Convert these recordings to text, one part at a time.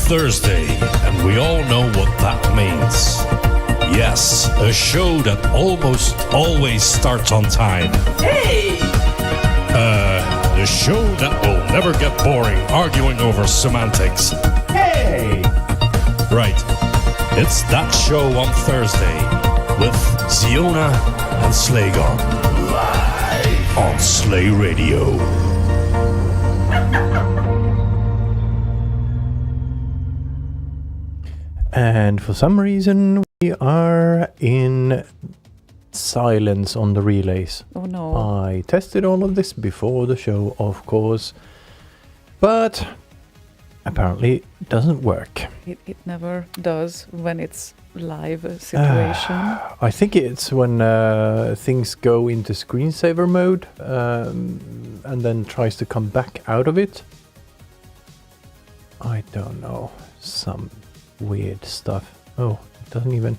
Thursday, and we all know what that means. Yes, a show that almost always starts on time. Hey! The show that will never get boring arguing over semantics. Hey! Right. It's that show on Thursday with Ziona and Slaygon. Live on Slay Radio. And for some reason, we are in silence on the relays. Oh no. I tested all of this before the show, of course, but apparently it doesn't work. It never does when it's live situation. I think it's when things go into screensaver mode and then tries to come back out of it. I don't know. Some weird stuff. Oh, it doesn't even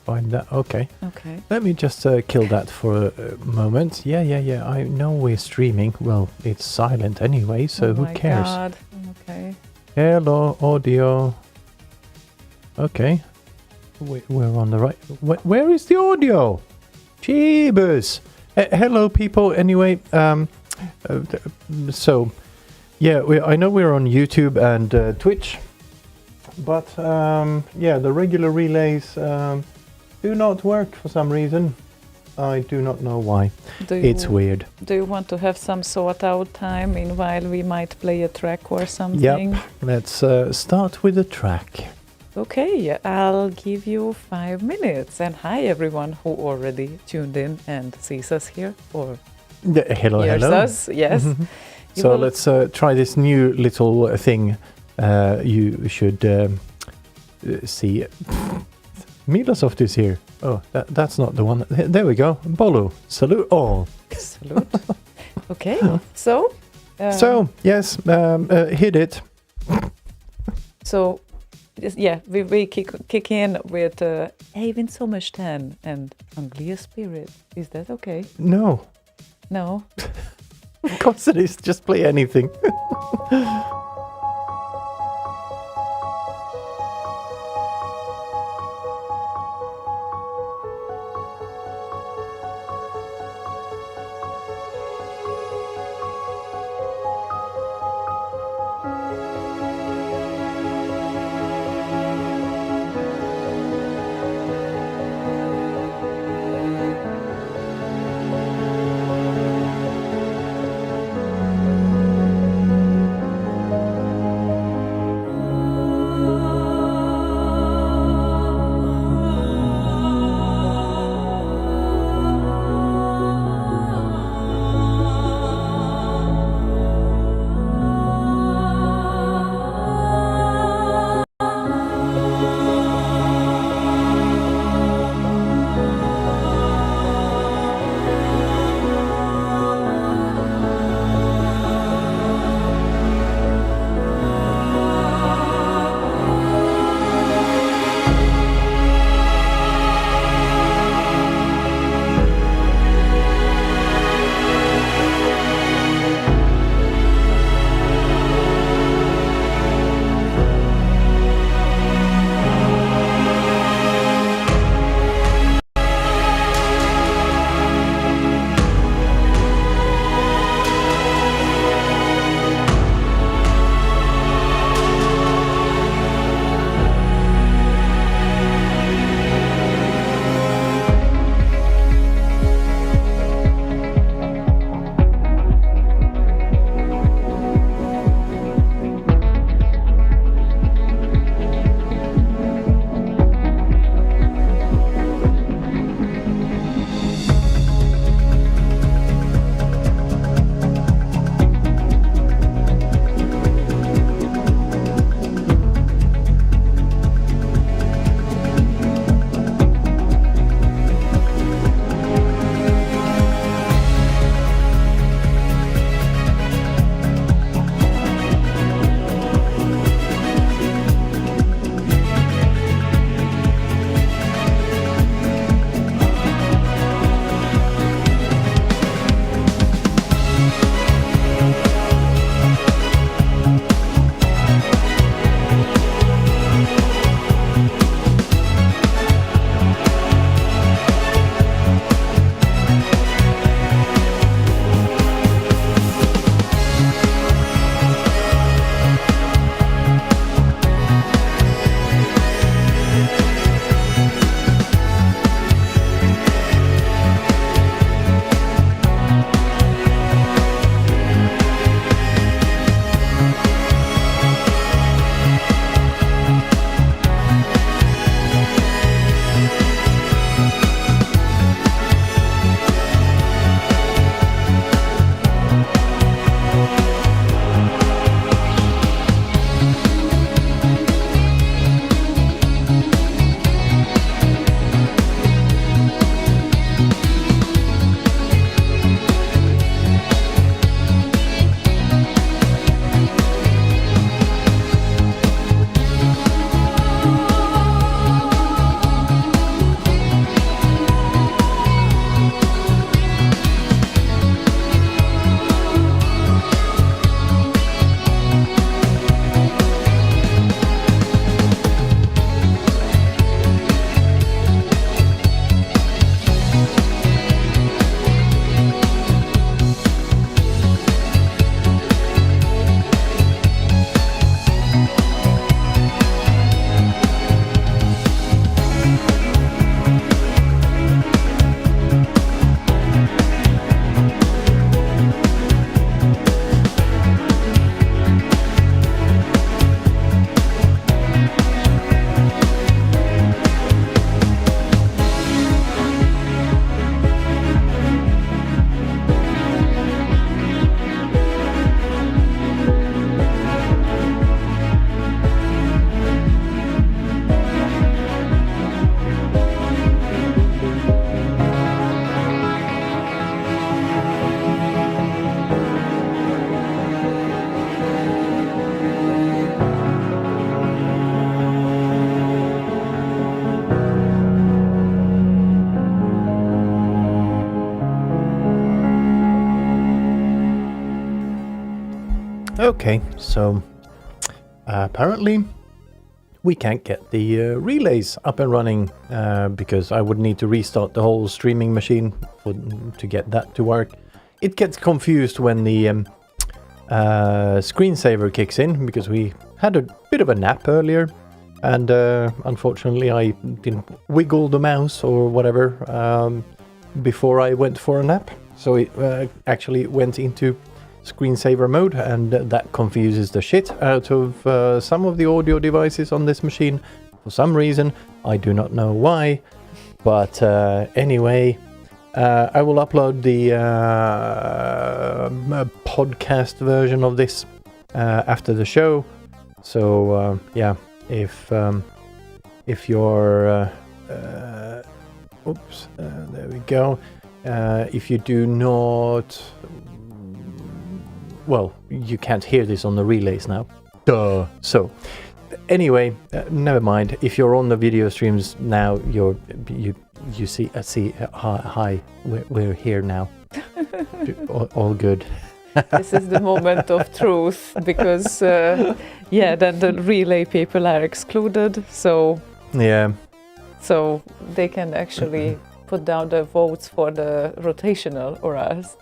find that. Okay. Okay. Let me just kill that for a moment. Yeah. I know we're streaming. Well, it's silent anyway, so who cares? Oh my god. Okay. Hello, audio. Okay. We're on the right. Where is the audio? Jeebus. Hello, people. Anyway, so, yeah, I know we're on YouTube and Twitch. But, yeah, the regular relays do not work for some reason. I do not know why. It's weird. Do you want to have some sort out time? Meanwhile, we might play a track or something. Yep. Let's start with the track. Okay, I'll give you 5 minutes. And hi, everyone who already tuned in and sees us here or Hello. hears us. Yes. So let's try this new little thing. You should see. Milosoft is here. Oh, that's not the one. There we go. Bolo, salute all. Salute. Okay, so. Yes, hit it. So, yeah, we kick in with Even Sommerstern and Anglia Spirit. Is that okay? No. No? Of course it is. Just play anything. Okay, so apparently we can't get the relays up and running because I would need to restart the whole streaming machine to get that to work. It gets confused when the screensaver kicks in because we had a bit of a nap earlier, and unfortunately I didn't wiggle the mouse or whatever before I went for a nap, so it actually went into screensaver mode, and that confuses the shit out of some of the audio devices on this machine for some reason. I do not know why, but anyway, I will upload the podcast version of this after the show. So yeah, if you're oops, there we go. If you do not, well, you can't hear this on the relays now. Duh. So anyway, never mind. If you're on the video streams now, you see hi, we're here now. all good. This is the moment of truth because yeah, then the relay people are excluded, so Yeah. so they can actually put down the votes for the rotational or us.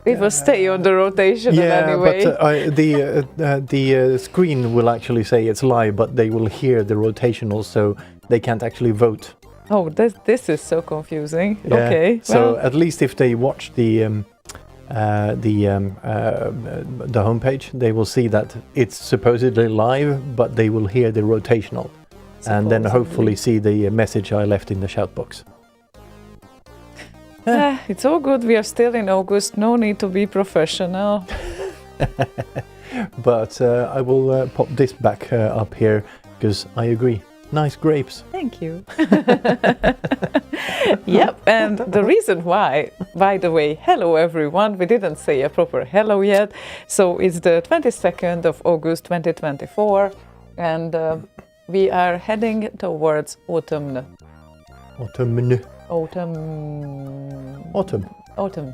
We will stay on the rotational anyway. But the screen will actually say it's live, but they will hear the rotational, so they can't actually vote. Oh, this is so confusing. Yeah. Okay. So well, at least if they watch the homepage, they will see that it's supposedly live, but they will hear the rotational, and then hopefully see the message I left in the shout box. it's all good. We are still in August. No need to be professional. But I will pop this back up here because I agree. Nice grapes. Thank you. Yep, and the reason why, by the way, hello everyone, we didn't say a proper hello yet. So it's the 22nd of August 2024, and we are heading towards autumn. Autumn. Autumn.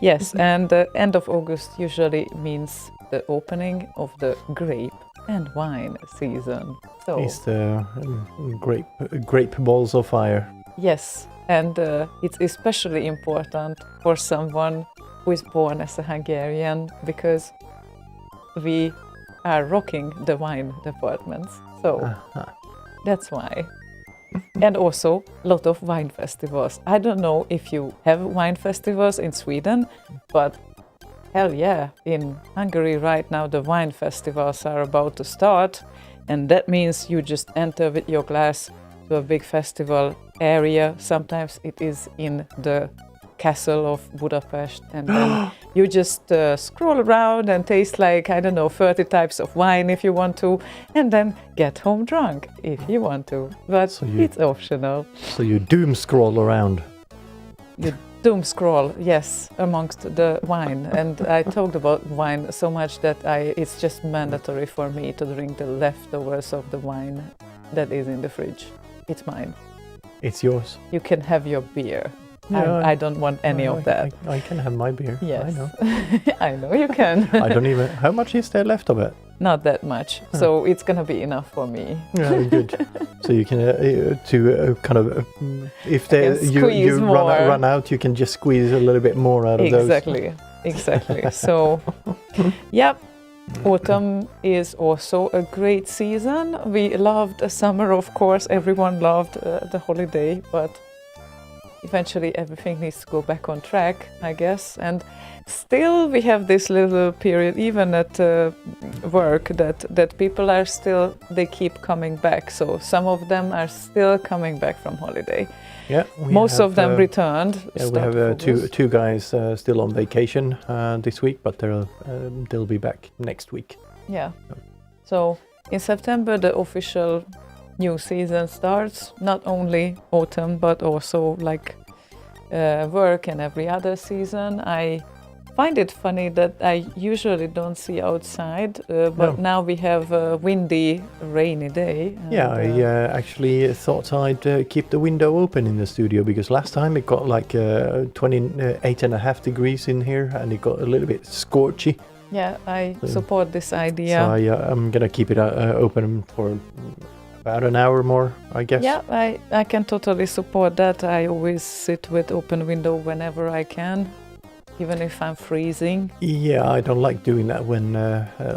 Yes, and the end of August usually means the opening of the grape and wine season. So It's the grape balls of fire. yes, and it's especially important for someone who is born as a Hungarian because we are rocking the wine departments. So that's why. And also a lot of wine festivals. I don't know if you have wine festivals in Sweden, but hell yeah, in Hungary right now the wine festivals are about to start, and that means you just enter with your glass to a big festival area. Sometimes it is in the castle of Budapest, and then you just scroll around and taste like, I don't know, 30 types of wine if you want to, and then get home drunk if you want to, but So you- it's optional. So you doom scroll around. You doom scroll, yes, amongst the wine, and I talked about wine so much that it's just mandatory for me to drink the leftovers of the wine that is in the fridge. It's mine. It's yours. You can have your beer. Yeah, I don't want any of that. I can have my beer. Yes, I know. I know you can. I don't even. How much is there left of it? Not that much, so it's gonna be enough for me. Yeah, good. So you can kind of if I can you squeeze more. run out, you can just squeeze a little bit more out of those. Exactly. So, yep. Autumn is also a great season. We loved summer, of course. Everyone loved the holiday, but eventually everything needs to go back on track, I guess. And still we have this little period, even at work, that people are still, they keep coming back. So some of them are still coming back from holiday. Yeah, Most of them returned. Yeah, we start have of August. two guys still on vacation this week, but they'll be back next week. Yeah. So in September, the official new season starts. Not only autumn, but also like work and every other season. I find it funny that I usually don't see outside, but now we have a windy, rainy day. Yeah, I actually thought I'd keep the window open in the studio because last time it got like 28.5 degrees in here and it got a little bit scorchy. Yeah, I So- support this So idea. I'm gonna keep it open for about an hour more, I guess. Yeah, I can totally support that. I always sit with open window whenever I can, even if I'm freezing. Yeah, I don't like doing that when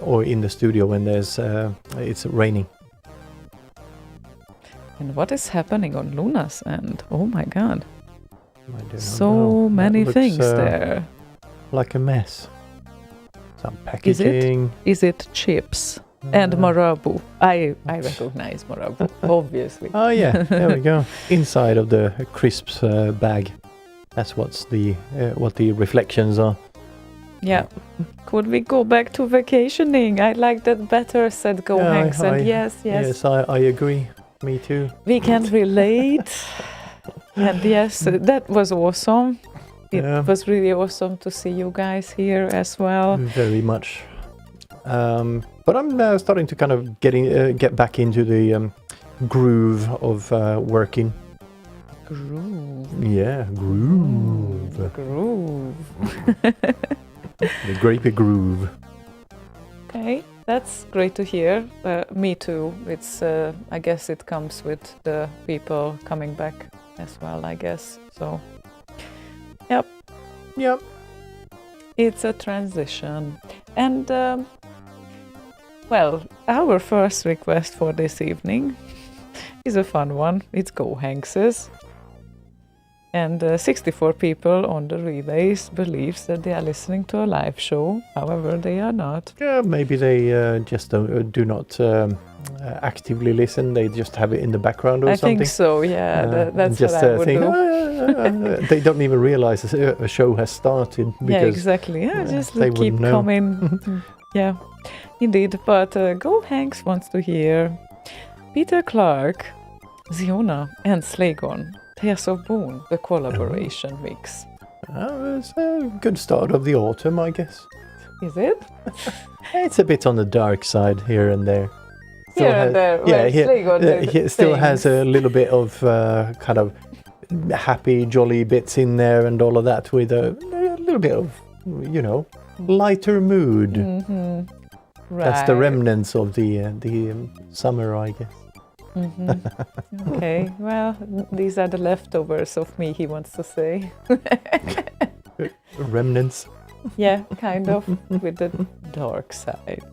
or in the studio when it's raining. And what is happening on Luna's end? Oh my god. I do not So know. That many looks, things there. Like a mess. Some packaging. Is it chips? And Uh, Marabu. I recognize Marabu, obviously. Oh yeah, there we go. Inside of the crisps bag. That's what the reflections are. Yeah. Could we go back to vacationing? I like that better, said Go Yeah, Hanks. And yes, Yes, I agree. Me too. we can relate. And yes, that was awesome. It Yeah. was really awesome to see you guys here as well. Very much. But I'm now starting to kind of get back into the groove of working. Groove. Yeah, groove. Groove. The grapey groove. Okay, that's great to hear. Me too. It's I guess it comes with the people coming back as well, I guess. So, yep, Yep. it's a transition. And well, our first request for this evening is a fun one. It's Go Hanks's. And 64 people on the relays believes that they are listening to a live show. However, they are not. Yeah, maybe they just do not actively listen. They just have it in the background or I something. think so, yeah. That's just what I would think, do. they don't even realize a show has started because Yeah, exactly. Yeah, just they keep wouldn't know. coming. Yeah, indeed. But Go Hanks wants to hear Peter Clark, Ziona, and Slaygon. Tears of Boone, the collaboration mix. It's a good start of the autumn, I guess. Is it? It's a bit on the dark side here and there. Here and there, where Slaygon did he still has things. a little bit of kind of happy, jolly bits in there and all of that with a little bit of, lighter mood. Mm-hmm. Right. That's the remnants of the summer, I guess. Mm-hmm. Okay, well, these are the leftovers of me, he wants to say. Remnants. Yeah, kind of, with the dark side.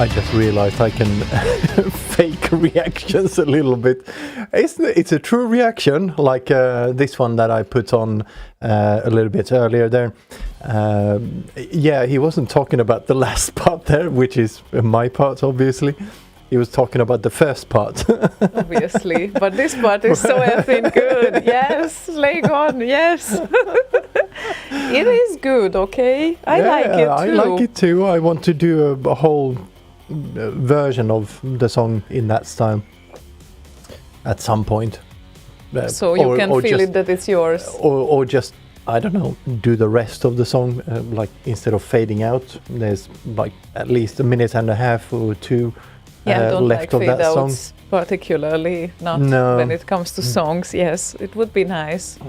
I just realized I can fake reactions a little bit. It's a true reaction, like this one that I put on a little bit earlier there. Yeah, he wasn't talking about the last part there, which is my part, obviously. He was talking about the first part. Obviously, but this part is so effing good. Yes, Slaygon, yes. It is good, okay? I like it too. I like it too. I want to do a whole version of the song in that style at some point. So you can feel it that it's yours. Or just, I don't know, do the rest of the song, like instead of fading out, there's like at least a minute and a half or two Yeah, I don't left like of fade that song. outs particularly, not No. when it comes to songs. Yes, it would be nice.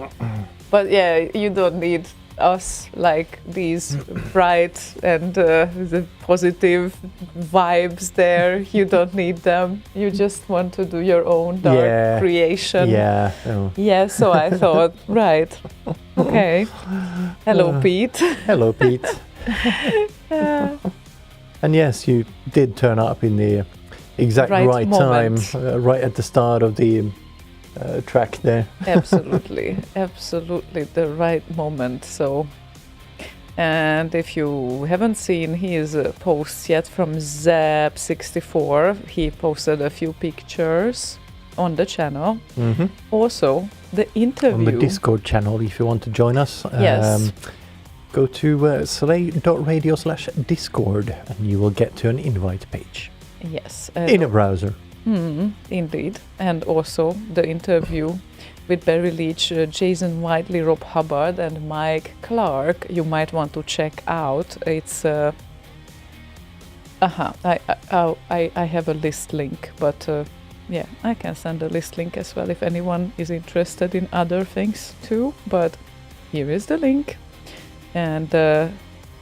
But yeah, you don't need us like these bright and the positive vibes there. You don't need them. You just want to do your own dark creation. Yeah. Oh. Yeah, so I thought, right, okay. Hello, Pete. Hello, Pete. And yes, you did turn up in the exact right time, right at the start of the track there. Absolutely, absolutely the right moment. So, and if you haven't seen his posts yet from Zap64, he posted a few pictures on the channel. Mm-hmm. Also, the interview on the Discord channel, if you want to join us. Yes. Go to slay.radio/discord and you will get to an invite page. Yes. In a browser. Indeed. And also the interview with Barry Leach, Jason Whiteley, Rob Hubbard and Mike Clark you might want to check out. It's I have a list link, but yeah, I can send a list link as well if anyone is interested in other things too. But here is the link. And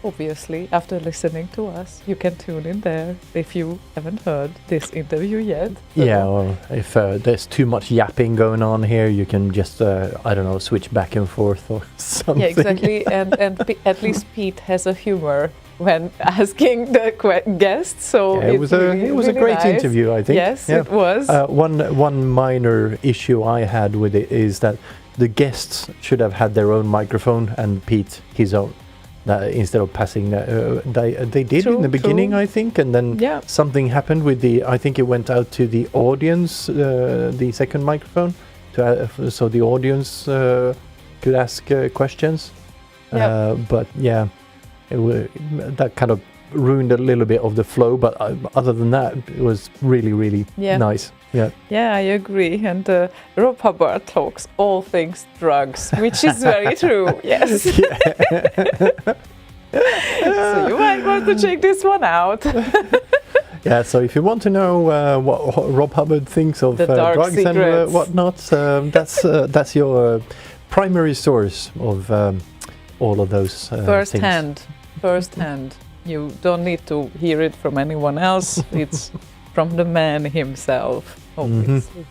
obviously, after listening to us, you can tune in there if you haven't heard this interview yet. Yeah, or if there's too much yapping going on here, you can just, I don't know, switch back and forth or something. Yeah, exactly. and at least Pete has a humor when asking the guests. So yeah, it was a great nice interview, I think. Yes, yeah. it was. One minor issue I had with it is that the guests should have had their own microphone and Pete his own. Instead of passing that, they did in the beginning, I think, and then something happened with I think it went out to the audience, the second microphone, so the audience could ask questions. But yeah, that kind of ruined a little bit of the flow. But other than that, it was really, really nice. Yeah. Yeah, I agree. And Rob Hubbard talks all things drugs, which is very true. Yes. So you might want to check this one out. Yeah. So if you want to know what Rob Hubbard thinks of drugs secrets and whatnot, that's your primary source of all of those things. First hand. You don't need to hear it from anyone else. It's from the man himself, obviously.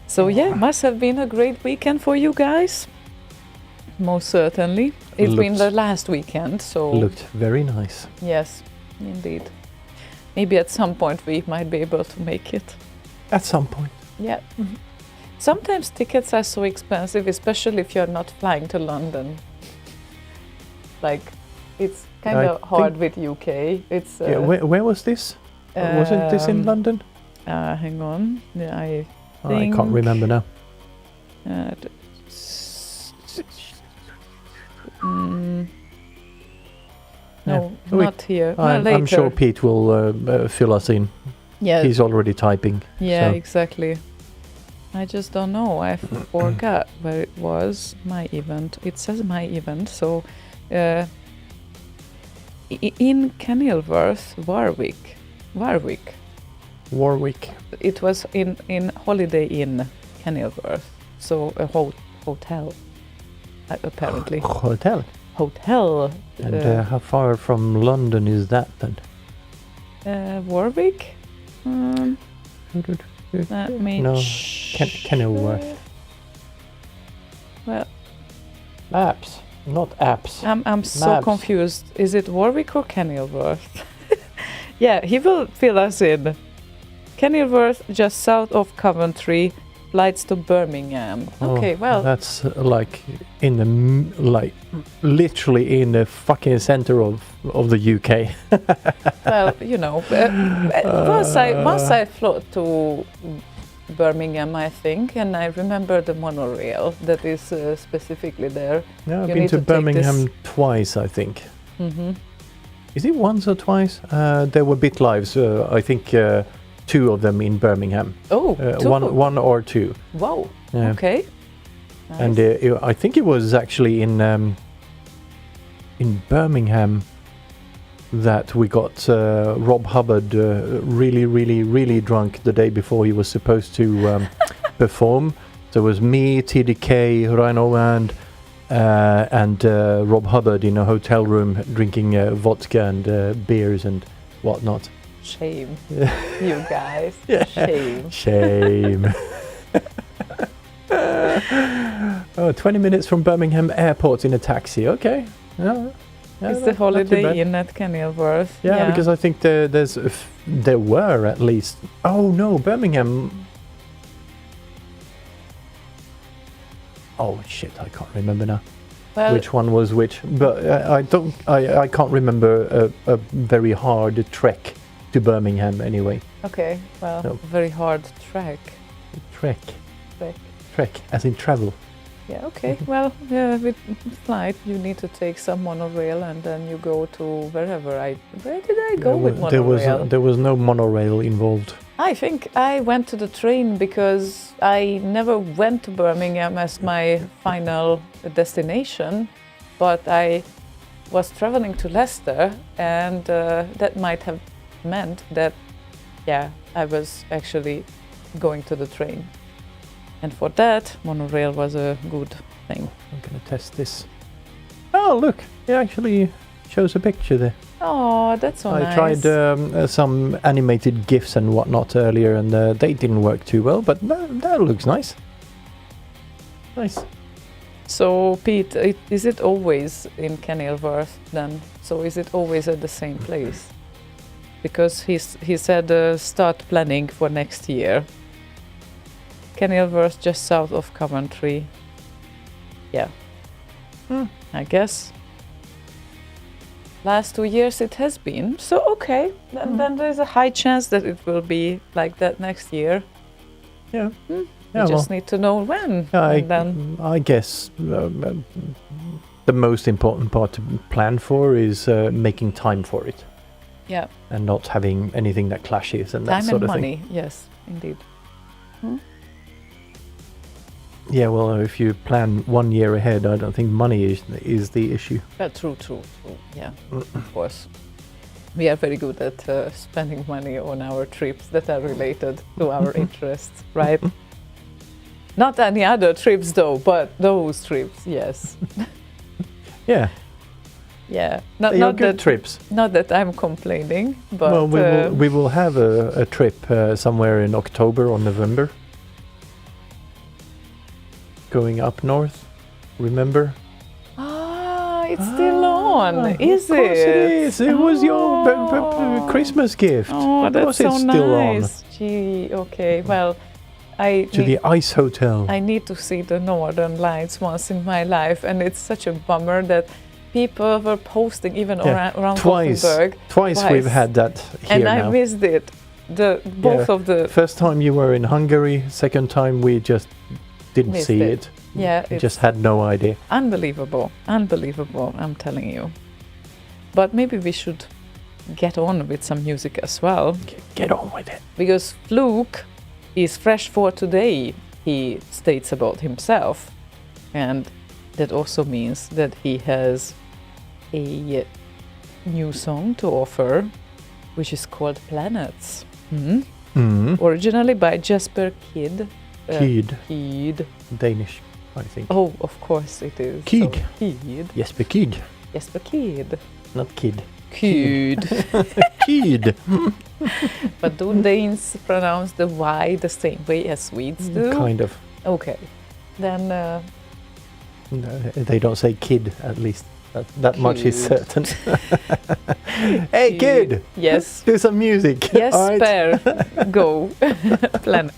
So yeah, must have been a great weekend for you guys. Most certainly. It's been the last weekend, so... Looked very nice. Yes, indeed. Maybe at some point we might be able to make it. At some point. Yeah. Mm-hmm. Sometimes tickets are so expensive, especially if you're not flying to London. Like, it's kind of hard with UK. It's yeah. Where was this? Wasn't this in London? Hang on. Yeah, I can't remember now. No, not here. I'm sure Pete will fill us in. Yeah, he's already typing. Yeah, so. Exactly. I just don't know. I forgot where it was. My event. It says my event. So, in Kenilworth, Warwick. It was in Holiday Inn, Kenilworth. So a hotel, apparently. Hotel. And how far from London is that then? Warwick. Let me. No, Kenilworth. Well, maps, not apps. I'm so confused. Is it Warwick or Kenilworth? Yeah, he will fill us in. Kenilworth, just south of Coventry, flights to Birmingham. Okay, well, that's like in the literally in the fucking center of the UK. well, you know, once I flew to Birmingham, I think, and I remember the monorail that is specifically there. Yeah, I've You been need to to take Birmingham this- twice, I think. Mm-hmm. Is it once or twice? There were bit lives. I think 2 of them in Birmingham. Oh, two. One or 2. Wow. Yeah. Okay. Nice. And I think it was actually in Birmingham that we got Rob Hubbard really drunk the day before he was supposed to perform. So it was me, TDK, Rhino Band, and Rob Hubbard in a hotel room drinking vodka and beers and whatnot. Shame, you guys. Shame. Shame. 20 minutes from Birmingham Airport in a taxi. Okay. Yeah, It's not the too Holiday bad. Inn at Kenilworth. Yeah, because I think there were at least. Oh no, Birmingham. Oh shit, I can't remember now. well, Which one was which? But I can't remember a very hard trek to Birmingham anyway. okay, well, No. very hard track. Trek, as in travel. Yeah, okay. Well, yeah, with flight, you need to take some monorail and then you go to wherever Where did I go with monorail? There was no monorail involved. I think I went to the train because I never went to Birmingham as my final destination, but I was traveling to Leicester, and that might have meant that, yeah, I was actually going to the train. And for that, monorail was a good thing. I'm gonna test this. Oh look, it actually shows a picture there. Oh, that's so nice. I tried some animated GIFs and whatnot earlier, and they didn't work too well, but that looks nice. Nice. So, Pete, is it always in Kenilworth then? So is it always at the same place? Because he said start planning for next year. Kenilworth, just south of Coventry. Yeah. I guess. Last 2 years it has been. So okay, then there's a high chance that it will be like that next year. Yeah. We Yeah, just need to know when. I, and then I guess the most important part to plan for is making time for it. Yeah. And not having anything that clashes and that Time sort and of money, thing. yes, indeed. Yeah, well, if you plan 1 year ahead, I don't think money is the issue. True. Yeah, of course. We are very good at spending money on our trips that are related to our interests, right? Not any other trips though, but those trips, yes. Yeah, Yeah. they are good trips. Not that I'm complaining, but Well, we will have a trip somewhere in October or November. Going up north, remember? it's still on, is Of course it is. It was your Oh. Christmas gift. Oh, Of that's course so it's still nice. Gee, okay. Well, to the Ice Hotel. I need to see the Northern Lights once in my life, and it's such a bummer that people were posting even around Gothenburg. Twice we've had that here And now. I missed it. Both of the First time you were in Hungary. Second time we just didn't Missed see it. it. yeah, We it's just had no idea. unbelievable, I'm telling you. But maybe we should get on with some music as well, Get on with it. because Fluke is fresh for today, he states about himself, and that also means that he has a new song to offer, which is called Planets. Originally by Jesper Kid. Kid. Kid. Danish, I think. Oh, of course it is. Kid. So, Kid. Jesper Kid. Jesper Kid. Not kid. Kid. Kid. But do Danes pronounce the Y the same way as Swedes do? Kind of. Okay. Then No, they don't say kid, at least. That much is Good. certain. Hey, kid! Yes. Do some music. Yes, All right. Per. Go. Plan.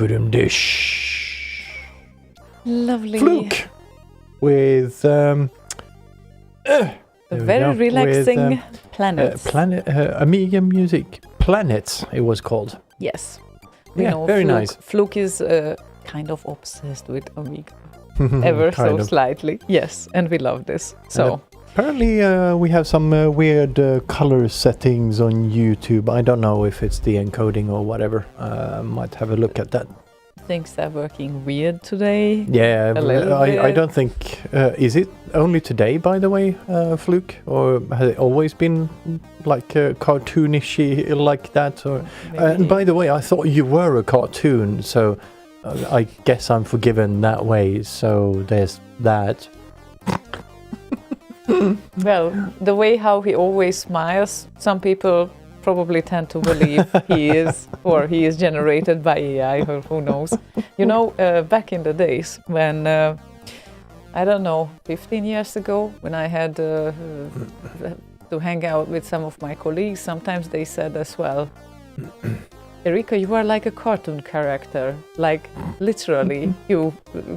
food dish. Lovely. Fluke with A there we very go, relaxing with, planets. Amiga Music Planets. It was called. Yes. We Yeah, know very Fluke. nice. Fluke is kind of obsessed with Amiga. Ever so Kind of. slightly. Yes, and we love this. So Apparently, we have some weird color settings on YouTube. I don't know if it's the encoding or whatever. Might have a look at that. things are working weird today. Yeah, A little I bit. don't think. Is it only today, by the way, Fluke, or has it always been like cartoonishy like that? Or and Maybe- by the way, I thought you were a cartoon, so I guess I'm forgiven that way. So there's that. Well, the way how he always smiles, some people probably tend to believe he is, or he is generated by AI, or who knows. You know, back in the days when, I don't know, 15 years ago, when I had to hang out with some of my colleagues, sometimes they said as well, Erika, you are like a cartoon character. Like, literally, you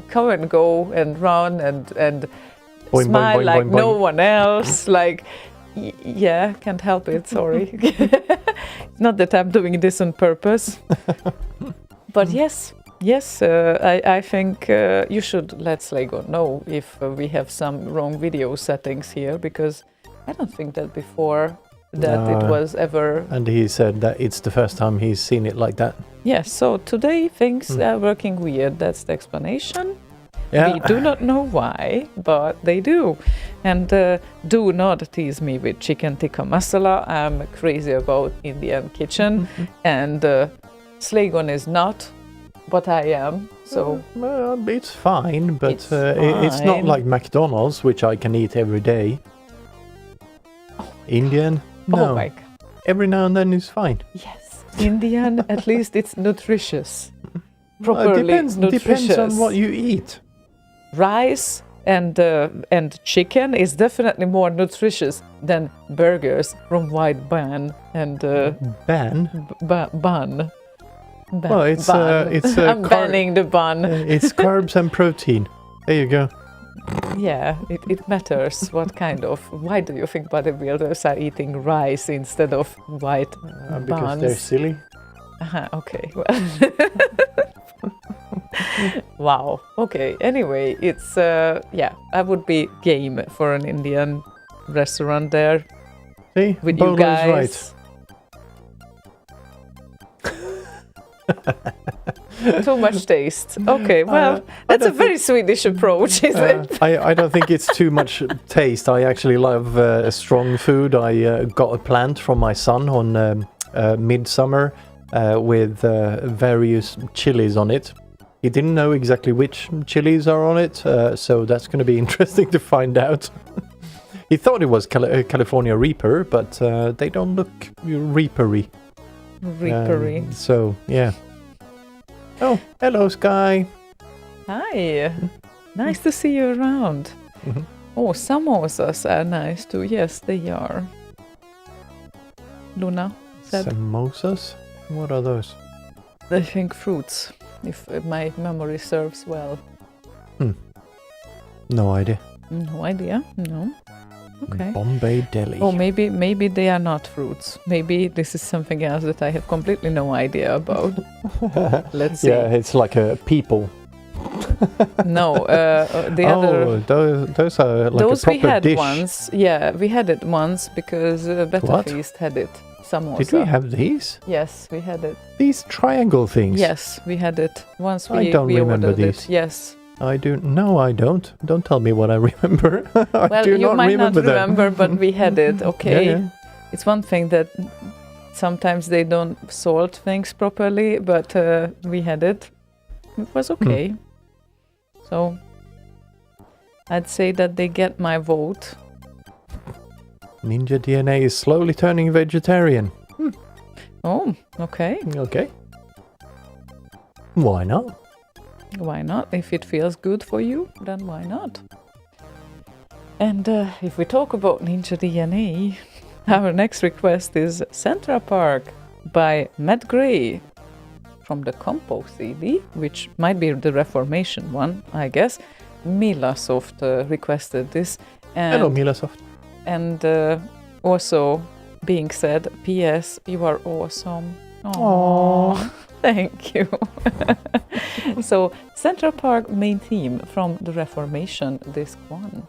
come and go and run and Boing, boing, smile boing, like boing, no boing. one else. Like, yeah, can't help it. Sorry. It's not that I'm doing this on purpose. But yes, I think you should let Slaygon know if we have some wrong video settings here, because I don't think that before that it No. was ever. And he said that it's the first time he's seen it like that. Yes, so today things are working weird. That's the explanation. Yeah. We do not know why, but they do. And do not tease me with chicken tikka masala. I'm crazy about Indian kitchen. And Slaygon is not, but I am. So Well, it's fine, but It's it's not fine. like McDonald's, which I can eat every day. Indian? No. oh my god. Every now and then is fine. Yes. Indian, at least it's nutritious. Well, Properly depends nutritious. on what you eat. Rice and chicken is definitely more nutritious than burgers from white bun and Ban? bun. Well, it's bun. it's I'm banning the bun. it's carbs and protein. There you go. Yeah, it matters what kind of. Why do you think bodybuilders are eating rice instead of white Because they're buns? silly. Okay, well. Wow. Okay. Anyway, it's yeah. I would be game for an Indian restaurant there See, with Bolo's you guys. Too much taste. Okay, well, that's a don't very Swedish approach, isn't it? I don't think it's too much taste. I actually love strong food. I got a plant from my son on midsummer with various chilies on it. He didn't know exactly which chilies are on it, so that's going to be interesting to find out. He thought it was California Reaper, but they don't look reapery. Reapery. So, yeah. Oh, hello, Sky. Hi. Nice to see you around. Mhm. Oh, samosas are nice too. Yes, they are. Luna said, Samosas? What are those? I think fruits, if my memory serves well. No idea. No idea. No. Okay. Bombay Deli. Oh, maybe they are not fruits. Maybe this is something else that I have completely no idea about. Let's see. Yeah, it's like a people. No, the other. Oh, those are like Those a we proper had dish. once. Yeah, we had it once because Better What? Feast had it. Samosa. Did we have these? Yes, we had it. These triangle things? Yes, we had it once. I don't we remember ordered these. It. Yes. I do. No, I don't. Don't tell me what I remember. I Well, do you not might remember not them. remember, but we had it. Okay. Yeah. It's one thing that sometimes they don't salt things properly, but we had it. It was okay. So I'd say that they get my vote. Ninja DNA is slowly turning vegetarian. Oh, okay. Okay. Why not? Why not? If it feels good for you, then why not? And if we talk about Ninja DNA, our next request is Central Park by Matt Gray from the Compo CD, which might be the Reformation one, I guess. Milasoft requested this. And, Hello, Milasoft. And also being said, P.S. You are awesome. Aww. Thank you. So, Central Park main theme from the Reformation, disc 1.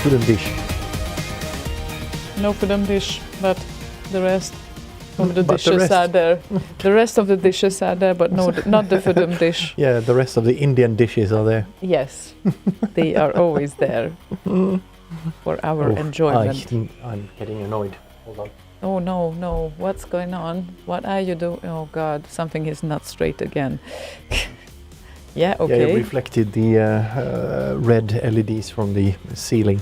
Food and dish. No food and dish, but the rest of the But the dishes rest. are there. The rest of the dishes are there, but no, not the food and dish. Yeah, the rest of the Indian dishes are there. Yes, they are always there for our enjoyment. I'm getting annoyed. Hold on. Oh no, no, what's going on? What are you doing? Oh God, something is not straight again. Yeah, Yeah, okay. it reflected the red LEDs from the ceiling.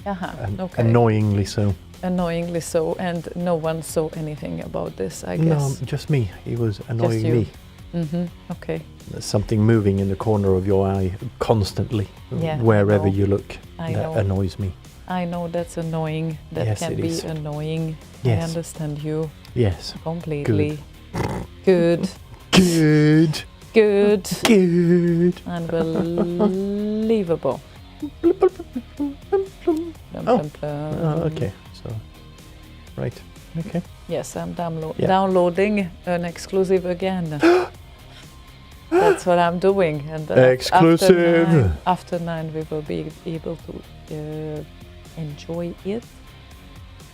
Okay. Annoyingly so. Annoyingly so, and no one saw anything about this, I No, guess. just me. It was annoying you. me. Mm-hmm. Okay. There's something moving in the corner of your eye constantly, Yeah, I wherever know. you look. I That know. annoys me. I know that's annoying. That Yes, can it be is. annoying. I Yes. understand you Yes. completely. Good. Good. Good. Good. Unbelievable. Plum, Oh. plum, plum. Oh, okay. So, right. Okay. Yes, I'm Yeah. downloading an exclusive again. That's what I'm doing. And Exclusive. After 9 we will be able to enjoy it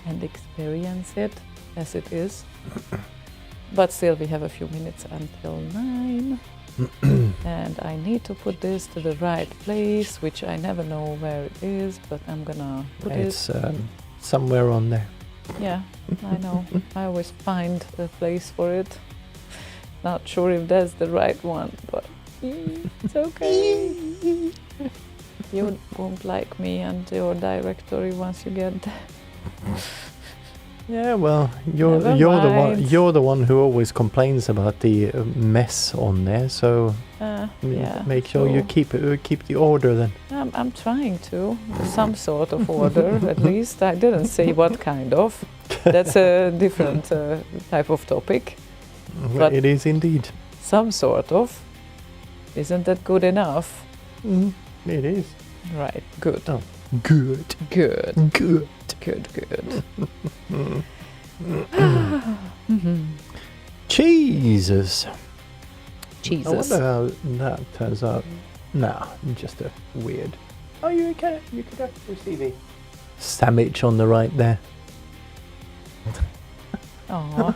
and experience it as it is. But still we have a few minutes until 9. And I need to put this to the right place, which I never know where it is, but I'm gonna put It's it. somewhere on there. Yeah, I know. I always find the place for it. Not sure if that's the right one, but it's okay. You won't like me and your directory once you get there. Yeah, well, Never you're the one. mind. You're the one who always complains about the mess on there. So Yeah. make sure you so keep the order then. I'm trying to some sort of order at least. I didn't say what kind of. That's a different type of topic. But- It is indeed. Some sort of. Isn't that good enough? It is. Right. Good. Oh. Good. Good. Good. Good. Good. Jesus. I Jesus. wonder how that turns out. Nah, just a weird. Oh, you could actually see the sandwich on the right there. Aw.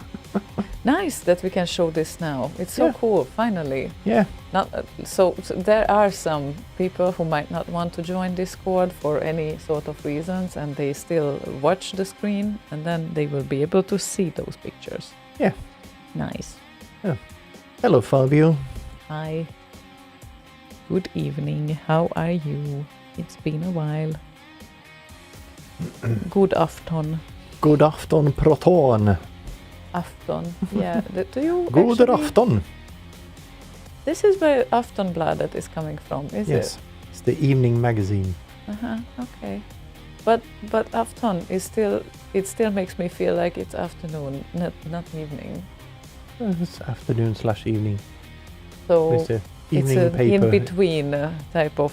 Nice that we can show this now. It's so Yeah. cool, finally. Yeah. Not so there are some people who might not want to join Discord for any sort of reasons, and they still watch the screen, and then they will be able to see those pictures. Yeah. Nice. Hello, Fabio. Hi. Good evening. How are you? It's been a while. Good afton. God afton, Proton. Afton. Yeah. Do you God actually- afton. This is where Aftonbladet is coming from, is Yes. it? It's the evening magazine. Okay. But afton is still, it still makes me feel like it's afternoon, not evening. It's afternoon/evening. So It's the it's evening an paper. in-between type of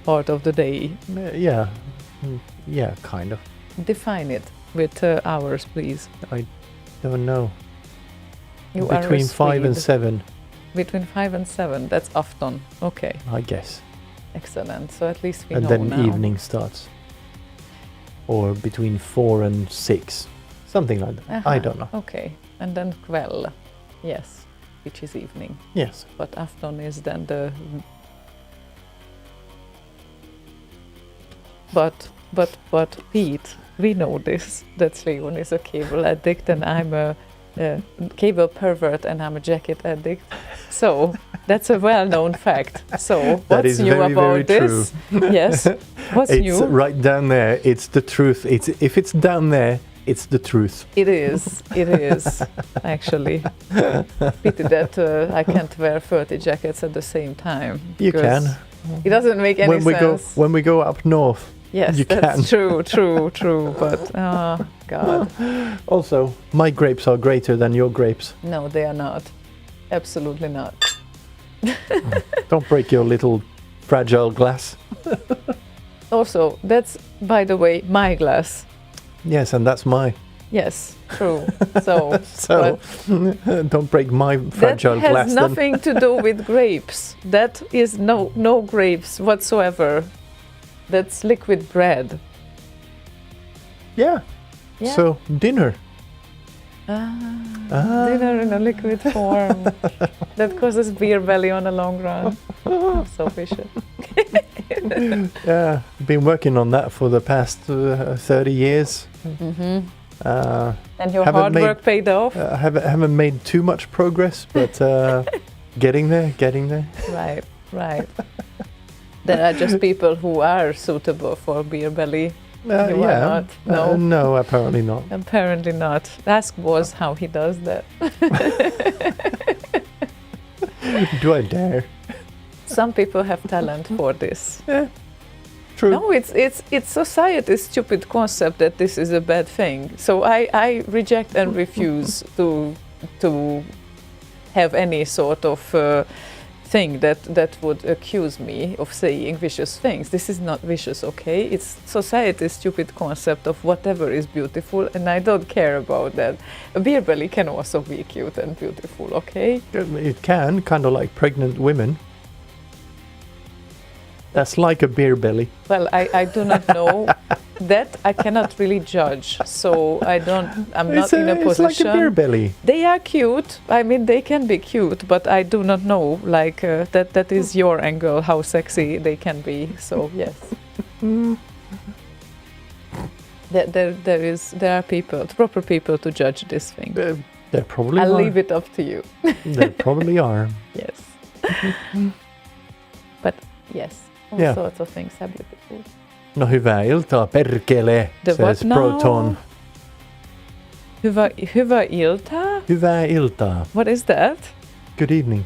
part of the day. Yeah. Yeah, kind of. Define it with hours, please. Don't know. You are Between 5 and Swede. 7, Between 5 and 7, that's afton. Okay, I guess. excellent. So at least we And know then now. evening starts. Or between 4 and 6. Something like that. I don't know. Okay, and then kväll, yes, which is evening. Yes. But afton is then the. But Pete, we know this, that Slaygon is a cable addict and I'm a cable pervert and I'm a jacket addict. So that's a well-known fact. So That what's is new very, about very this? Yes. What's It's new? right down there. It's the truth. If it's down there, it's the truth. It is. It is actually. Pity that I can't wear 30 jackets at the same time. You because can. It doesn't make any sense. When we go up north. Yes, you that's can. true. But oh God, Also, my grapes are greater than your grapes. no, they are not. Absolutely not. Don't break your little fragile glass. Also, that's, by the way, my glass. Yes, and that's my. Yes, true. So, So don't break my fragile that has glass then. nothing to do with grapes. That is no grapes whatsoever. That's liquid bread. Yeah. Yeah. So dinner. Dinner in a liquid form. That causes beer belly on the long run. I'm so vicious. Yeah, been working on that for the past 30 years. Mm-hmm. Uh, And your Haven't hard made- work paid off. haven't made too much progress, but getting there. Right, right. There are just people who are suitable for beer belly. You are Yeah. not. No. No, apparently not. Apparently not. Ask Woz how he does that. Do I dare? Some people have talent for this. True. No, it's society's stupid concept that this is a bad thing. So I reject and refuse to have any sort of thing that would accuse me of saying vicious things. This is not vicious, okay? It's society's stupid concept of whatever is beautiful, and I don't care about that. A beer belly can also be cute and beautiful, okay? It can, kind of like pregnant women. That's like a beer belly. Well, I do not know. That I cannot really judge, so I'm not in a It's position. like a beer belly. They are cute. I mean, they can be cute, but I do not know. Like that is your angle, how sexy they can be. So yes, there are people, proper people to judge this thing. There probably I'll are. leave it up to you. There probably are. Yes, but yes, all Yeah. sorts of things are beautiful. No hyvää iltaa, perkele, The says what now? Proton. Hyvä ilta. Hyvää iltaa. What is that? Good evening.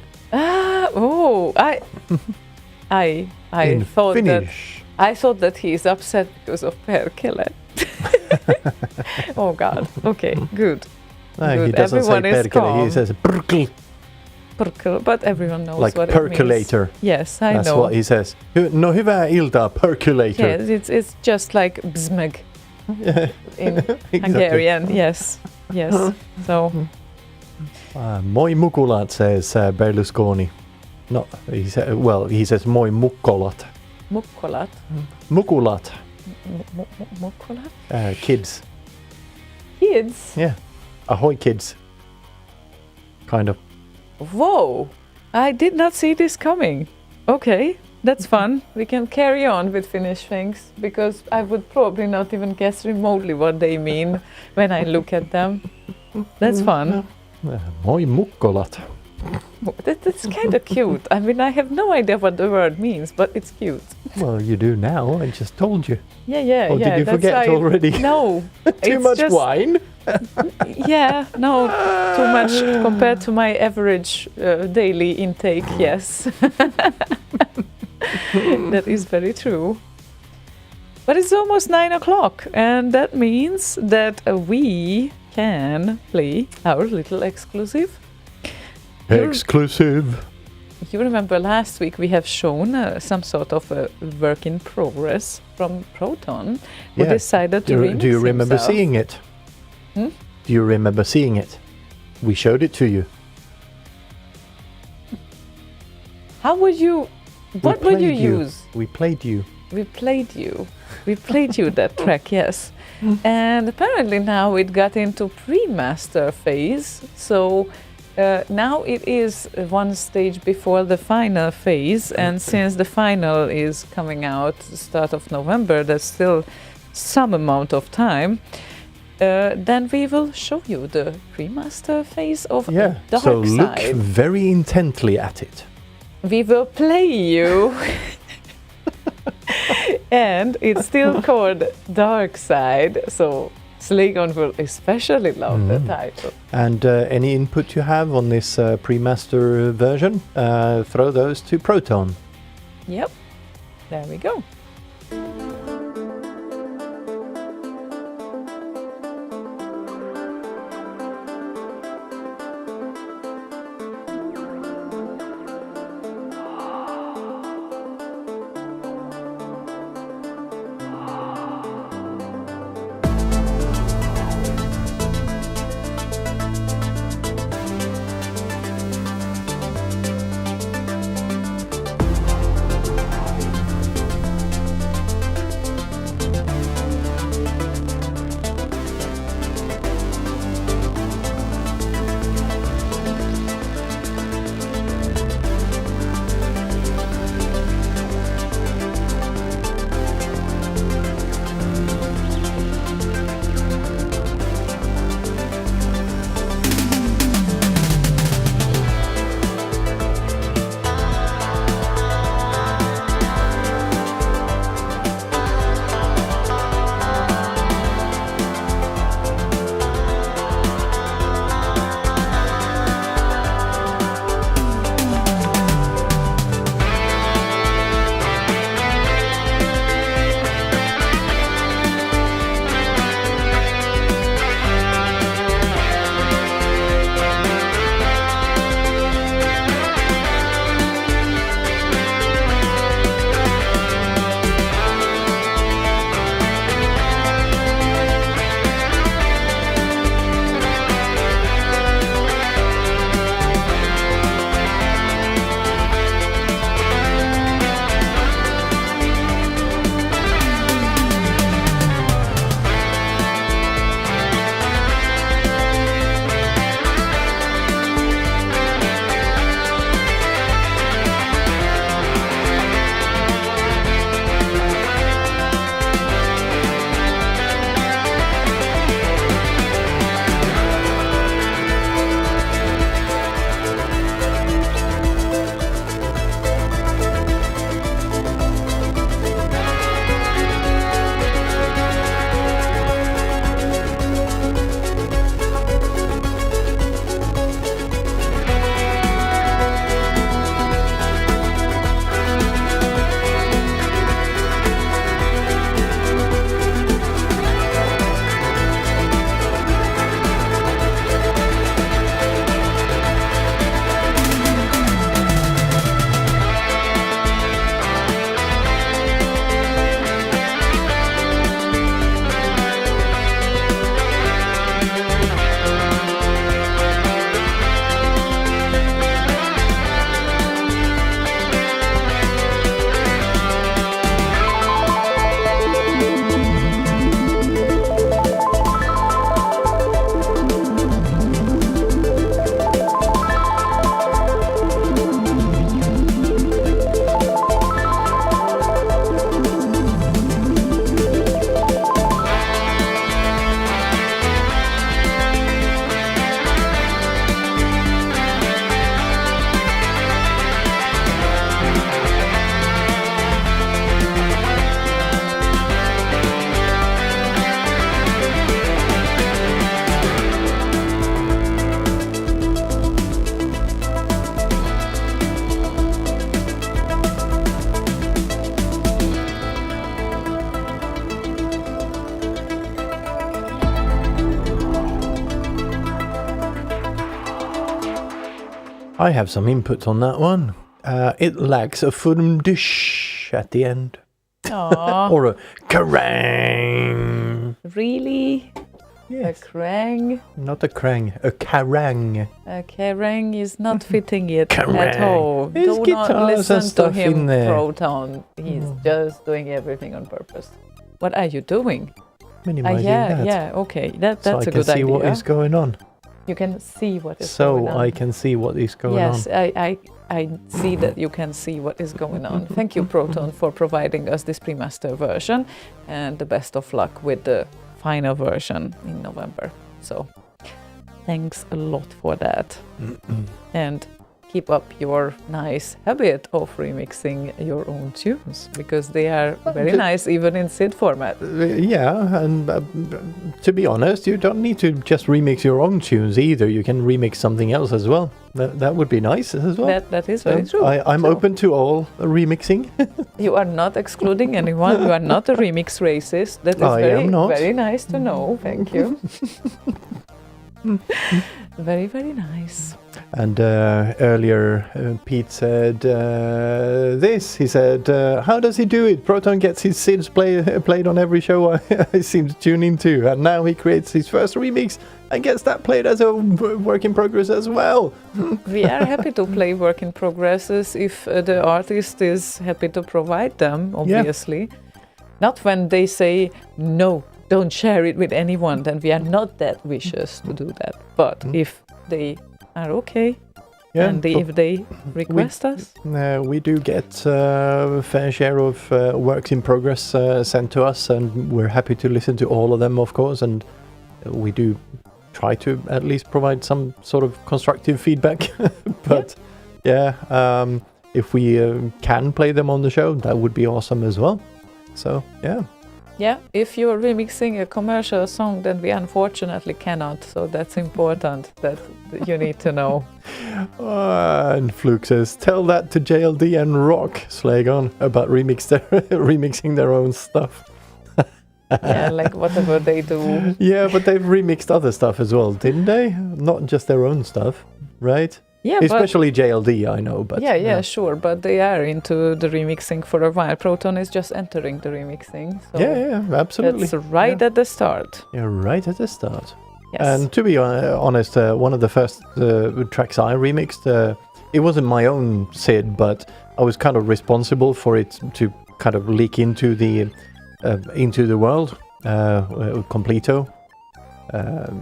I In thought Finnish. I thought that he's upset because of perkele. Oh God. Okay, good. No, he Good. doesn't Everyone say is perkele, he calm. says perkel, But everyone knows like what percolator. it means. Yes, I That's know. what he says. No hyvää iltaa, percolator. Yes, it's just like bzmeg in Exactly. Hungarian. Yes, yes. So Moi mukulat, says Berlusconi. No, he says moi mukkolat. mukkolat. Mukulat, Mukkolat. kids. Kids. Yeah. Ahoy, kids. Kind of. Whoa! I did not see this coming. Okay, that's fun. We can carry on with Finnish things because I would probably not even guess remotely what they mean when I look at them. That's fun. Moi mukkolat. That's kind of cute. I mean, I have no idea what the word means, but it's cute. Well, you do now. I just told you. Yeah. Or did you that's forget why- already? No. Too it's much just- wine? Yeah, no, too much compared to my average daily intake, yes. That is very true. But it's almost 9 o'clock, and that means that we can play our little exclusive. Exclusive. You remember last week we have shown some sort of a work in progress from Proton, who Yeah. decided to remix Do you remember himself. seeing it? Hmm? Do you remember seeing it? We showed it to you. How would you? What would you use? We played you. We played you. We played you that track, yes. And apparently now it got into pre-master phase. So now it is one stage before the final phase. And since the final is coming out start of November, there's still some amount of time. Then we will show you the pre-master phase of Yeah. Dark So look Side. very intently at it. We will play you. And it's still called Dark Side, so Slaygon will especially love the title. And any input you have on this pre-master version, throw those to Proton. Yep, there we go. I have some input on that one. It lacks a dish at the end. Aww. Or a karang. Really? Yes. A krang? Not a krang, a karang. A kerang is not fitting it Kerrang! at all. There's Do not guitars and listen to stuff in him, there. Proton. He's just doing everything on purpose. What are you doing? Minimizing yeah, that. yeah, okay. That's So I a can good see idea. what is going on. You can see what is So going on. I can see what is going yes, on. I see that you can see what is going on. Thank you, Proton, for providing us this pre-master version, and the best of luck with the final version in November. So, thanks a lot for that. And keep up your nice habit of remixing your own tunes, because they are very nice even in SID format. Yeah, and to be honest, you don't need to just remix your own tunes either. You can remix something else as well. That would be nice as well. That is very true. I'm True. open to all remixing. You are not excluding anyone. You are not a remix racist. That is I am not. very nice to know. Thank you. Very, very nice. And earlier, Pete said this. He said, how does he do it? Proton gets his SIDs played on every show I seem to tune into. And now he creates his first remix and gets that played as a work in progress as well. We are happy to play work in progresses if the artist is happy to provide them, obviously. Not when they say, no, don't share it with anyone, then we are not that vicious to do that. But if they are okay, and if they request us, we do get a fair share of works in progress sent to us, and we're happy to listen to all of them, of course, and we do try to at least provide some sort of constructive feedback. But if we can play them on the show, that would be awesome as well. So yeah, if you're remixing a commercial song, then we unfortunately cannot. So that's important that you need to know. And Fluke says, tell that to JLD and Rock, Slaygon, about remixing their own stuff. Yeah, like whatever they do. Yeah, but they've remixed other stuff as well, didn't they? Not just their own stuff, right? Yeah, especially JLD, I know, but yeah, sure, but they are into the remixing for a while. Proton is just entering the remixing. So yeah, absolutely. That's right at the start. Yeah, right at the start. Yes. And to be honest, one of the first tracks I remixed, it wasn't my own SID, but I was kind of responsible for it to kind of leak into the world, completo.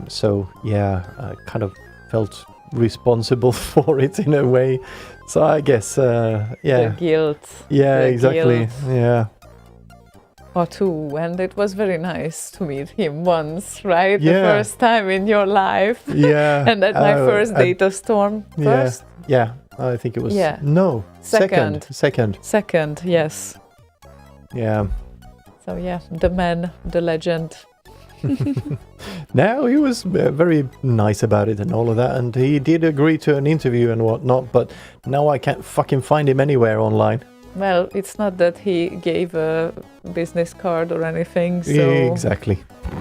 So yeah, I kind of felt responsible for it in a way. So I guess, The guilt. Yeah, the exactly. Guilt. Yeah. Or two, and it was very nice to meet him once, right? Yeah. The first time in your life. Yeah. And at my first data storm. First? Yeah, I think it was. Yeah. No. Second. Second, yes. Yeah. So yeah, the man, the legend. Now he was very nice about it and all of that, and he did agree to an interview and whatnot, but now I can't fucking find him anywhere online. Well, it's not that he gave a business card or anything, so Exactly.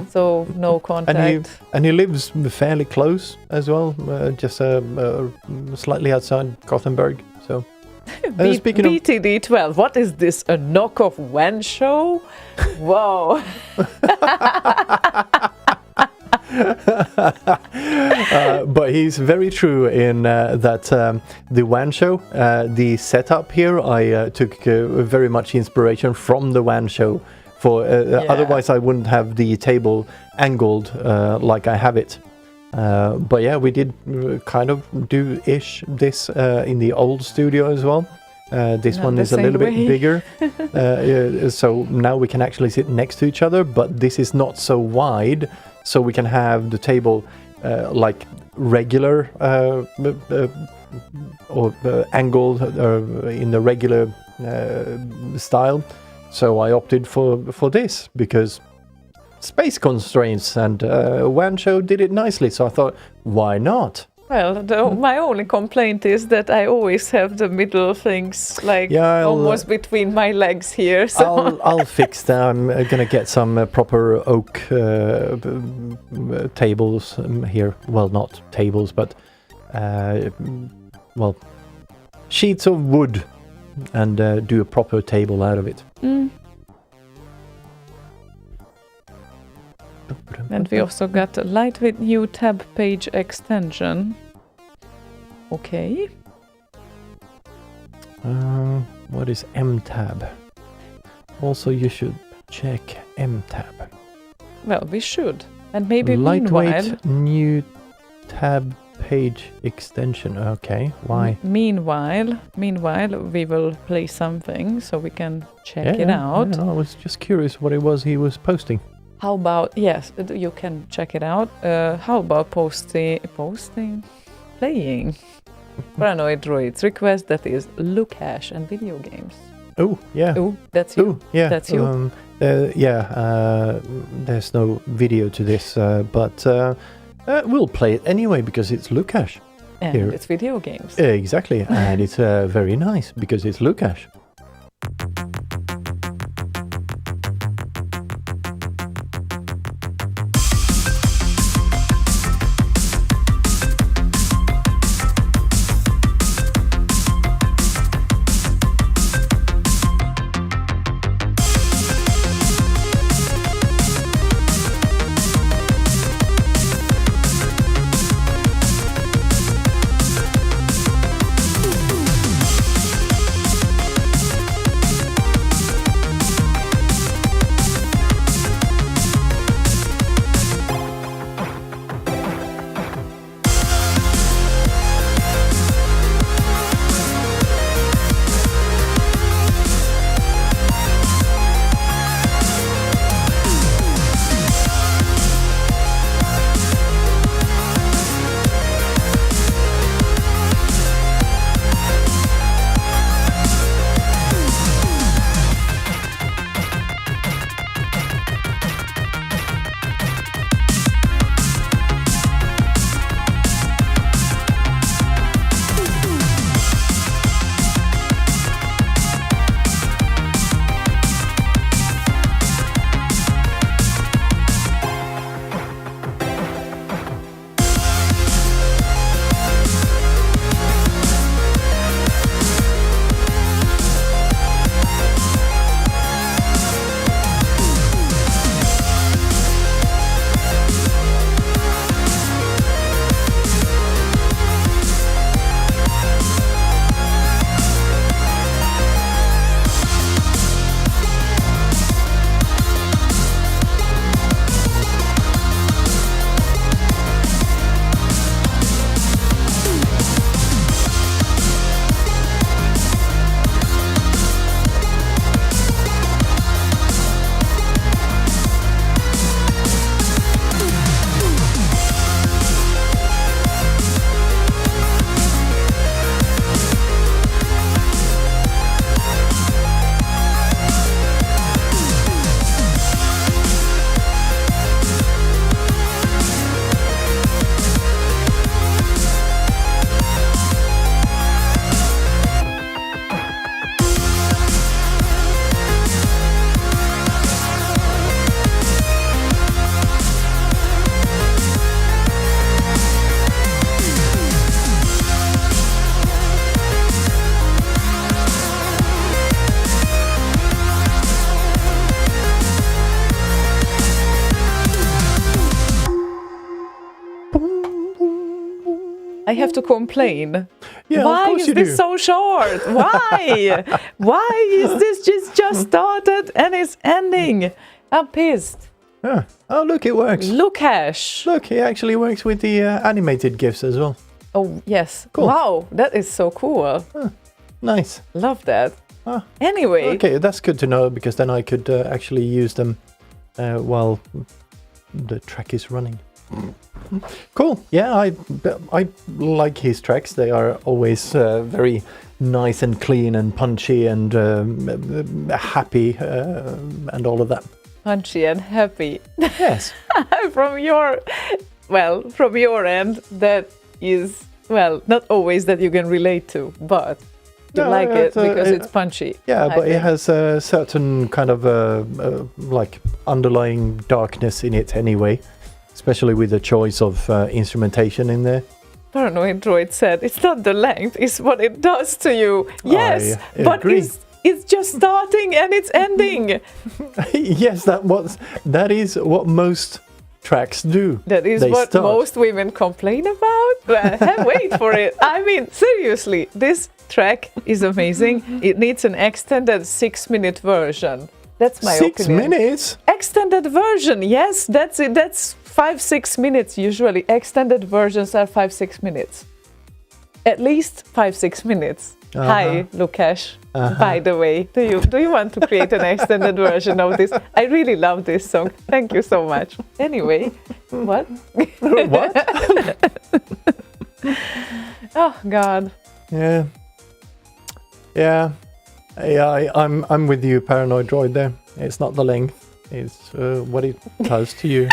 So no contact. And he lives fairly close as well, just slightly outside Gothenburg. So speaking of BTD12, what is this? A knockoff WAN show? Whoa. but he's very true in that the WAN show, the setup here, I took very much inspiration from the WAN show. Otherwise I wouldn't have the table angled like I have it. But yeah, we did kind of do this in the old studio as well. This one is a little bit bigger, so now we can actually sit next to each other, but this is not so wide, so we can have the table like regular or angled in the regular style. So I opted for this because space constraints, and WAN show did it nicely, so I thought, why not? Well, my only complaint is that I always have the middle things almost between my legs here. So I'll fix that. I'm gonna get some proper oak tables here. Well, not tables, but sheets of wood and do a proper table out of it. And we also got a lightweight new tab page extension. Okay. What is M-tab? Also, you should check M-tab. Well, we should. And maybe Lightweight meanwhile... new tab page extension. Okay, why? Meanwhile, we will play something so we can check it out. Yeah, I was just curious what it was he was posting. How about, yes, you can check it out. How about playing Paranoid Droid's request, that is Lucash and video games. Oh, yeah. Oh, that's you. Oh, yeah. That's you. There's no video to this, but we'll play it anyway because it's Lucash. And Here. it's video games. Exactly, and it's very nice because it's Lucash. I have to complain. Yeah, Why of course is you this do. so short? Why? Why is this just started and it's ending? I'm pissed. Yeah. Oh, look, it works. Lucash. Look, it actually works with the animated GIFs as well. Oh, yes. Cool. Wow, that is so cool. Nice. Love that. Ah, Anyway, okay, that's good to know because then I could actually use them while the track is running. Cool. Yeah, I like his tracks. They are always very nice and clean and punchy and happy and all of that. punchy and happy. Yes. from your end, that is, not always that you can relate to, but you No, like it it's, because it's punchy. Yeah, I but it think. has a certain kind of like underlying darkness in it anyway, especially with the choice of instrumentation in there. Paranoid Droid said, it's not the length, it's what it does to you. Yes, I but agree. it's just starting and it's ending. Yes, that is what most tracks do. That is They what start. most women complain about. Well, wait for it. I mean, seriously, this track is amazing. It needs an extended 6-minute version. That's my 6 opinion. minutes? Extended version, yes, that's it. That's 5-6 minutes usually. Extended versions are 5-6 minutes. At least 5-6 minutes. Hi, Lukash. By the way, do you want to create an extended version of this? I really love this song. Thank you so much. Anyway, what? What? Oh God. Yeah. Yeah. Yeah, I'm with you, Paranoid Droid there. It's not the length, it's what it does to you.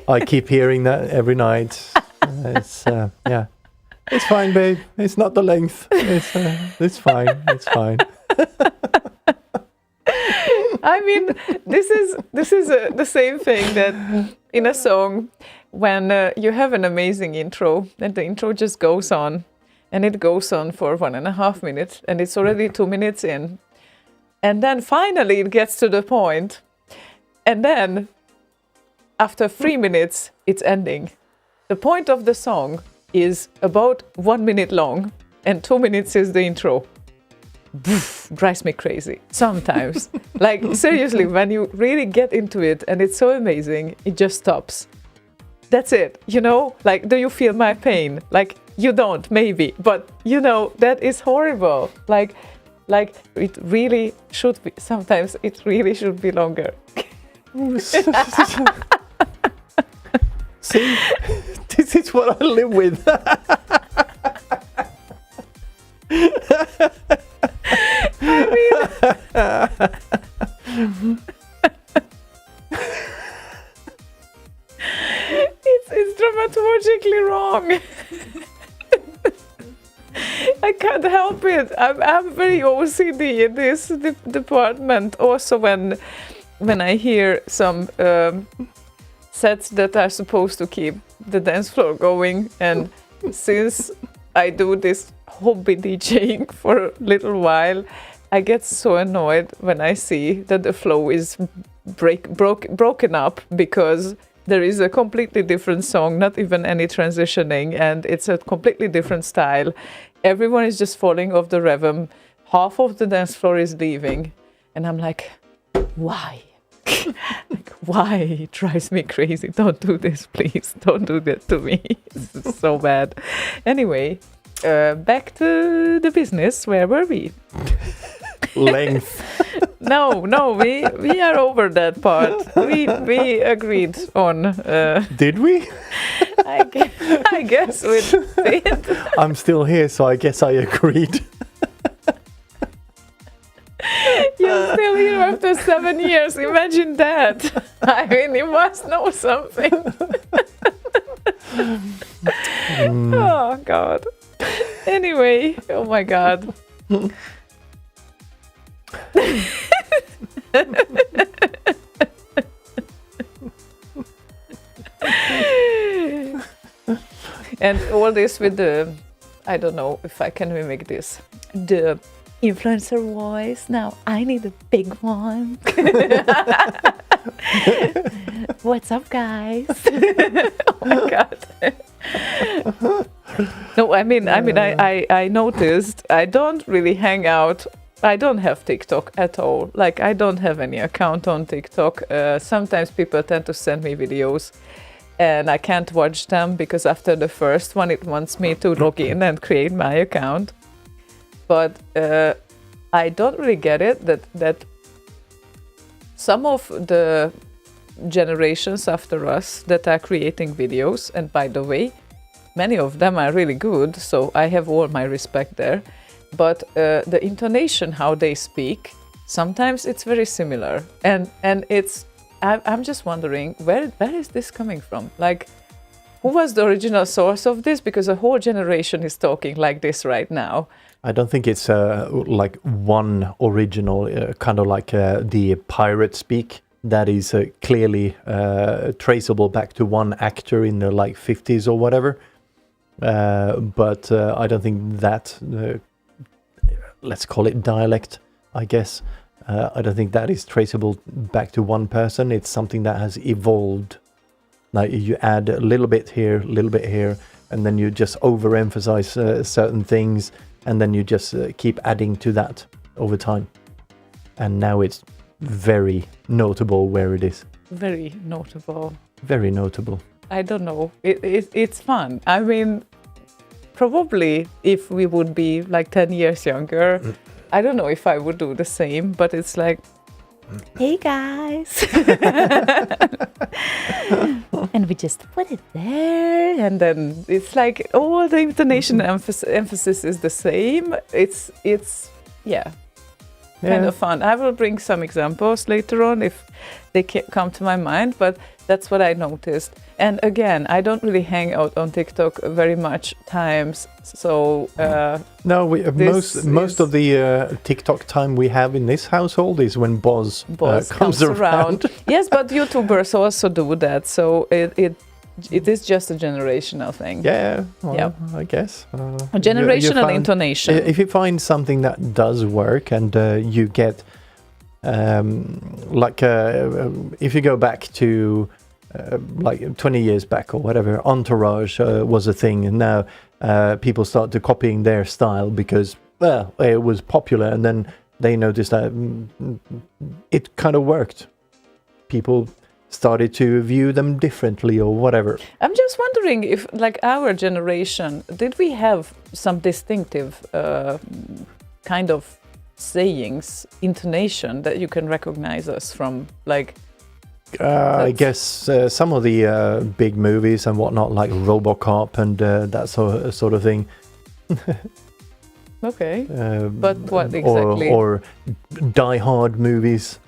I keep hearing that every night. It's yeah. It's fine, babe. It's not the length. It's fine. It's fine. I mean, this is the same thing that in a song when you have an amazing intro and the intro just goes on and it goes on for 1.5 minutes and it's already 2 minutes in, and then finally it gets to the point, and then after 3 minutes it's ending. The point of the song is about 1 minute long and 2 minutes is the intro. Drives me crazy sometimes. Like seriously, when you really get into it and it's so amazing, it just stops. That's it, you know? Like, do you feel my pain? Like, you don't, maybe, but you know, that is horrible. Like it really should be, sometimes it really should be longer. See, this is what I live with. It's dramaturgically wrong. I can't help it. I'm very OCD in this department. Also, when I hear some sets that are supposed to keep the dance floor going, and since I do this hobby DJing for a little while, I get so annoyed when I see that the flow is broken up because there is a completely different song, not even any transitioning, and it's a completely different style. Everyone is just falling off the rhythm. Half of the dance floor is leaving, and I'm like, why? Like, why? It drives me crazy. Don't do this, please. Don't do that to me. It's so bad. Anyway, back to the business. Where were we? Length. No, we are over that part. We agreed on. Did we? I guess we did. I'm still here, so I guess I agreed. You're still here after 7 years. Imagine that. I mean, you must know something. Oh, God. Anyway, oh my God. And all this with the, I don't know if I can mimic this, the influencer voice. Now I need a big one. What's up, guys? Oh my God. No, I mean, I noticed I don't really hang out. I don't have TikTok at all. Like, I don't have any account on TikTok. Sometimes people tend to send me videos and I can't watch them because after the first one, it wants me to log in and create my account. But I don't really get it that some of the generations after us that are creating videos, and by the way, many of them are really good, so I have all my respect there. But the intonation, how they speak, sometimes it's very similar, and it's. I'm just wondering where is this coming from? Like, who was the original source of this? Because a whole generation is talking like this right now. I don't think it's like one original, kind of like the pirate speak that is clearly traceable back to one actor in the like 50s or whatever. but I don't think that, let's call it dialect, I guess. I don't think that is traceable back to one person. It's something that has evolved. Like you add a little bit here, and then you just overemphasize certain things, and then you just keep adding to that over time. And now it's very notable where it is. Very notable. Very notable. I don't know. It's fun. I mean, probably if we would be like 10 years younger, I don't know if I would do the same, but it's like, hey guys. And we just put it there. And then it's like all the intonation emphasis is the same. It's kind of fun. I will bring some examples later on if they come to my mind, but that's what I noticed. And again, I don't really hang out on TikTok very much times, so no, most of the TikTok time we have in this household is when Boz comes around. Yes, but YouTubers also do that, so it is just a generational thing. Yeah, well, I guess. A generational intonation. If you find something that does work and you get, if you go back to like 20 years back or whatever, Entourage was a thing, and now people start to copying their style because, well, it was popular, and then they noticed that it kind of worked. People started to view them differently or whatever. I'm just wondering if, like our generation, did we have some distinctive kind of sayings, intonation that you can recognize us from? Like, I guess some of the big movies and whatnot, like RoboCop and that sort of thing. Okay, but what exactly? Or Die Hard movies.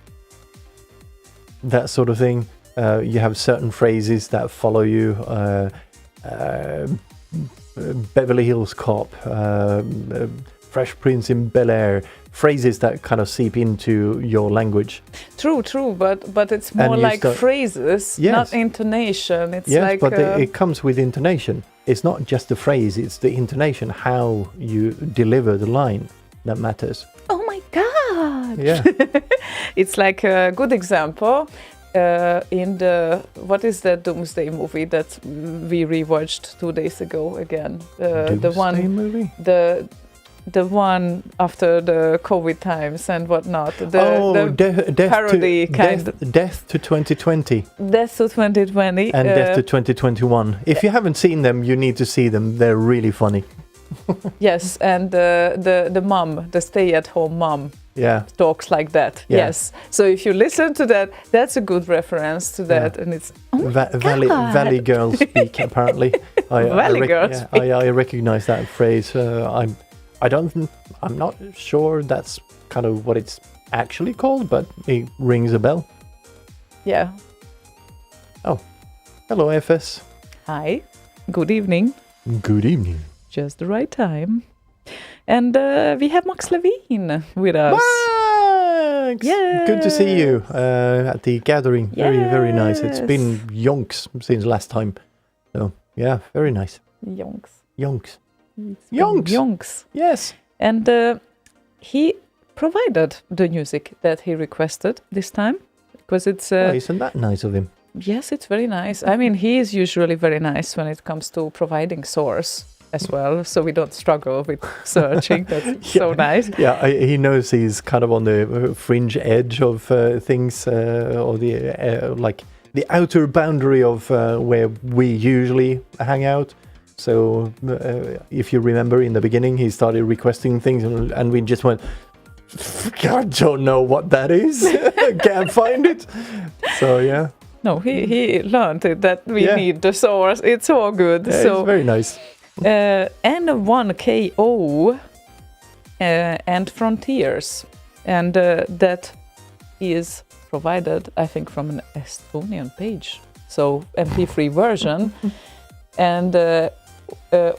That sort of thing. You have certain phrases that follow you. Beverly Hills Cop, Fresh Prince in Bel-Air. Phrases that kind of seep into your language. True, but it's more like phrases, not intonation. It's like but it comes with intonation. It's not just the phrase; it's the intonation, how you deliver the line that matters. Oh my God! Yeah, it's like a good example in the what is the Doomsday movie that we rewatched 2 days ago again? Doomsday movie. The one after the COVID times and whatnot. The parody Death to 2020. Death to 2020. And Death to 2021. If you haven't seen them, you need to see them. They're really funny. Yes, and the mom, the stay-at-home mom, talks like that. Yeah. Yes. So if you listen to that, that's a good reference to that, and it's Valley Girl speak. Apparently, Valley Girl speak. I recognize that phrase. I'm not sure that's kind of what it's actually called, but it rings a bell. Yeah. Oh, hello, FS. Hi. Good evening. Good evening. Just the right time. And we have Max Levin with us. Max! Yeah. Good to see you at the gathering. Yes. Very, very nice. It's been yonks since last time. So, yeah, very nice. Yonks. Yes. And he provided the music that he requested this time. Because it's... isn't that nice of him? Yes, it's very nice. I mean, he is usually very nice when it comes to providing source as well, so we don't struggle with searching. That's so nice. Yeah, he knows he's kind of on the fringe edge of things, or the like the outer boundary of where we usually hang out. So if you remember in the beginning, he started requesting things, and we just went, I don't know what that is. Can't find it. So yeah. No, he learned it, that we need the source. It's all good. Yeah, so it's very nice. N1KO and Frontiers, and that is provided, I think, from an Estonian page. So MP3 version and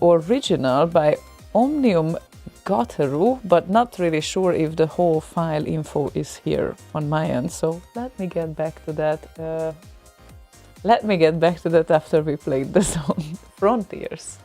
original by Omnium Gateru, but not really sure if the whole file info is here on my end. So let me get back to that. After we played the song Frontiers.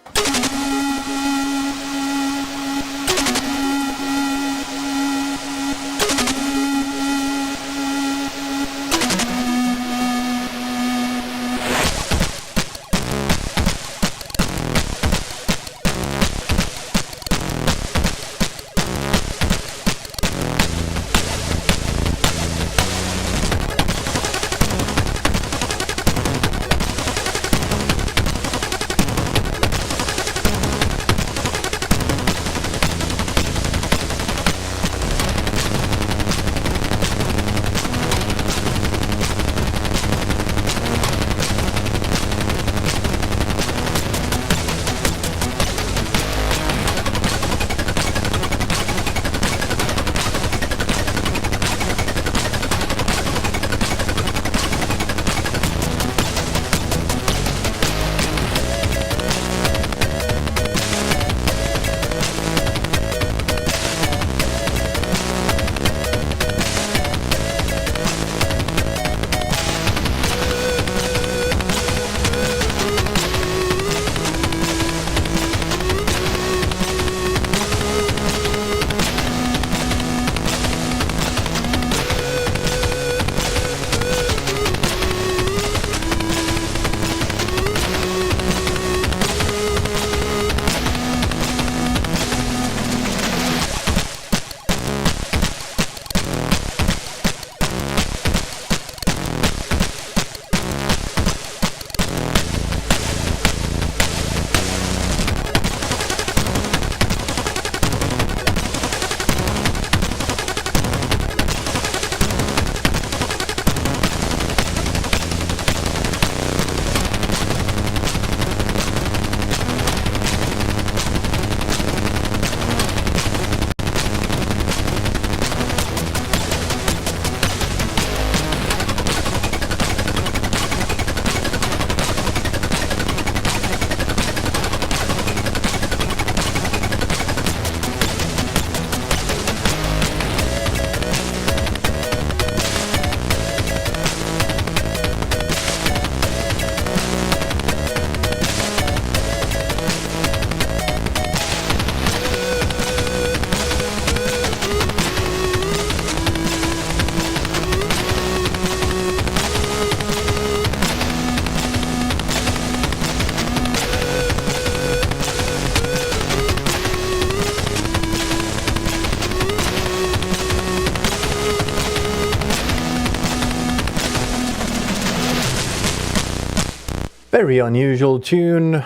Very unusual tune,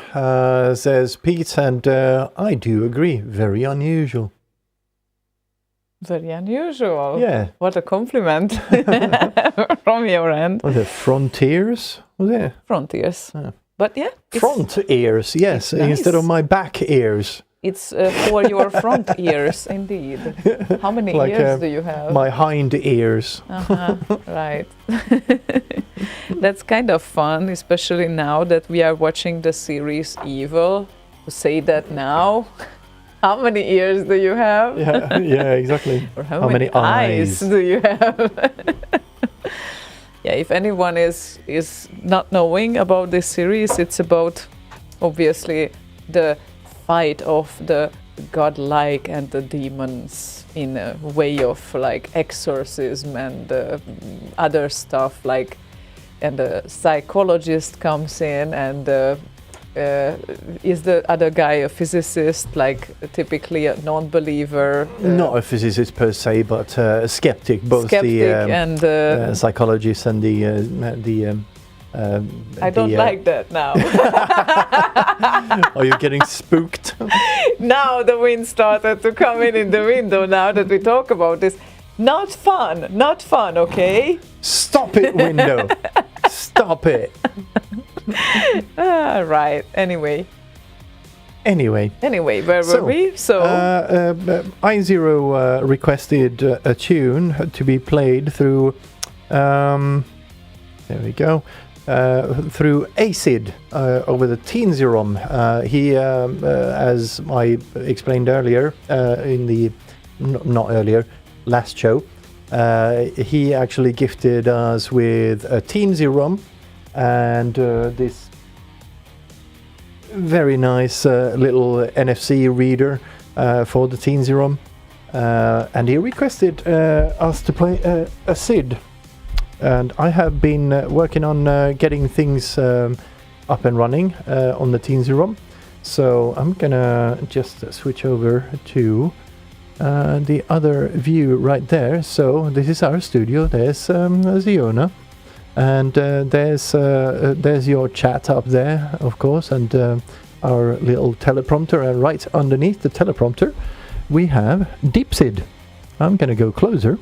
says Pete, and I do agree. Very unusual. Very unusual. Yeah. What a compliment from your end. Was it Frontiers? Was it? Frontiers. Yeah. But yeah. Front ears, yes, nice. instead of my back ears. It's for your front ears, indeed. How many Like, ears do you have? My hind ears. Right. That's kind of fun, especially now that we are watching the series Evil. To say that now, how many ears do you have? Yeah, exactly. Or how many eyes do you have? Yeah, if anyone is not knowing about this series, it's about obviously the fight of the godlike and the demons in a way of like exorcism and other stuff, like, and the psychologist comes in, and is the other guy a physicist, like typically a non-believer? Not a physicist per se, but a skeptic. Both skeptic and psychologist and the I don't like that now. Are you getting spooked? Now the wind started to come in the window now that we talk about this. Not fun, okay? Stop it, window. Stop it. Right, anyway, where were we? So I0 requested a tune to be played through, there we go, through ACID over the Teensy ROM. He, as I explained earlier, in the, not earlier, last show, he actually gifted us with a Teensy ROM, and this very nice little NFC reader for the Teensy ROM. And he requested us to play a SID. And I have been working on getting things up and running on the Teensy ROM. So I'm gonna just switch over to the other view right there. So this is our studio. There's Ziona, and there's your chat up there, of course, and our little teleprompter. And right underneath the teleprompter, we have Deep SID. I'm gonna go closer,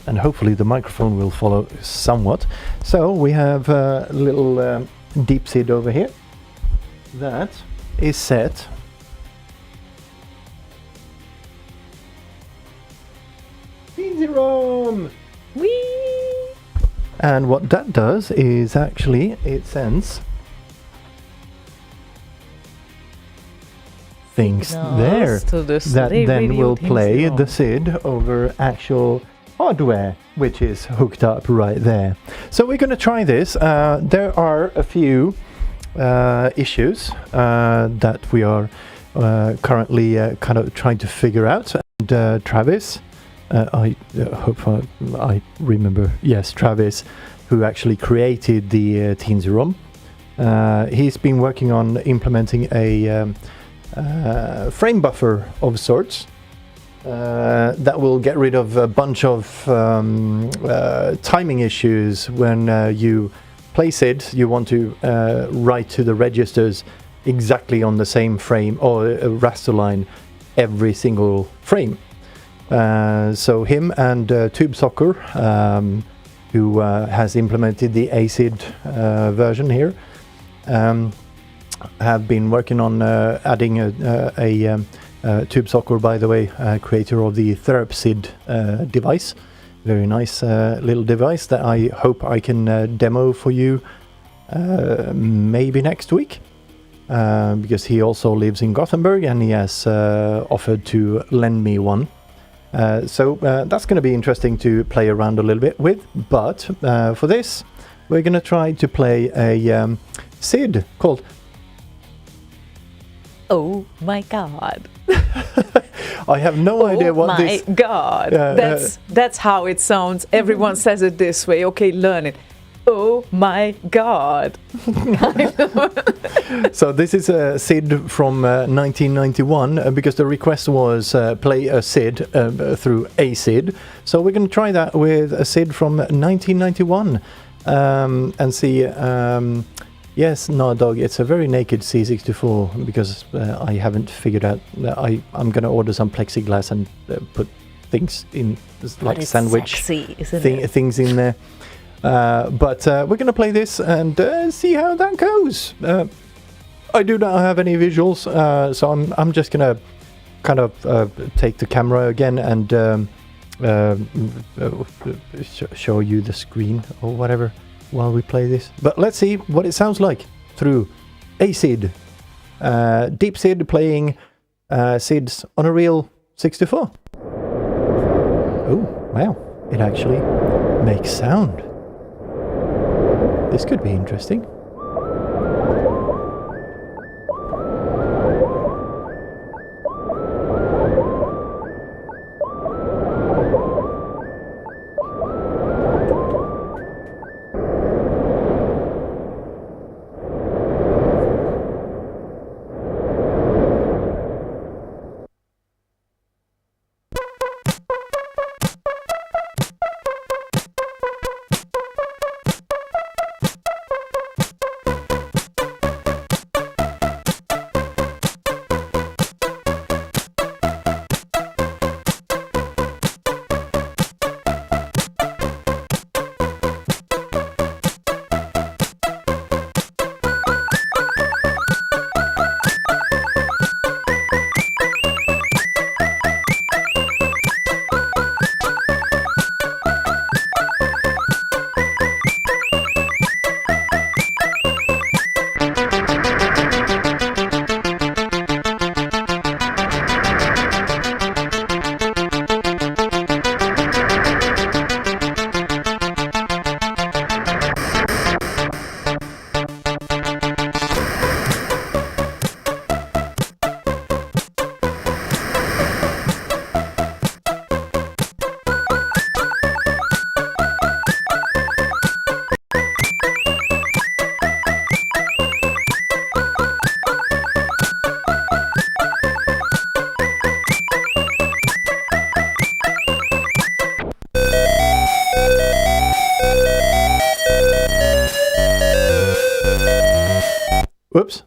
and hopefully the microphone will follow somewhat. So we have a little Deep SID over here that is set Teensy ROM. Whee! And what that does is actually it sends things there To the that Slay then Radio will Teensy play ROM. the SID over actual hardware, which is hooked up right there. So we're going to try this. There are a few issues that we are currently kind of trying to figure out. And Travis, I hope I remember. Yes, Travis, who actually created the Teensy ROM. He's been working on implementing a frame buffer of sorts that will get rid of a bunch of timing issues when you place it. You want to write to the registers exactly on the same frame or a raster line every single frame. So him and Tube Soccer, who has implemented the ACID version here, have been working on adding a Tube Soccer, by the way, creator of the TherapSID device. Very nice little device that I hope I can demo for you maybe next week, because he also lives in Gothenburg and he has offered to lend me one. So that's going to be interesting to play around a little bit with. But for this, we're going to try to play a SID called Oh my god. I have no idea what this... Oh my god. That's how it sounds. Everyone says it this way. Okay, learn it. Oh my god. So this is a SID from 1991 because the request was play a SID through ACID. So we're going to try that with a SID from 1991 and see... yes, no, dog, it's a very naked C64 because I haven't figured out... I'm going to order some plexiglass and put things in, like sandwich sexy, isn't it? things in there. But we're going to play this and see how that goes. I do not have any visuals, so I'm just going to kind of take the camera again and show you the screen or whatever while we play this. But let's see what it sounds like through ACID. Deep SID playing SIDs on a real 64. Oh, wow. It actually makes sound. This could be interesting.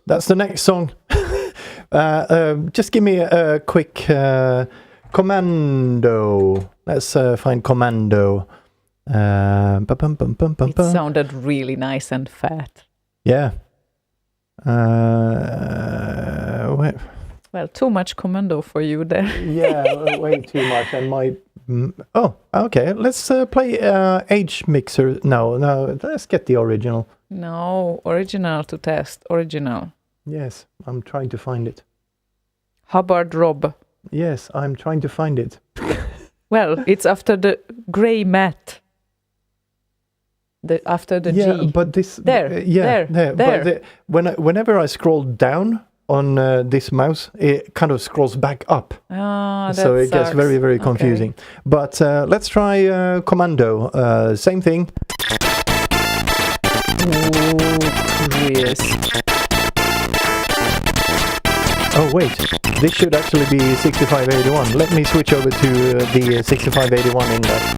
that's the next song. Just give me a quick Commando. Let's find Commando. It sounded really nice and fat. Yeah. Well, too much commando for you there. Yeah, way too much. And my... Oh, okay. Let's play Age Mixer. No, let's get the original. No, original to test. Original. Yes, I'm trying to find it. Hubbard Rob. Yes, I'm trying to find it. Well, it's after the grey mat. After the G. But this... There. But whenever I scroll down on this mouse, it kind of scrolls back up. Ah, so it gets very, very confusing. Okay. But let's try Commando. Same thing. Yes. Oh, wait. This should actually be 6581. Let me switch over to the 6581 in there.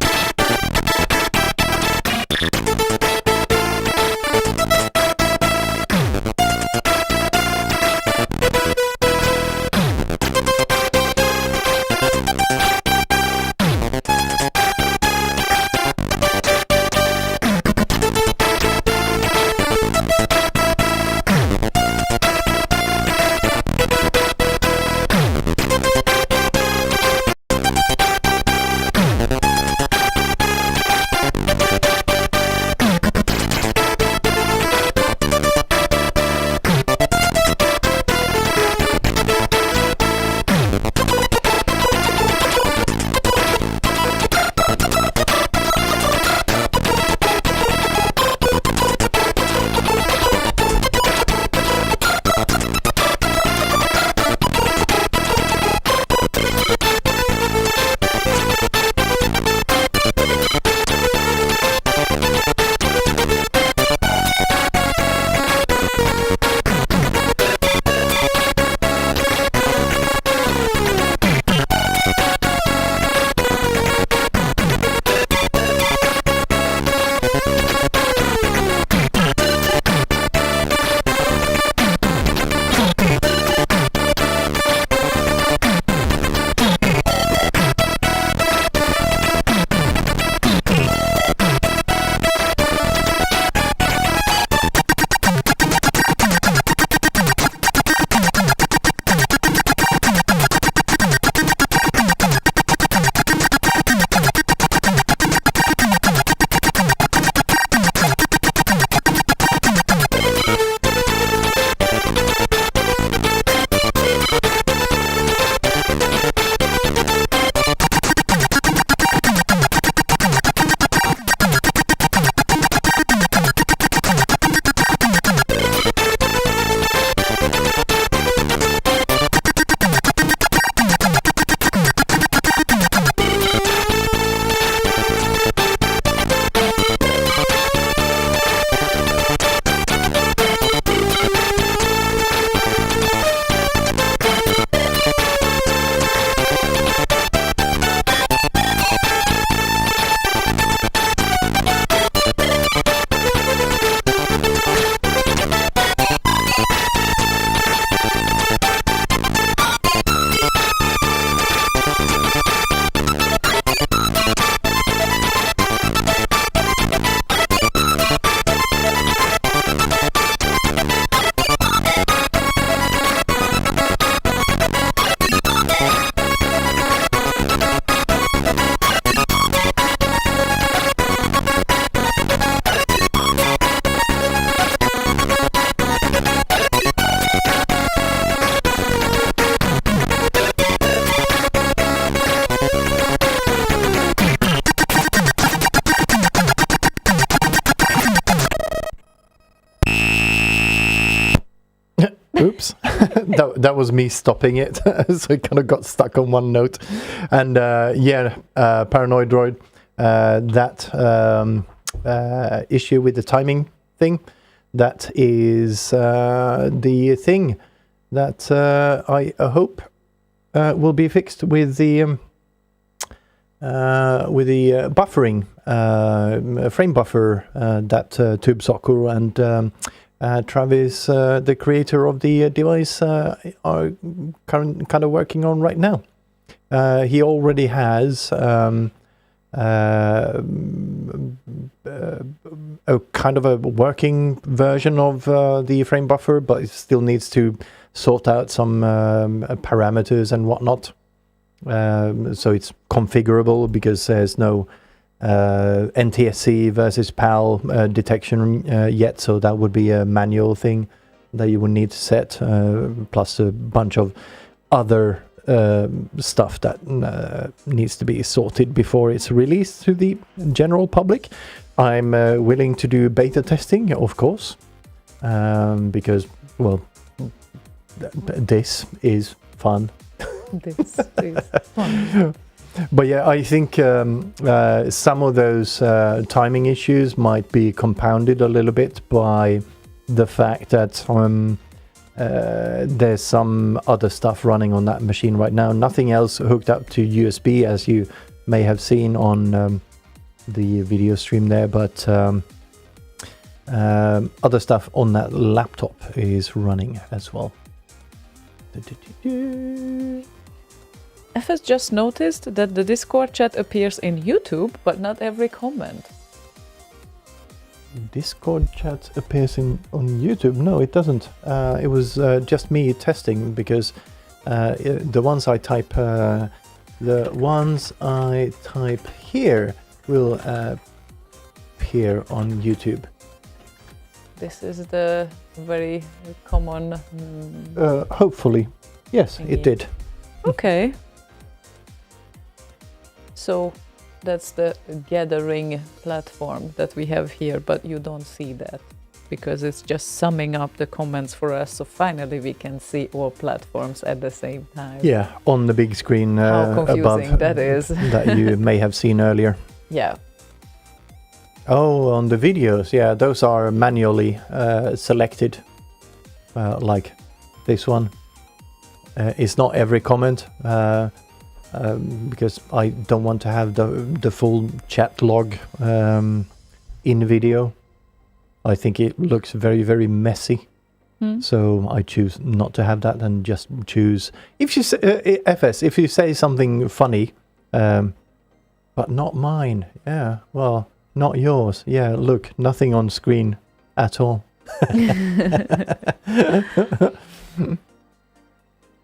Oops. that was me stopping it. So it kind of got stuck on one note. And Paranoid Droid, that issue with the timing thing, that is the thing that I hope will be fixed with the buffering, frame buffer that Tube Soccer and Travis, the creator of the device, are kind of working on right now. He already has a kind of a working version of the frame buffer, but it still needs to sort out some parameters and whatnot. So it's configurable because there's no NTSC versus PAL detection yet, so that would be a manual thing that you would need to set, plus a bunch of other stuff that needs to be sorted before it's released to the general public. I'm willing to do beta testing, of course, because, well, this is fun. This is fun. But yeah, I think some of those timing issues might be compounded a little bit by the fact that there's some other stuff running on that machine right now. Nothing else hooked up to USB, as you may have seen on the video stream there, but other stuff on that laptop is running as well. FS just noticed that the Discord chat appears in YouTube, but not every comment. Discord chat appears on YouTube? No, it doesn't. It was just me testing, because the ones I type here will appear on YouTube. This is the very common. Hopefully, yes, thingy. it did. Okay. So that's the gathering platform that we have here, but you don't see that because it's just summing up the comments for us. So finally we can see all platforms at the same time. Yeah, on the big screen How confusing above that is. that you may have seen earlier. Yeah. Oh, on the videos, yeah, those are manually selected, like this one. It's not every comment, because I don't want to have the full chat log in video. I think it looks very, very messy. So I choose not to have that and just choose. If you say, FS, if you say something funny, but not mine, yeah, well, not yours. Yeah, look, nothing on screen at all.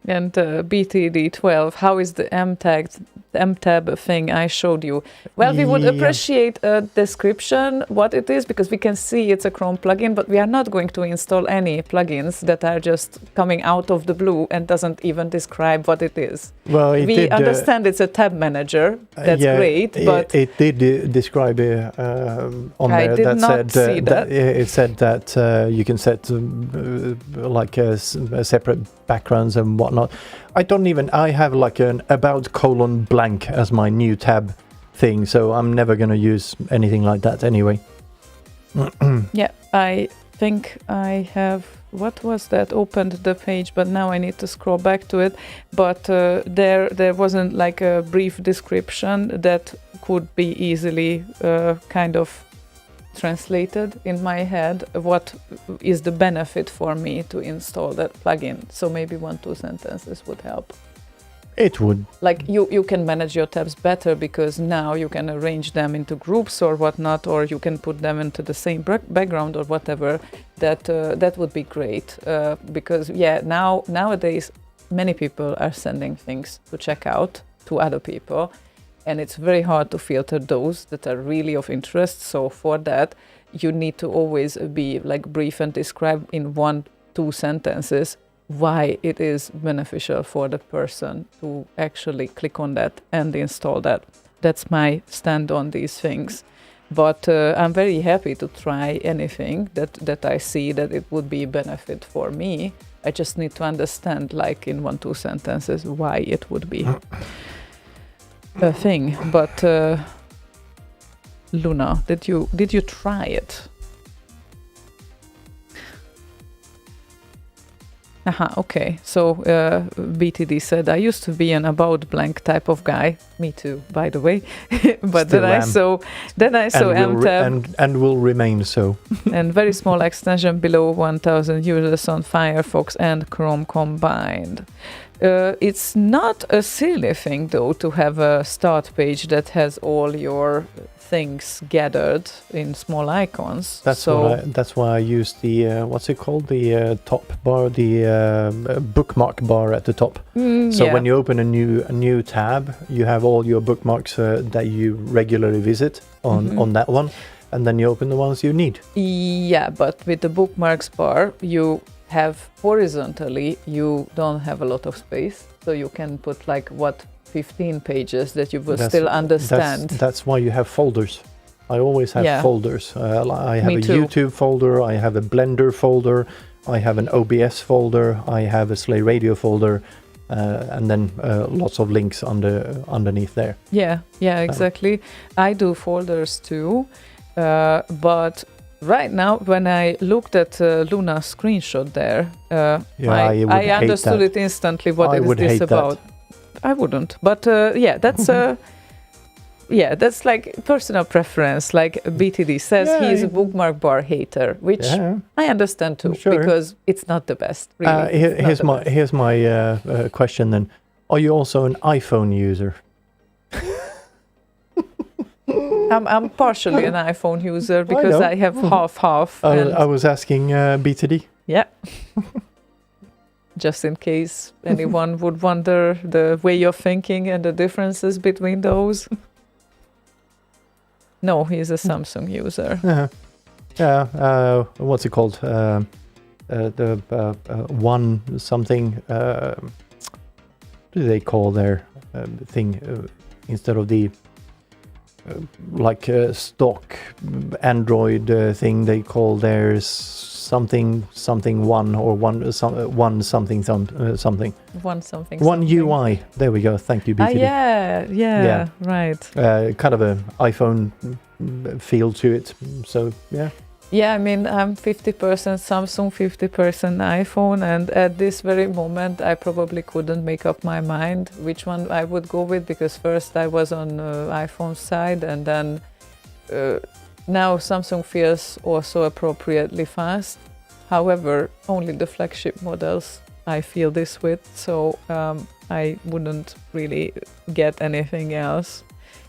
And BTD12, how is the MTab thing I showed you? Well, we would appreciate a description what it is, because we can see it's a Chrome plugin, but we are not going to install any plugins that are just coming out of the blue and doesn't even describe what it is. Well, we understand it's a tab manager. That's great, but it did describe it on I there. did that not said see that. it said that you can set like separate backgrounds and whatnot. I have like an about colon blank as my new tab thing, so I'm never going to use anything like that anyway. yeah, I think I have, what was that, opened the page, but now I need to scroll back to it. But there wasn't like a brief description that could be easily kind of translated in my head. What is the benefit for me to install that plugin? So maybe 1-2 sentences would help. It would. Like you can manage your tabs better, because now you can arrange them into groups or whatnot, or you can put them into the same background or whatever. That would be great, because nowadays many people are sending things to check out to other people, and it's very hard to filter those that are really of interest. So for that, you need to always be like brief and describe in 1-2 sentences why it is beneficial for the person to actually click on that and install that. That's my stand on these things. But I'm very happy to try anything that I see that it would be a benefit for me. I just need to understand, like in 1-2 sentences, why it would be a thing. But Luna, did you try it? Okay. So BTD said, I used to be an about blank type of guy. Me too, by the way. But Still then I saw MTab and will remain so. and very small extension below 1,000 users on Firefox and Chrome combined. It's not a silly thing though to have a start page that has all your things gathered in small icons. That's why I use the what's it called, the top bar, the bookmark bar at the top. So when you open a new tab, you have all your bookmarks that you regularly visit on that one, and then you open the ones you need. Yeah, but with the bookmarks bar, you have horizontally, you don't have a lot of space, so you can put 15 pages that you will still understand. That's why you have folders. I always have folders. I have Me a too. YouTube folder, I have a Blender folder, I have an OBS folder, I have a Slay Radio folder, and then lots of links underneath there. Yeah, exactly. I do folders too, but right now, when I looked at Luna's screenshot there, I understood it instantly. What is this about? I wouldn't, but that's like personal preference. Like BTD says, he's a bookmark bar hater, which I understand too, because it's not the best. Really, here's my question then: are you also an iPhone user? I'm partially an iPhone user because I have half. I was asking BTD. Yeah. Just in case anyone would wonder the way you're thinking and the differences between those. No, he's a Samsung user. What's it called? The one something. What do they call their thing instead of the stock Android thing? They call theirs something one or one something. One UI. There we go. Thank you, BTD. Yeah, right. Kind of an iPhone feel to it. So yeah. Yeah, I mean, I'm 50% Samsung, 50% iPhone, and at this very moment, I probably couldn't make up my mind which one I would go with, because first I was on iPhone side, and then now Samsung feels also appropriately fast. However, only the flagship models I feel this with, so I wouldn't really get anything else.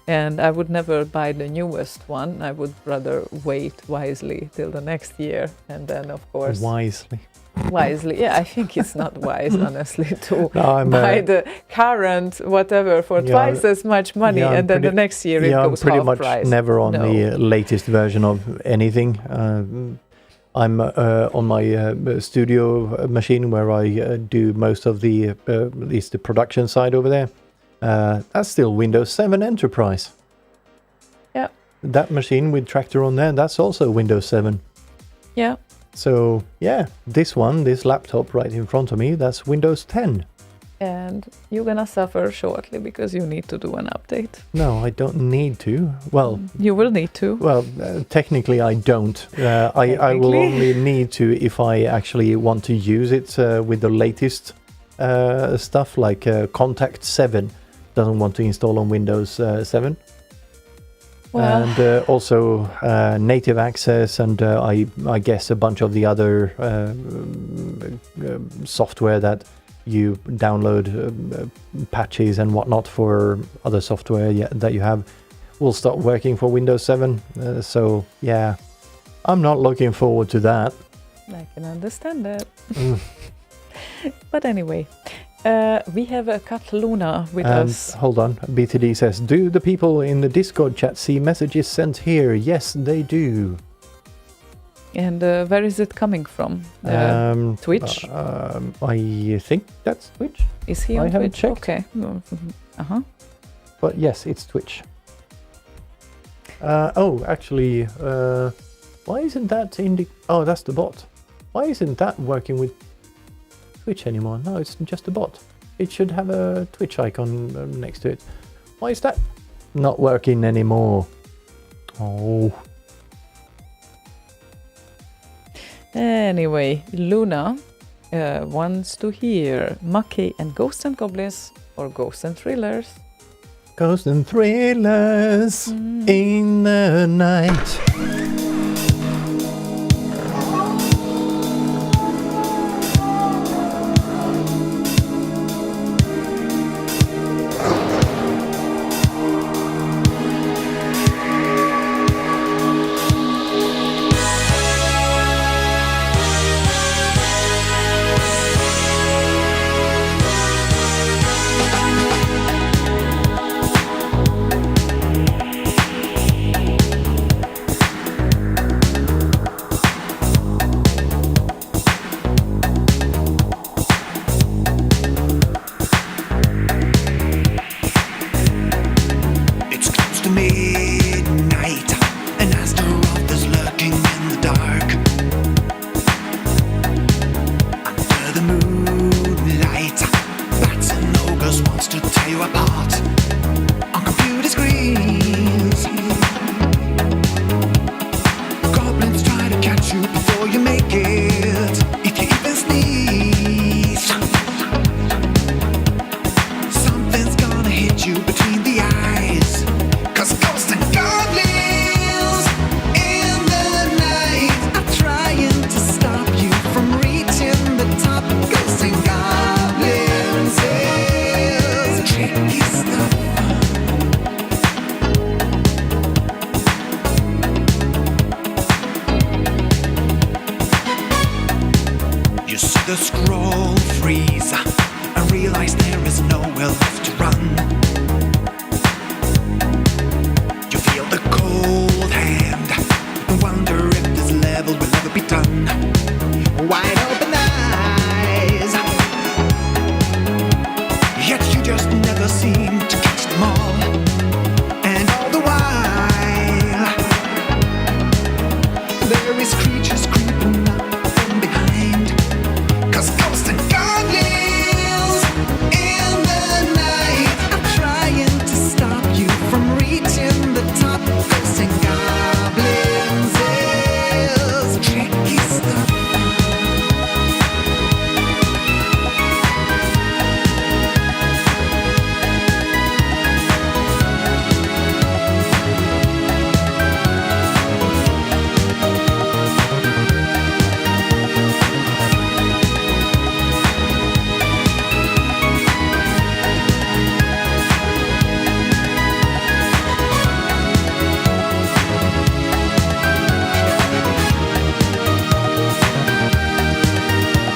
And I would never buy the newest one. I would rather wait wisely till the next year, and then of course wisely. Yeah, I think it's not wise, honestly, to buy the current whatever for twice as much money, and then the next year it goes pretty half much price. Never on the latest version of anything. I'm on my studio machine where I do most of the at least the production side over there. That's still Windows 7 Enterprise. Yeah. That machine with Tractor on there, that's also Windows 7. Yeah. So, yeah, this laptop right in front of me, that's Windows 10. And you're gonna suffer shortly because you need to do an update. No, I don't need to. Well, you will need to. Well, technically I don't. I will only need to if I actually want to use it with the latest stuff, like Contact 7 doesn't want to install on Windows 7. Well. And also native access, and I guess a bunch of the other software that you download patches and whatnot for other software that you have will start working for Windows 7. So yeah, I'm not looking forward to that. I can understand that. But anyway, we have a cat Luna with us. Hold on, BTD says, do the people in the Discord chat see messages sent here? Yes, they do. And where is it coming from? Twitch? I think that's Twitch. Is he on I haven't Twitch? checked. Okay. But yes, it's Twitch. Actually, why isn't that oh, that's the bot. Why isn't that working with Twitch anymore? No, it's just a bot. It should have a Twitch icon next to it. Why is that not working anymore? Oh. Anyway, Luna wants to hear Mackey and Ghosts and Goblins or Ghosts and Thrillers. Ghosts and thrillers in the night. midnight, and Astaroth is lurking in the dark. Under the moonlight, bats and ogres wants to tear you apart. On computer screens, goblins try to catch you before you make it. If you even sneeze, something's gonna hit you between the eyes. 'Cause ghosts and goblins in the night are trying to stop you from reaching the top. Ghosts and goblins is tricky stuff. You see the scroll freeze and realize there is nowhere left to run. You feel the cold hand and wonder if this level will ever be done. Wide open eyes, yet you just never seem to catch them all. And all the while, there is creatures creeping up from behind. 'Cause ghosts and goblins in the night are trying to stop you from reaching the top. Ghosts and goblins is tricky stuff.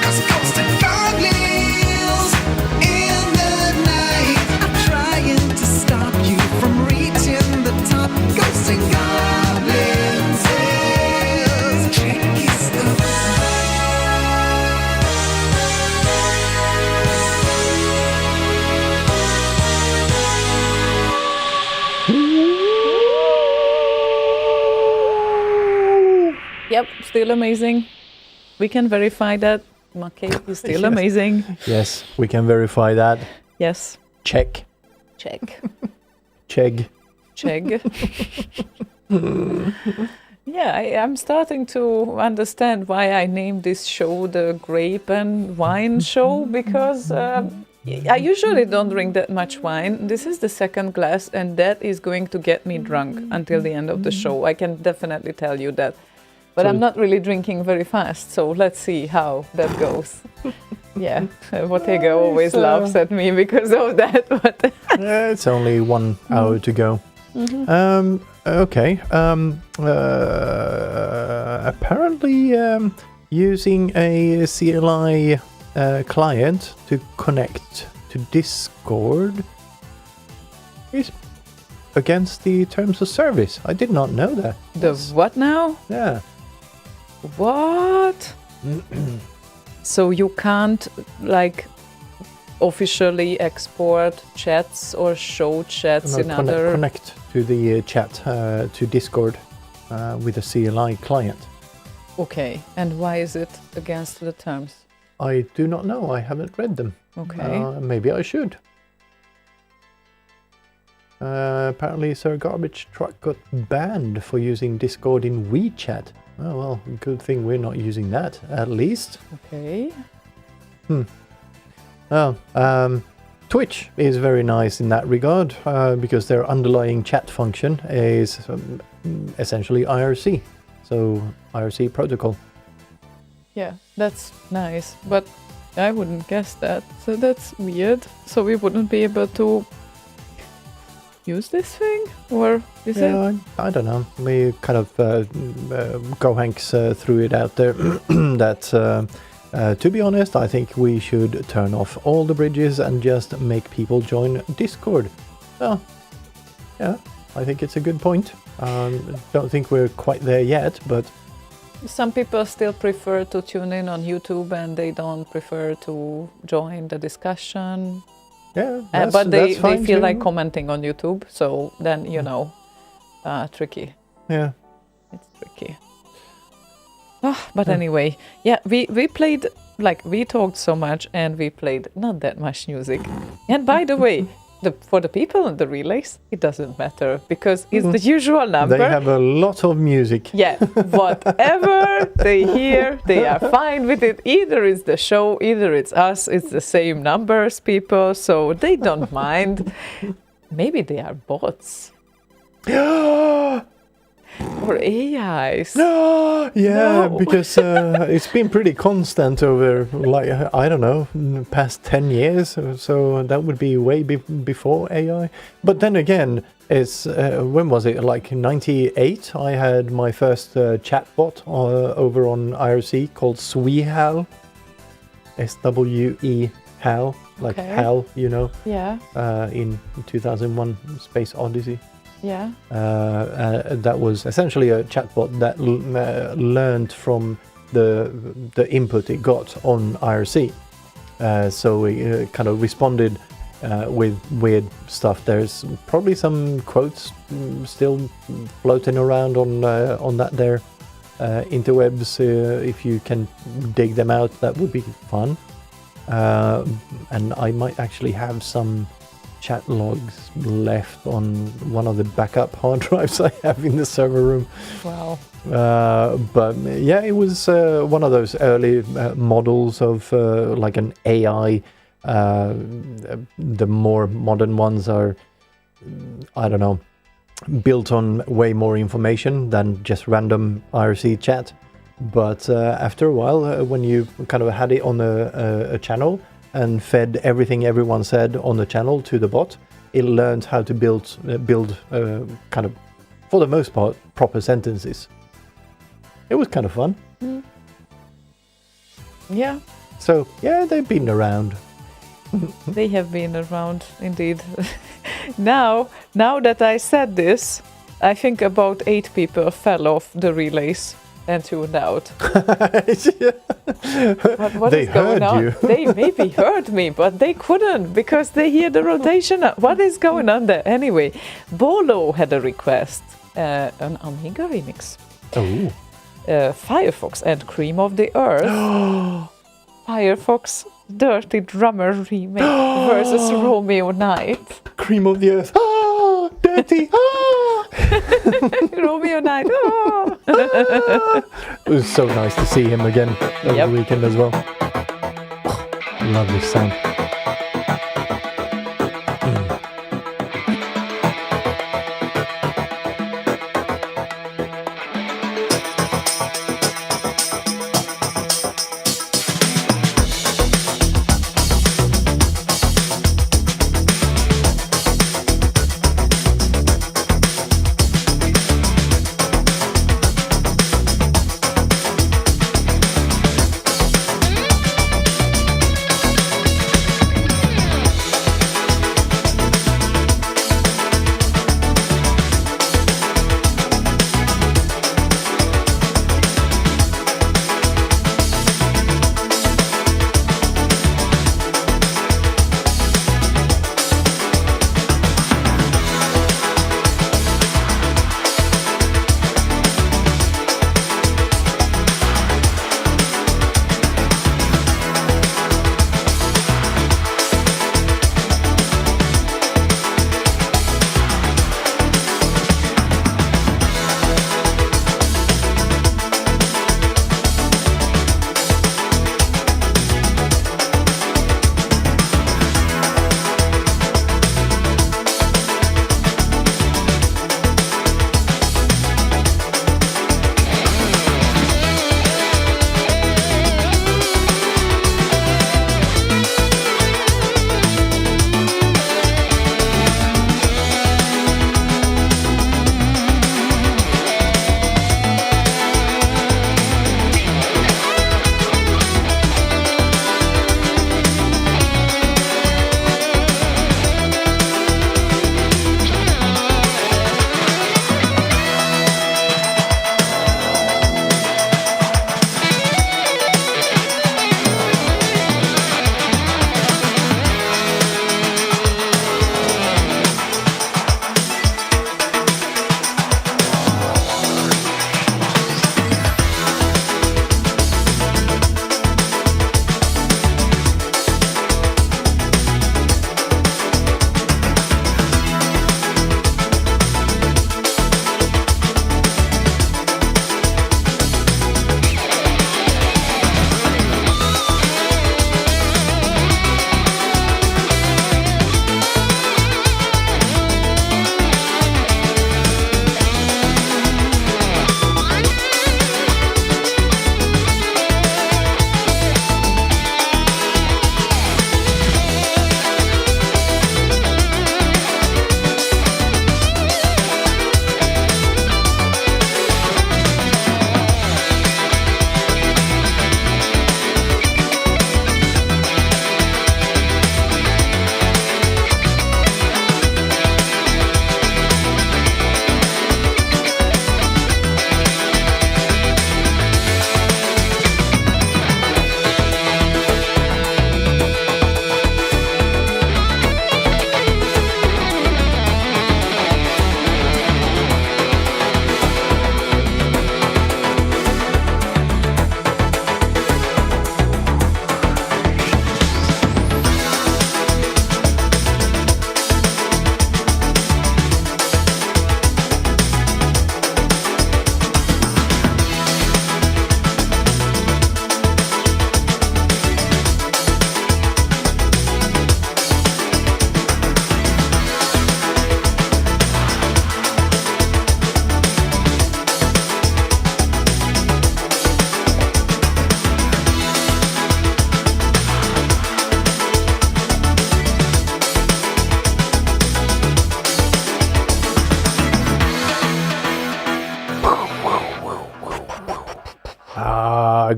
Cause ghosts and goblins in the night are trying to stop you from reaching the top. Ghosts and goblins is tricky stuff. Yep, still amazing. We can verify that. Mackey is still Yes. amazing. Yes, we can verify that. Yes. Check. Check. Check. Check. Yeah, I'm starting to understand why I named this show the Grape and Wine Show, because I usually don't drink that much wine. This is the second glass, and that is going to get me drunk until the end of the show. I can definitely tell you that. But So- I'm not really drinking very fast, so let's see how that goes. Yeah, Bottega always So- laughs at me because of that. But It's only 1 hour to go. Okay. Apparently, using a CLI client to connect to Discord is against the terms of service. I did not know that. the what now? Yeah. What? So you can't like officially export chats or show chats No, in other. connect to the chat to Discord with a CLI client. Okay, and why is it against the terms? I do not know. I haven't read them. Okay. Maybe I should. Apparently, Sir Garbage Truck got banned for using Discord in WeChat. Oh well, good thing we're not using that, at least. Okay. Well, Twitch is very nice in that regard because their underlying chat function is essentially IRC, so IRC protocol. Yeah, that's nice, but I wouldn't guess that. So that's weird. So we wouldn't be able to use this thing, or is it? I don't know. We kind of Gohanks threw it out there that to be honest, I think we should turn off all the bridges and just make people join Discord. Well, yeah, I think it's a good point. Don't think we're quite there yet, but Some people still prefer to tune in on YouTube and they don't prefer to join the discussion. yeah, But they that's fine feel too. like commenting on YouTube, so then, tricky. Yeah. It's tricky. But anyway, yeah, we played, we talked so much and we played not that much music. And by the way, for the people in the relays, it doesn't matter because it's the usual number. They have a lot of music. Yeah, whatever they hear, they are fine with it. Either it's the show, either it's us, it's the same numbers, people, so they don't mind. Maybe they are bots. Or AIs. Yeah, No. because it's been pretty constant over, I don't know, past 10 years. So that would be way before AI. But then again, it's when was it? Like 98, I had my first chatbot over on IRC called SweHal. SWE HAL, like Okay. HAL, Yeah, in 2001 Space Odyssey. yeah. That was essentially a chatbot that learned from the input it got on IRC. So it kind of responded with weird stuff. There's probably some quotes still floating around on that there interwebs. If you can dig them out, that would be fun. And I might actually have some chat logs left on one of the backup hard drives I have in the server room. Wow. But yeah, it was one of those early models of like an AI. The more modern ones are, I don't know, built on way more information than just random IRC chat. But after a while, when you kind of had it on a channel and fed everything everyone said on the channel to the bot, it learned how to build kind of, for the most part, proper sentences. It was kind of fun. Yeah, So yeah, they've been around. they have been around indeed. Now that I said this, I think about 8 people fell off the relays and tuned out. What They is going heard on? you. They maybe heard me, but they couldn't because they hear the rotation. What is going on there? Anyway, Bolo had a request, an Amiga remix. Oh. Firefox and Cream of the Earth. Firefox Dirty Drummer remake versus Romeo Knight. Cream of the earth. Ah, dirty. Ah. Romeo Knight. Oh. It was so nice to see him again over Yep. the weekend as well. Love this sound.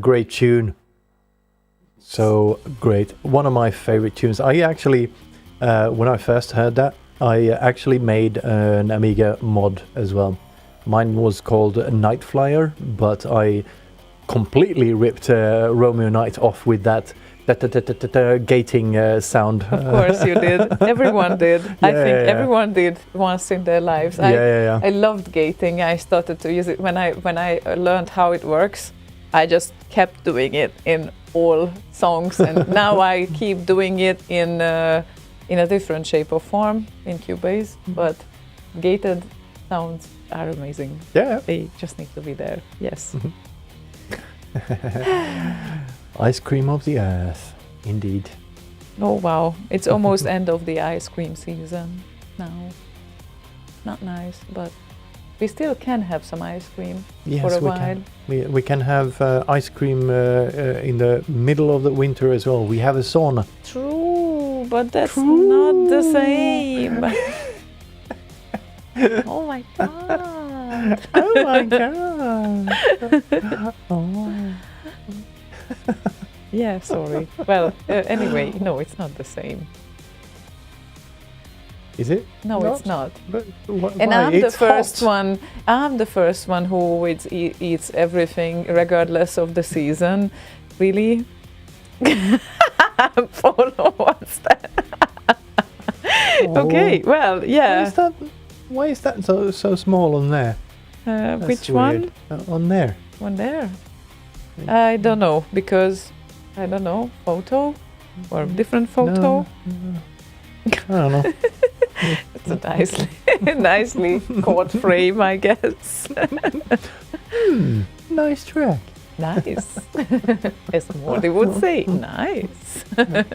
great tune. So great. One of my favorite tunes. I actually, when I first heard that, I actually made an Amiga mod as well. Mine was called Night Flyer, but I completely ripped Romeo Knight off with that gating sound. Of course you did. Everyone did. I think everyone did once in their lives. I loved gating. I started to use it when I learned how it works. I just kept doing it in all songs, and now I keep doing it in a different shape or form in Cubase. But gated sounds are amazing. Yeah. They just need to be there. Yes. Ice cream of the earth, indeed. Oh wow, it's almost end of the ice cream season now. Not nice, but we still can have some ice cream for a while. We can have ice cream in the middle of the winter as well. We have a sauna. True, but that's not the same. Oh my god. Oh my god. Oh. Yeah, sorry. Well, anyway, no, it's not the same. Is it? No, not? It's not. But and why? I'm the It's first hot. one. I'm the first one who always eats everything, regardless of the season. Really? Polo, what's that? Okay, well, yeah. Why is that so small on there? Which weird. one? On there. One there. I don't know, because I don't know, photo or different photo. No. I don't know. It's a nicely caught frame, I guess. Nice track. Nice. As Morty would say, nice. And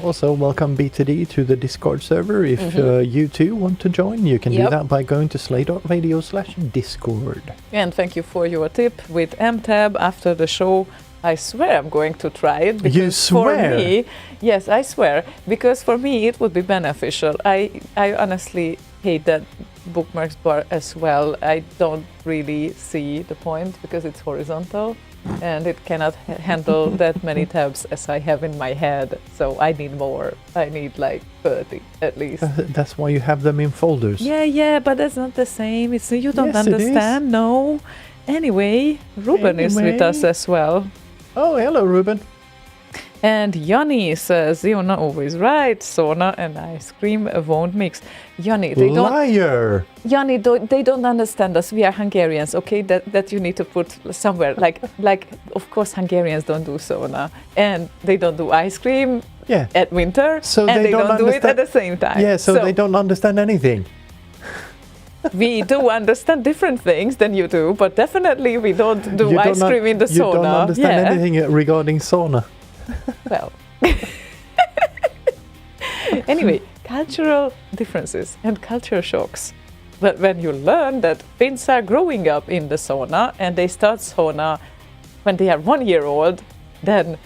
also welcome BTD to the Discord server. If you too want to join, you can do that by going to slay.radio/discord. And thank you for your tip with MTab after the show. I swear I'm going to try it. Because You swear? For me, yes, I swear. Because for me it would be beneficial. I honestly hate that bookmarks bar as well. I don't really see the point because it's horizontal and it cannot handle that many tabs as I have in my head. So I need more. I need like 30 at least. That's why you have them in folders. Yeah, but that's not the same. It's you don't Yes, it is. understand. No. Anyway, Ruben is with us as well. Oh, hello, Ruben. And Yanni says, Ziona always right, sauna and ice cream won't mix. Yanni, they Liar! Yanni, they don't understand us. We are Hungarians, okay? That you need to put somewhere. Like of course Hungarians don't do sauna and they don't do ice cream at winter, so and they don't do it at the same time. Yeah, so they don't understand anything. We do understand different things than you do, but definitely we don't do ice cream in the sauna. You don't understand anything regarding sauna. Well, anyway, cultural differences and culture shocks. But when you learn that Finns are growing up in the sauna and they start sauna when they are 1 year old, then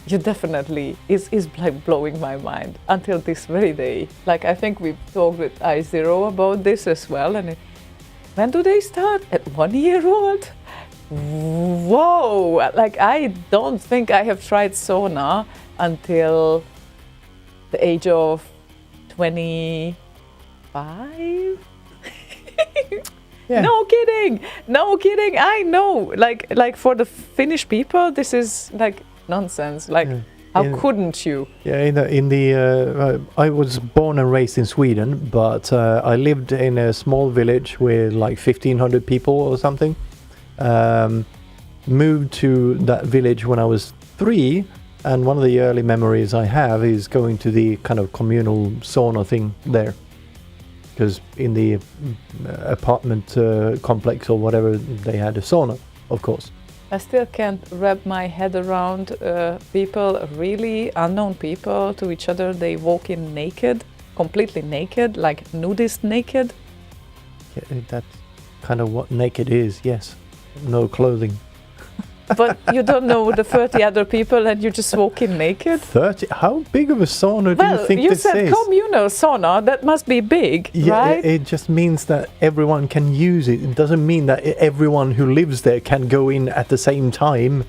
you definitely is like blowing my mind until this very day. Like I think we talked with I0 about this as well. And when do they start? At 1 year old? Whoa! Like I don't think I have tried sauna until the age of 25. Yeah. No kidding. I know. Like for the Finnish people, this is like nonsense. Like how couldn't you? Yeah, I was born and raised in Sweden, but I lived in a small village with like 1,500 people or something. Moved to that village when I was 3, and one of the early memories I have is going to the kind of communal sauna thing there. Because in the apartment complex or whatever, they had a sauna, of course. I still can't wrap my head around people, really unknown people to each other. They walk in naked, completely naked, like nudist naked. Yeah, that's kind of what naked is, yes. No clothing. But you don't know the 30 other people and you just walk in naked? 30? How big of a sauna do you think you this said is? communal sauna, that must be big, Yeah, right? it just means that everyone can use it. It doesn't mean that everyone who lives there can go in at the same time.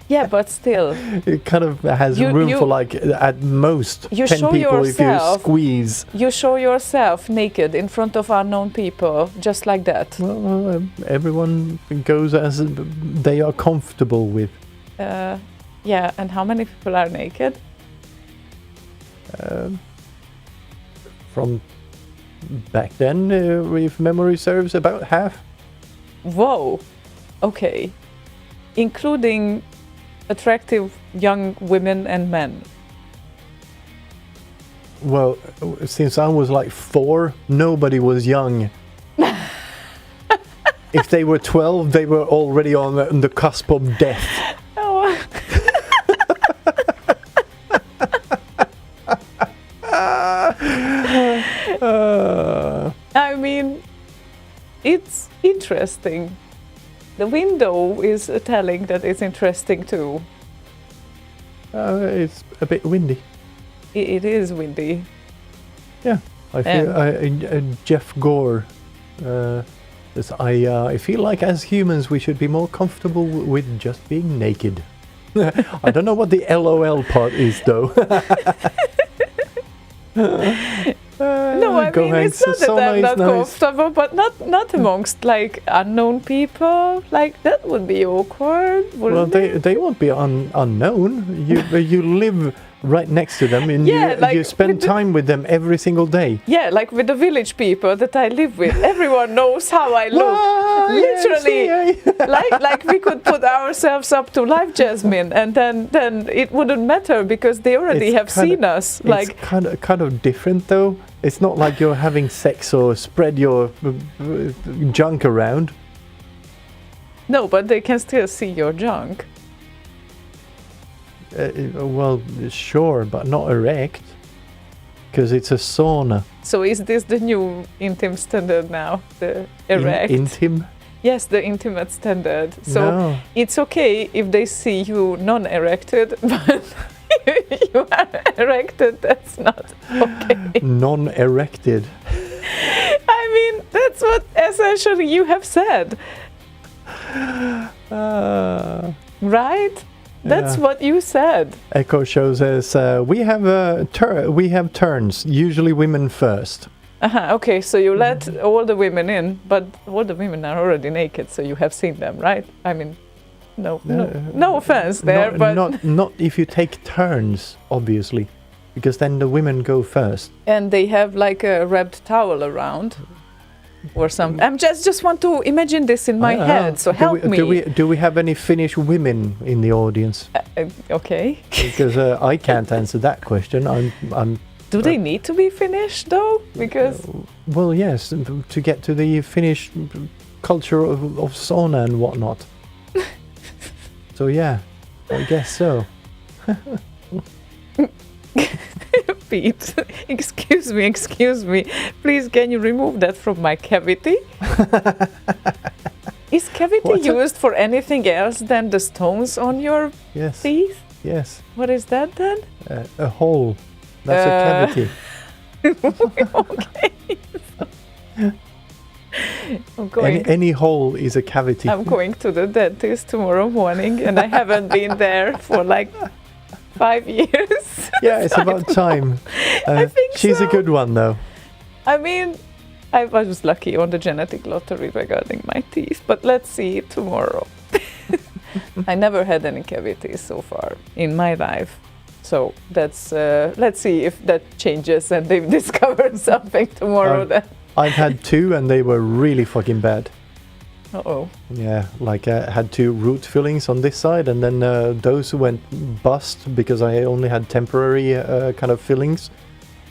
Yeah, but still. It kind of has room for like at most You 10 show people if you yourself. squeeze. You show yourself naked in front of unknown people, just like that. Well, everyone goes as they are comfortable with. Yeah, and how many people are naked? From back then, if memory serves, about half. Whoa, okay. Including attractive young women and men. Well, since I was like 4, nobody was young. If they were 12, they were already on the cusp of death. Oh. I mean, it's interesting. The window is telling that it's interesting too. It's a bit windy. It is windy. Yeah, I feel Jeff Gore says, I feel like as humans we should be more comfortable with just being naked. I don't know what the LOL part is though. No, I mean it's not that I'm not comfortable, but not amongst like unknown people. Like that would be awkward. Well, they won't be unknown. You live right next to them, and you spend time with them every single day. Yeah, like with the village people that I live with, everyone knows how I look. Literally, like we could put ourselves up to live Jasmine, and then it wouldn't matter because they already have seen us. Like it's kind of different though. It's not like you're having sex or spread your junk around. No, but they can still see your junk. Well, sure, but not erect, because it's a sauna. So is this the new intim standard now? The erect? Intim? Yes, the intimate standard. So no. It's okay if they see you non-erected, but you are erected, that's not okay. Non-erected. I mean, that's what essentially you have said. Right? That's what you said. Echo shows us we have turns. Usually women first. Okay, so you let all the women in, but all the women are already naked, so you have seen them, right? I mean, no offense there, but not if you take turns, obviously, because then the women go first. And they have like a wrapped towel around. Or something. I just want to imagine this in my head. So help me. Do we have any Finnish women in the audience? Okay. Because I can't answer that question. Do they need to be Finnish though? Because well, yes, to get to the Finnish culture of sauna and whatnot. So yeah, I guess so. Pete, excuse me. Please, can you remove that from my cavity? Is cavity used for anything else than the stones on your teeth? Yes. What is that then? A hole. That's a cavity. Okay. I'm going. Any hole is a cavity. I'm going to the dentist tomorrow morning, and I haven't been there for like 5 years. Yeah, it's about time. I think she's a good one, though. I mean, I was lucky on the genetic lottery regarding my teeth, but let's see tomorrow. I never had any cavities so far in my life. So that's let's see if that changes and they've discovered something tomorrow. Then I've had 2 and they were really fucking bad. Uh-oh. Yeah, like I had 2 root fillings on this side, and then those went bust because I only had temporary kind of fillings,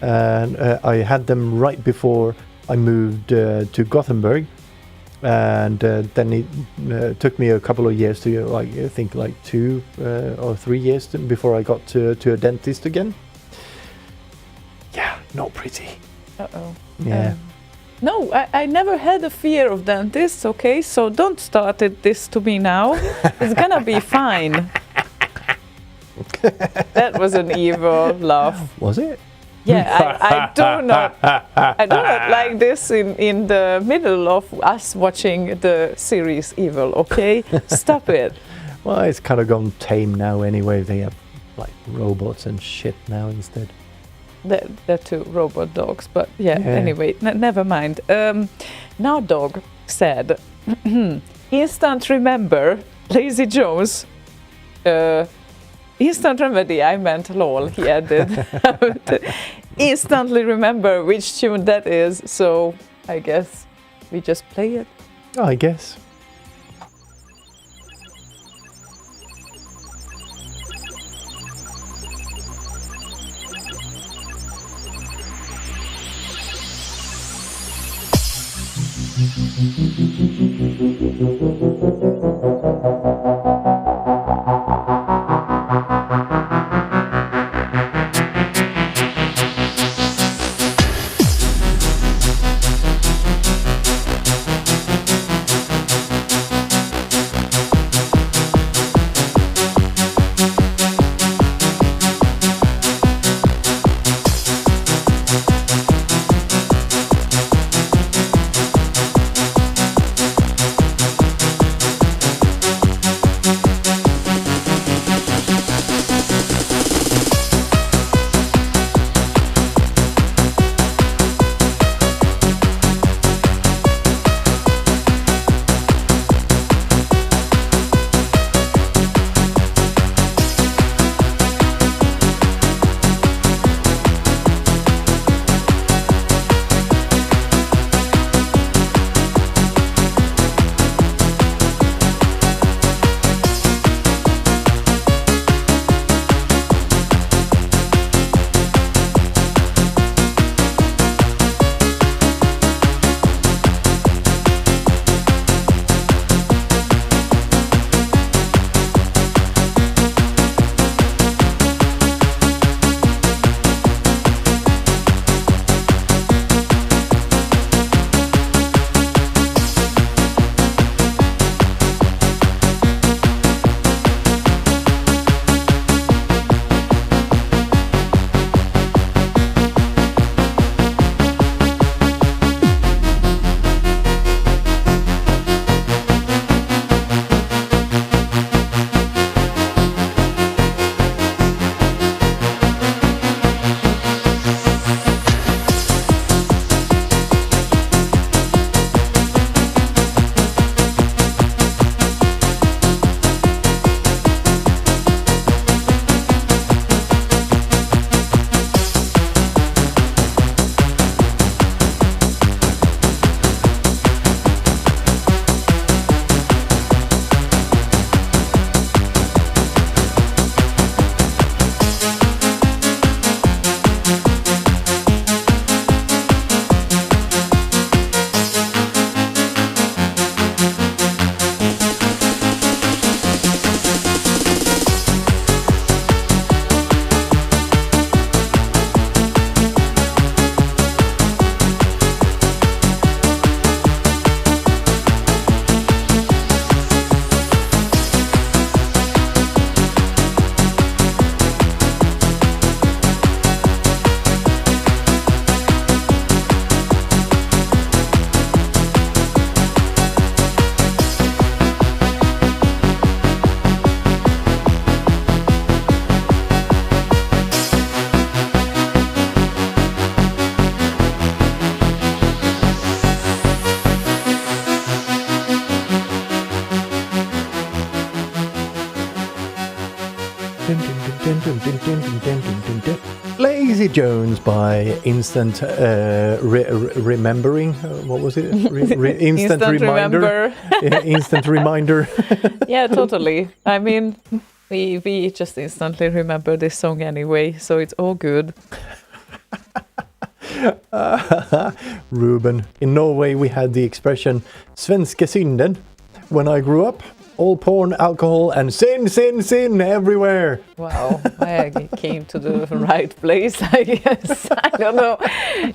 and I had them right before I moved to Gothenburg, and then it took me a couple of years to, like, I think like 2 or 3 years before I got to a dentist again. Yeah, not pretty. Uh-oh. Yeah. No, I never had a fear of dentists, okay? So don't start this to me now. It's gonna be fine. That was an evil laugh. Was it? Yeah, I do not like this in the middle of us watching the series Evil, okay? Stop it. Well, it's kind of gone tame now anyway. They have like robots and shit now instead. They're two robot dogs, but yeah. Anyway, never mind. Now Dog said, instant remember, Lazy Jones. Instant remedy, I meant lol, he added. Instantly remember which tune that is, so I guess we just play it. I guess. Lazy Jones by Instant Remembering. What was it? Instant Reminder. Yeah, instant Reminder. Yeah, totally. I mean, we just instantly remember this song anyway, so it's all good. Ruben. In Norway we had the expression svenska synden when I grew up. all porn, alcohol, and sin everywhere. Wow, I came to the right place, I guess. I don't know.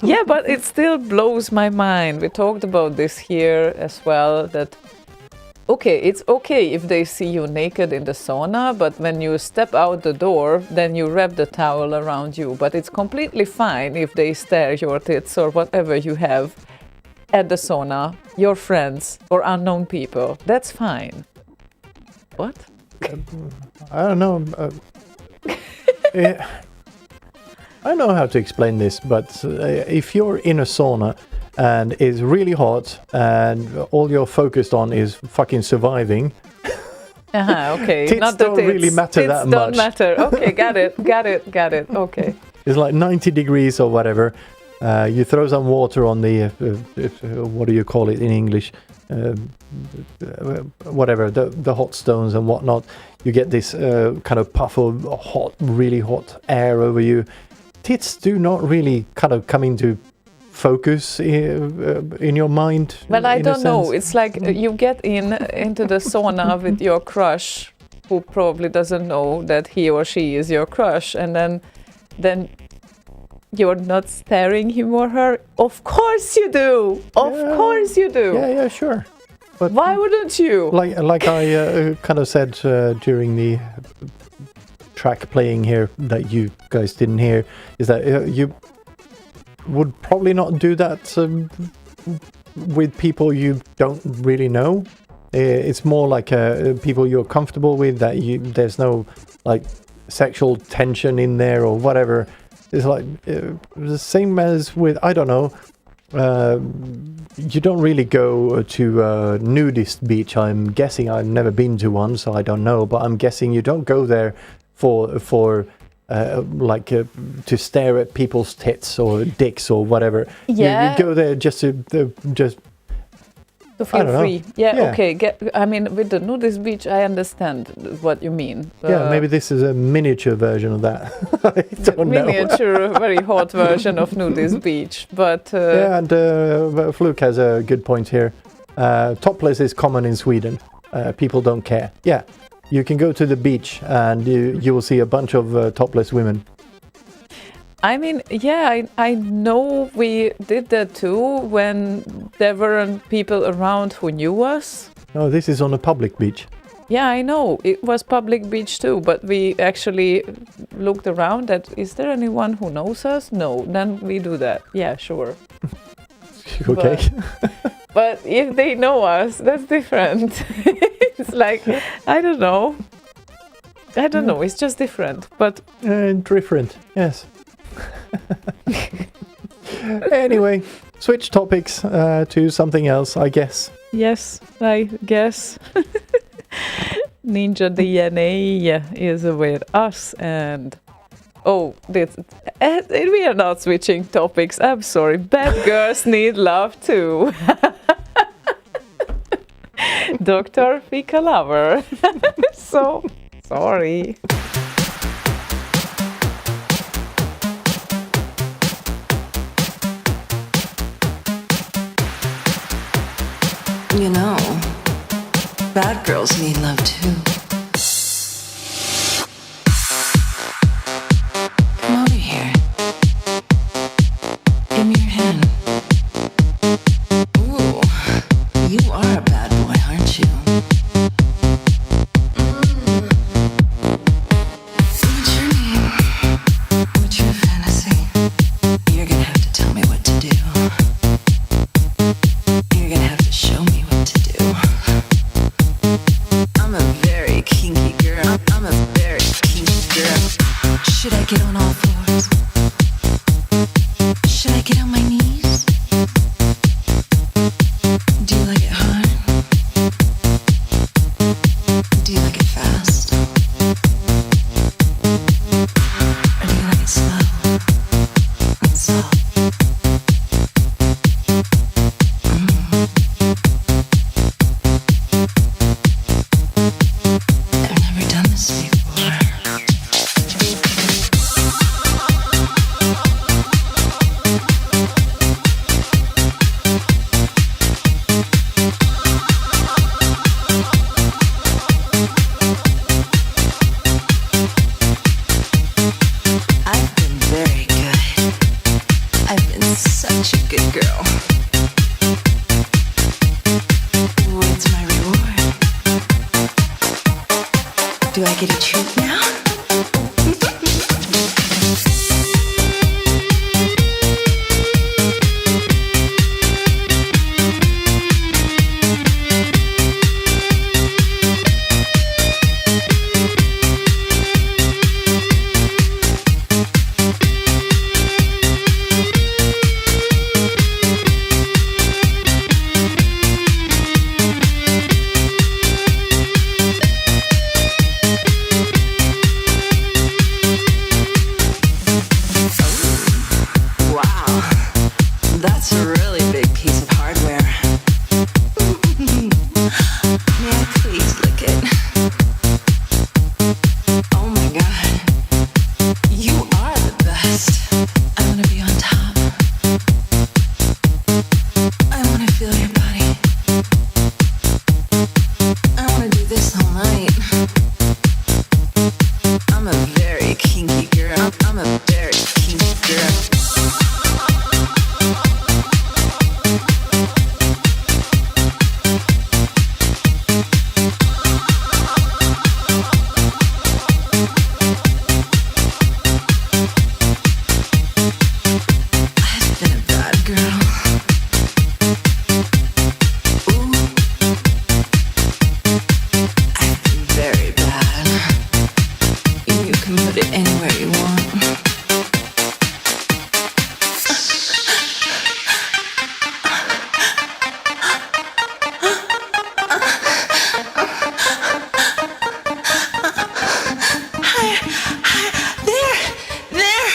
Yeah, but it still blows my mind. We talked about this here as well, that okay, it's okay if they see you naked in the sauna, but when you step out the door, then you wrap the towel around you. But it's completely fine if they stare your tits or whatever you have at the sauna, your friends or unknown people. That's fine. What? I don't know. I don't know how to explain this, but if you're in a sauna and it's really hot and all you're focused on is fucking surviving. Okay. Tits Not the don't tits. really matter Tits that don't much. matter. Okay, got it. Okay. It's like 90 degrees or whatever. You throw some water on the, what do you call it in English? Whatever, the hot stones and whatnot. You get this kind of puff of hot, really hot air over you. Tits do not really kind of come into focus in your mind. Well, I in a don't know. sense. It's like you get into the sauna with your crush, who probably doesn't know that he or she is your crush, and then you're not staring him or her. Of course you do. Of course you do. Yeah, sure. But why wouldn't you? like I kind of said during the track playing here that you guys didn't hear, is that you would probably not do that with people you don't really know. It's more like people you're comfortable with, that there's no like sexual tension in there or whatever. It's like the same as with, I don't know, you don't really go to a nudist beach. I'm guessing. I've never been to one, so I don't know, but I'm guessing you don't go there for to stare at people's tits or dicks or whatever. Yeah. You go there just to To feel free. know. Yeah, Yeah. okay. I mean, with the nudist beach, I understand what you mean. Yeah, maybe this is a miniature version of that. I don't know. Miniature, very hot version of nudist beach. But Yeah, and Fluke has a good point here. Topless is common in Sweden. People don't care. Yeah, you can go to the beach and you will see a bunch of topless women. I mean, yeah, I know we did that too when there weren't people around who knew us. No, this is on a public beach. Yeah, I know. It was public beach too, but we actually looked around at, is there anyone who knows us? No, then we do that. Yeah, sure. Okay. But if they know us, that's different. It's like, I don't know. It's just different. But Different, yes. Anyway, switch topics to something else, I guess. yes, I guess. Ninja DNA is with us, and we are not switching topics. I'm sorry. Bad girls need love too. Dr. Fika Lover. So sorry. You know, bad girls need love too. Come over here. Give me your hand. Ooh, you are a bad boy, aren't you? What's your name? What's your fantasy? You're gonna have to tell me what to do. You're gonna have to show me what to do. I'm a very kinky girl. I'm a very kinky girl. Should I get on all fours? Should I get on my knees? Do you like it hard? Do you like it fast? Or do you like it slow and soft? I've never done this before. I'm a very kinky girl. I've been a bad girl. Ooh, I've been very bad. You can put it anywhere you want. There.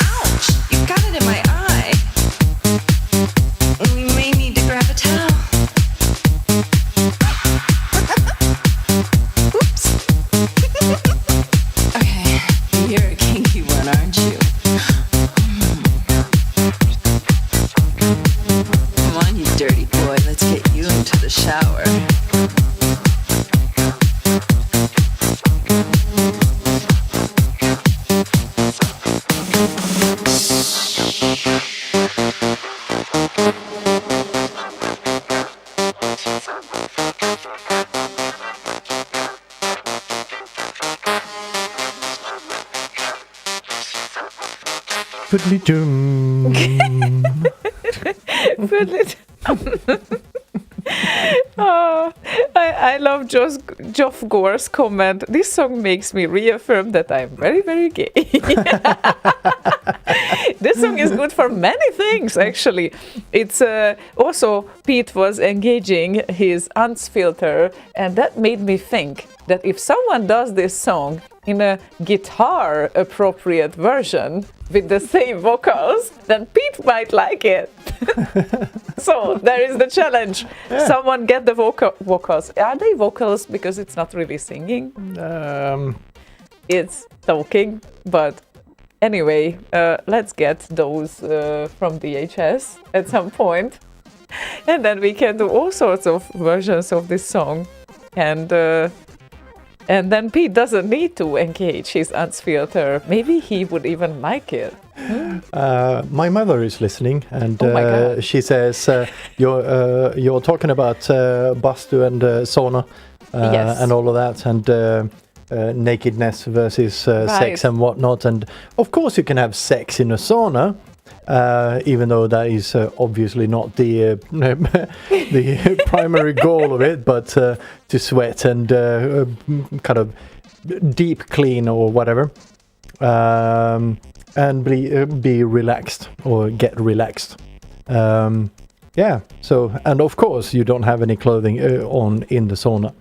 Ouch! You got it in my eye. We may need to grab a towel. Oops. Okay, you're a kinky one, aren't you? Come on, you dirty boy. Let's get you into the shower. Fiddly-dum. Oh, I love Geoff Gore's comment. This song makes me reaffirm that I'm very, very gay. This song is good for many things, actually. It's also Pete was engaging his aunt's filter, and that made me think that if someone does this song in a guitar appropriate version with the same vocals, then Pete might like it. So there is the challenge. Yeah. Someone get the vocals. Are they vocals? Because it's not really singing. It's talking. But anyway, let's get those from VHS at some point. And then we can do all sorts of versions of this song. And then Pete doesn't need to engage his aunt's filter. Maybe he would even like it. My mother is listening, and Oh my God. she says you're talking about bastu and sauna Yes. and all of that, and nakedness versus sex Right. and whatnot. And of course, you can have sex in a sauna. Even though that is obviously not the the primary goal of it, but to sweat and kind of deep clean or whatever, and be relaxed or get relaxed. Yeah. So, and of course, you don't have any clothing on in the sauna.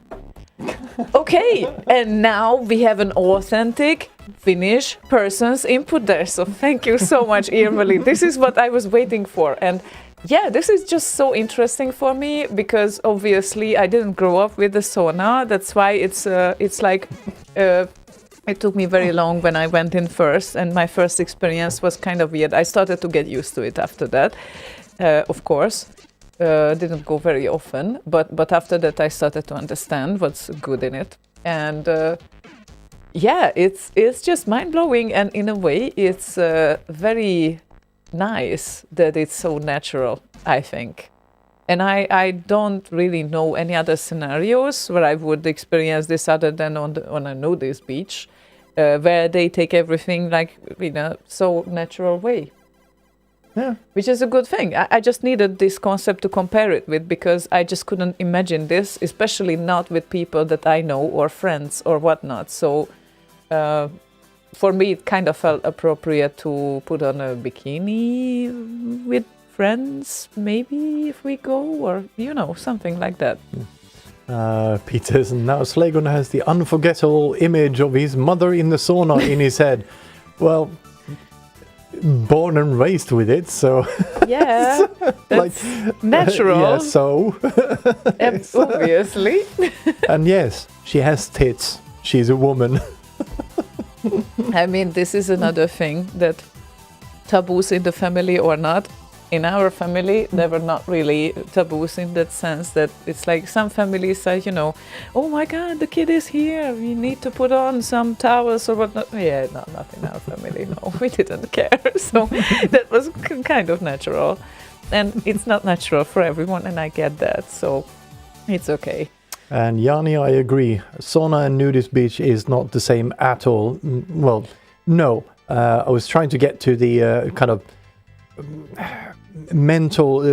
Okay, and now we have an authentic Finnish person's input there. So thank you so much, Irmeli. This is what I was waiting for. And yeah, this is just so interesting for me because obviously I didn't grow up with the sauna. That's why it's like it took me very long when I went in first, and my first experience was kind of weird. I started to get used to it after that, of course. Didn't go very often, but after that I started to understand what's good in it, and yeah, it's just mind blowing, and in a way, it's very nice that it's so natural. I think, and I don't really know any other scenarios where I would experience this other than on a nudist beach, where they take everything like in a so natural way. Yeah. Which is a good thing. I just needed this concept to compare it with because I just couldn't imagine this, especially not with people that I know or friends or whatnot. So for me, it kind of felt appropriate to put on a bikini with friends, maybe if we go, or something like that. Pete says, now Slaygon has the unforgettable image of his mother in the sauna in his head. Well, born and raised with it, so Yeah, that's natural. yeah, so Obviously. and yes, she has tits. She's a woman. I mean, this is another thing that taboos in the family or not. In our family, they were not really taboos in that sense that it's like some families say, you know, oh my God, the kid is here. We need to put on some towels or whatnot. Yeah, no, not in our family. No, we didn't care. So that was kind of natural. And it's not natural for everyone, and I get that. So it's okay. And Yanni, I agree. Sauna and nudist beach is not the same at all. Well, no. I was trying to get to the kind of mental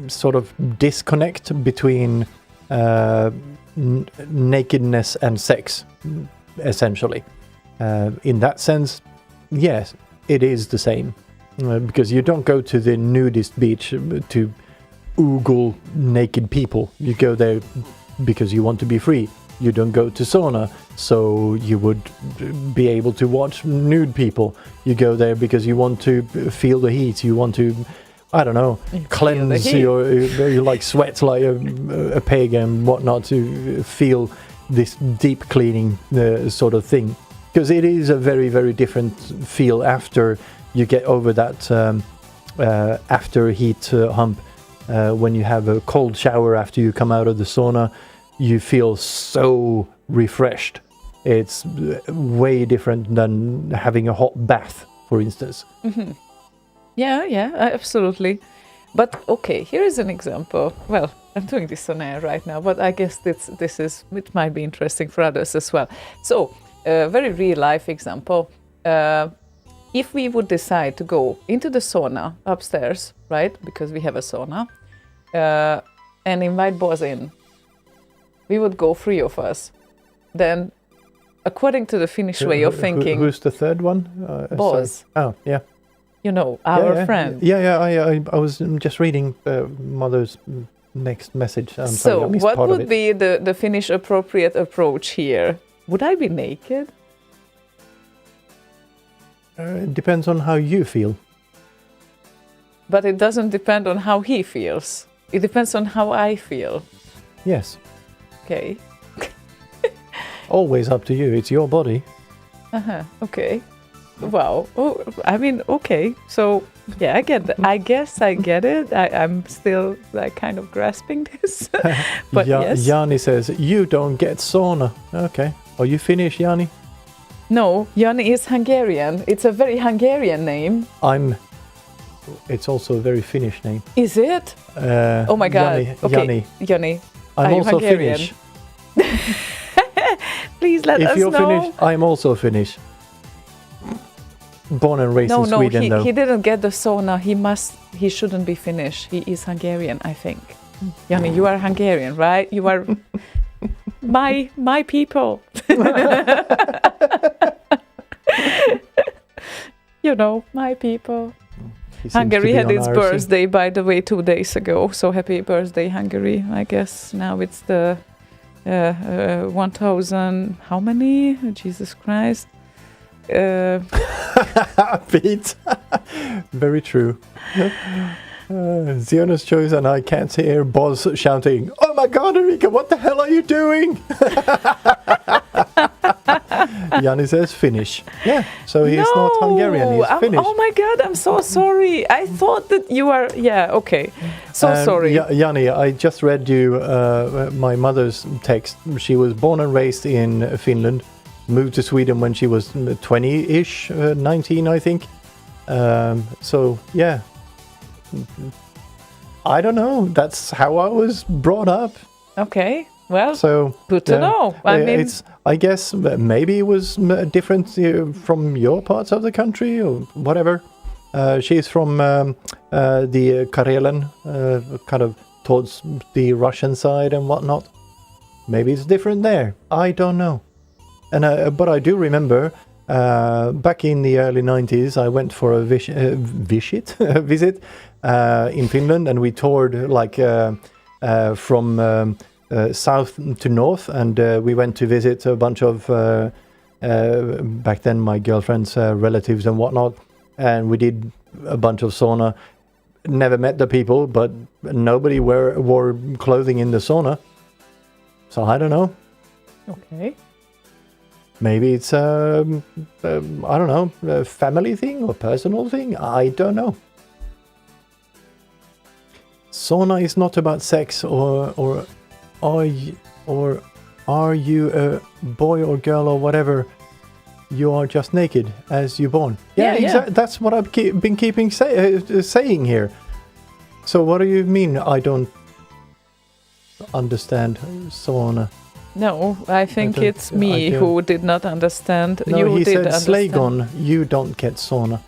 sort of disconnect between nakedness and sex, essentially. In that sense, yes, it is the same. Because you don't go to the nudist beach to oogle naked people. You go there because you want to be free. You don't go to sauna, so you would be able to watch nude people. You go there because you want to feel the heat. You want to, I don't know, cleanse you like sweat like a pig and whatnot to feel this deep cleaning sort of thing. Because it is a very, very different feel after you get over that after heat hump. When you have a cold shower after you come out of the sauna, you feel so refreshed. It's way different than having a hot bath, for instance. Mm-hmm. Yeah, absolutely. But okay, here is an example. Well, I'm doing this on air right now, but I guess it might be interesting for others as well. So, a very real life example. If we would decide to go into the sauna upstairs, right, because we have a sauna, and invite Boz in, we would go 3 of us. Then, according to the Finnish way of thinking... Who's the third one? Boz. Oh, yeah. You know, our friend. Yeah, I was just reading Mother's next message. I'm sorry, I missed what part would of it. be the Finnish appropriate approach here? Would I be naked? It depends on how you feel. But it doesn't depend on how he feels. It depends on how I feel. Yes. Okay. Always up to you. It's your body. Okay. Wow. Oh, I mean, okay. So, yeah, I get that. I guess I get it. I'm still like kind of grasping this. But yes. Yanni says, you don't get sauna. Okay. Are you Finnish, Yanni? No, Yanni is Hungarian. It's a very Hungarian name. It's also a very Finnish name. Is it? Oh my God. Yanni. Okay. Yanni. I'm also Hungarian? Finnish. Please let us know. If you're Finnish, I'm also Finnish. Born and raised in Sweden, though. He didn't get the sauna. He shouldn't be Finnish. He is Hungarian, I think. Yanni, you are Hungarian, right? You are my people. You know, my people. Hungary had its birthday, by the way, 2 days ago. So happy birthday, Hungary. I guess now it's the 1000, how many? Jesus Christ. Pete. Very true. Ziona's choice, and I can't hear Boz shouting, "Oh my God, Erika, what the hell are you doing?" Yanni says Finnish. Yeah, so he's not Hungarian, he's Finnish. Oh my God, I'm so sorry. I thought that you are... Yeah, okay. So sorry. Yanni, I just read you my mother's text. She was born and raised in Finland, moved to Sweden when she was 20-ish, 19, I think. So, yeah. I don't know. That's how I was brought up. Okay. Well, so good to know. I guess maybe it was different from your parts of the country or whatever. She's from the Karelen, kind of towards the Russian side and whatnot. Maybe it's different there. I don't know. And but I do remember back in the early 90s, I went for a visit in Finland, and we toured like from south to north, and we went to visit a bunch of back then my girlfriend's relatives and whatnot, and we did a bunch of sauna. Never met the people, but nobody wore clothing in the sauna. So I don't know. Okay. Maybe it's I don't know, a family thing or personal thing. I don't know. Sauna is not about sex, or are you a boy or girl or whatever? You are just naked as you're born. Yeah, exactly. That's what I've been keeping saying here. So what do you mean? I don't understand sauna. No, I think it's me who did not understand. No, you he did said, understand. Slaygon, you don't get sauna.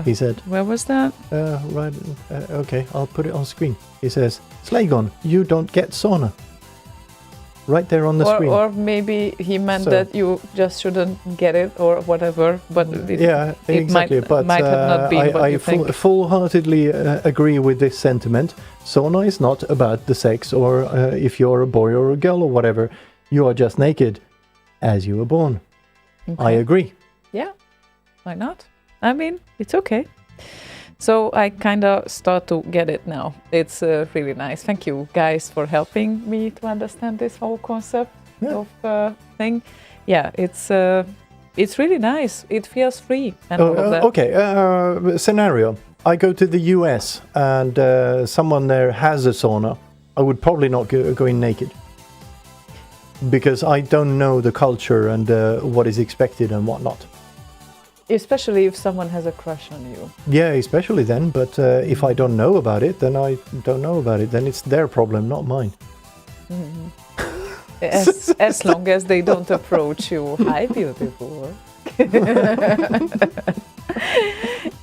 He said. Where was that? Right. Okay, I'll put it on screen. He says, Slaygon, you don't get sauna. Right there on the screen. Or maybe he meant that you just shouldn't get it or whatever. But it might have not been what you think. I full-heartedly agree with this sentiment. Sauna is not about the sex, or if you're a boy or a girl or whatever. You are just naked as you were born. Okay. I agree. Yeah, why not? I mean, it's okay. So I kind of start to get it now. It's really nice. Thank you guys for helping me to understand this whole concept of thing. Yeah, it's really nice. It feels free and all of that. Okay, scenario. I go to the US and someone there has a sauna. I would probably not go in naked. Because I don't know the culture and what is expected and whatnot. Especially if someone has a crush on you. Yeah, especially then. But if I don't know about it, then I don't know about it. Then it's their problem, not mine. Mm-hmm. As long as they don't approach you. Hi, beautiful.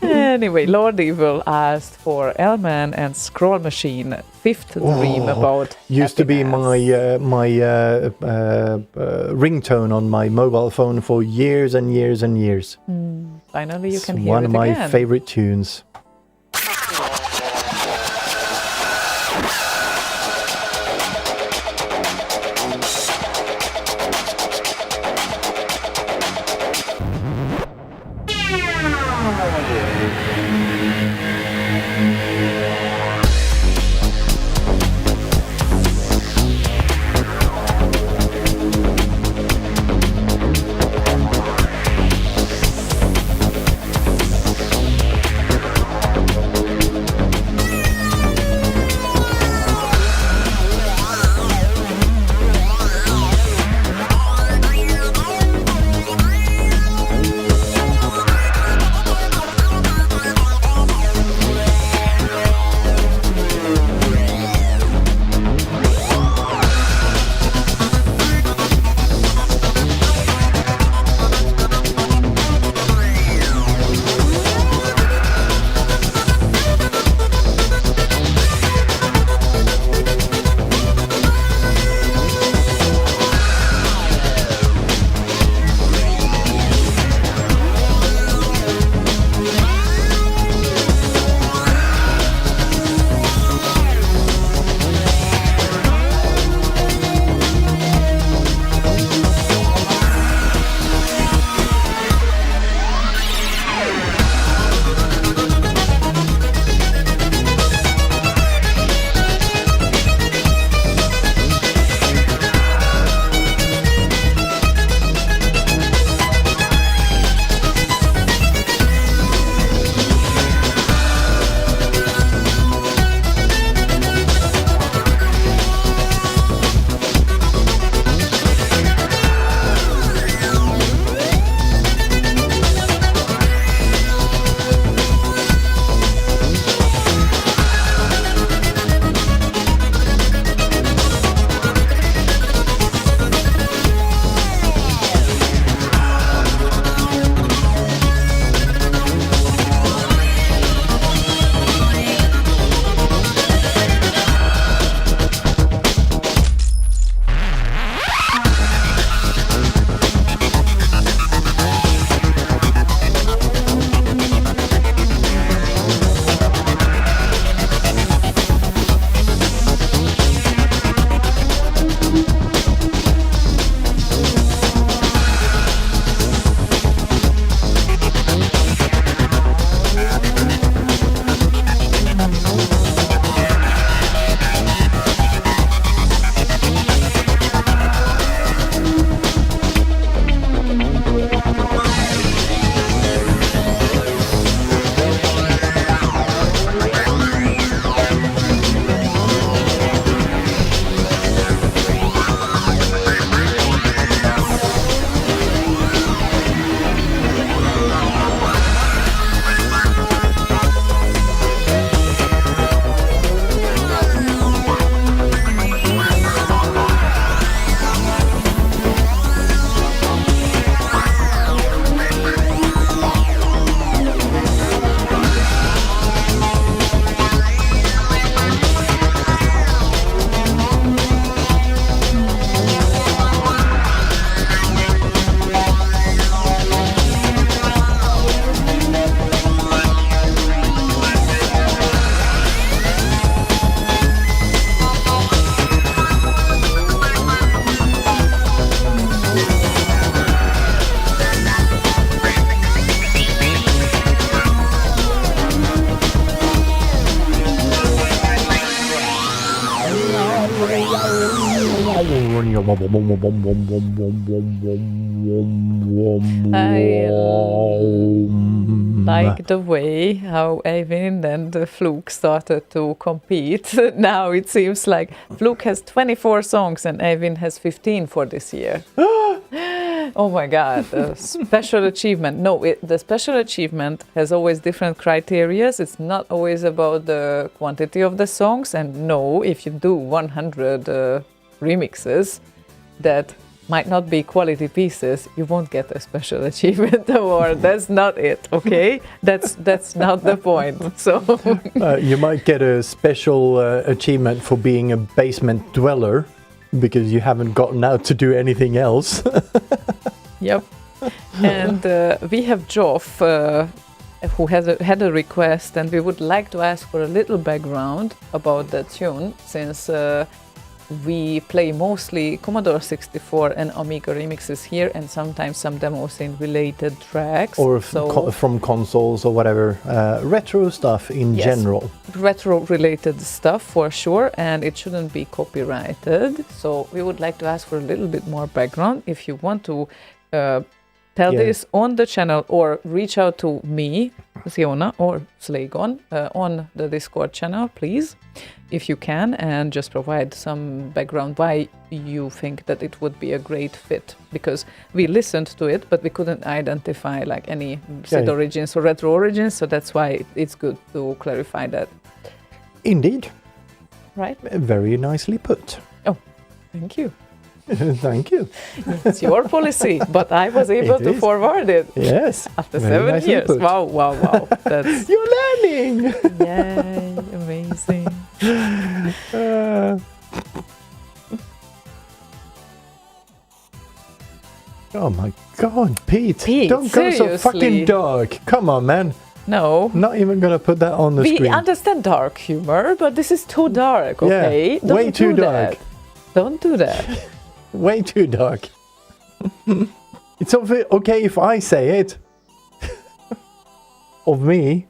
Anyway, Lord Evil asked for Elman and Scroll Machine, Fifth Dream about used to be happiness. my ringtone on my mobile phone for years and years and years. Finally, you can It's hear one it of my again. favorite tunes. Like the way how Eivind and Fluke started to compete. Now it seems like Fluke has 24 songs and Eivind has 15 for this year. Oh my God, a special achievement. No, the special achievement has always different criterias. It's not always about the quantity of the songs. And no, if you do 100 remixes that might not be quality pieces, you won't get a special achievement award. That's not it, okay? That's not the point. So You might get a special achievement for being a basement dweller because you haven't gotten out to do anything else. Yep. And we have Joff, who had a request, and we would like to ask for a little background about that tune, since we play mostly Commodore 64 and Amiga remixes here, and sometimes some demos in related tracks. Or from consoles or whatever, retro stuff in general. Retro-related stuff for sure, and it shouldn't be copyrighted. So we would like to ask for a little bit more background. If you want to tell this on the channel or reach out to me, Ziona, or Slaygon on the Discord channel, please, if you can, and just provide some background why you think that it would be a great fit. Because we listened to it, but we couldn't identify like any SID origins or retro origins, so that's why it's good to clarify that. Indeed. Right? Very nicely put. Oh, thank you. Thank you. It's your policy, but I was able to forward it. Yes. After 7 years. Put. Wow. That's You're learning. yay, amazing. Oh my God, Pete. Pete, Don't go so seriously. fucking dark. Come on, man. No. Not even gonna put that on the We screen. understand dark humor, but this is too dark, Yeah, okay? way Don't too do dark. that. Don't do that. Way too dark. It's okay if I say it. Of me.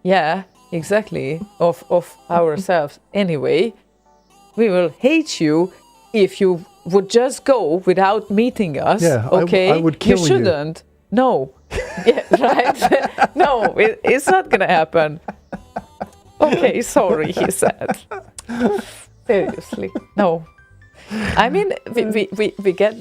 Yeah, exactly. Of ourselves. Anyway, we will hate you if you would just go without meeting us. Yeah, okay? I would kill you. You shouldn't. No. Yeah, right? No, it's not gonna happen. Okay, sorry, he said. Seriously, no. I mean, we get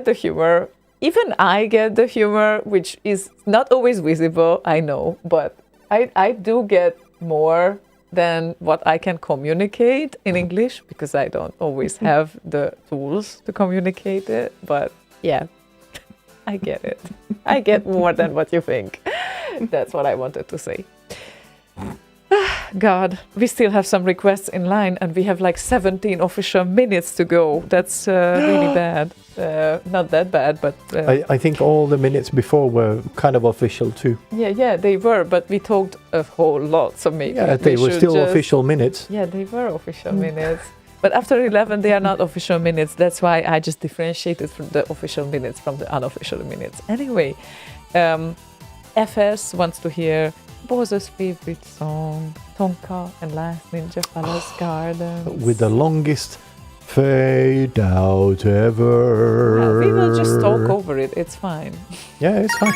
the humor. Even I get the humor, which is not always visible, I know, but I do get more than what I can communicate in English, because I don't always have the tools to communicate it. But yeah, I get it. I get more than what you think. That's what I wanted to say. God, we still have some requests in line, and we have like 17 official minutes to go. That's really bad. Not that bad, but... I think all the minutes before were kind of official too. Yeah, they were, but we talked a whole lot, so maybe they were still official minutes. Yeah, they were official minutes. But after 11, they are not official minutes. That's why I just differentiated from the official minutes from the unofficial minutes. Anyway, FS wants to hear Bozo's favorite song, Tonka and Last Ninja Palace Garden. With the longest fade out ever. Yeah, we will just talk over it. It's fine. Yeah, it's fine.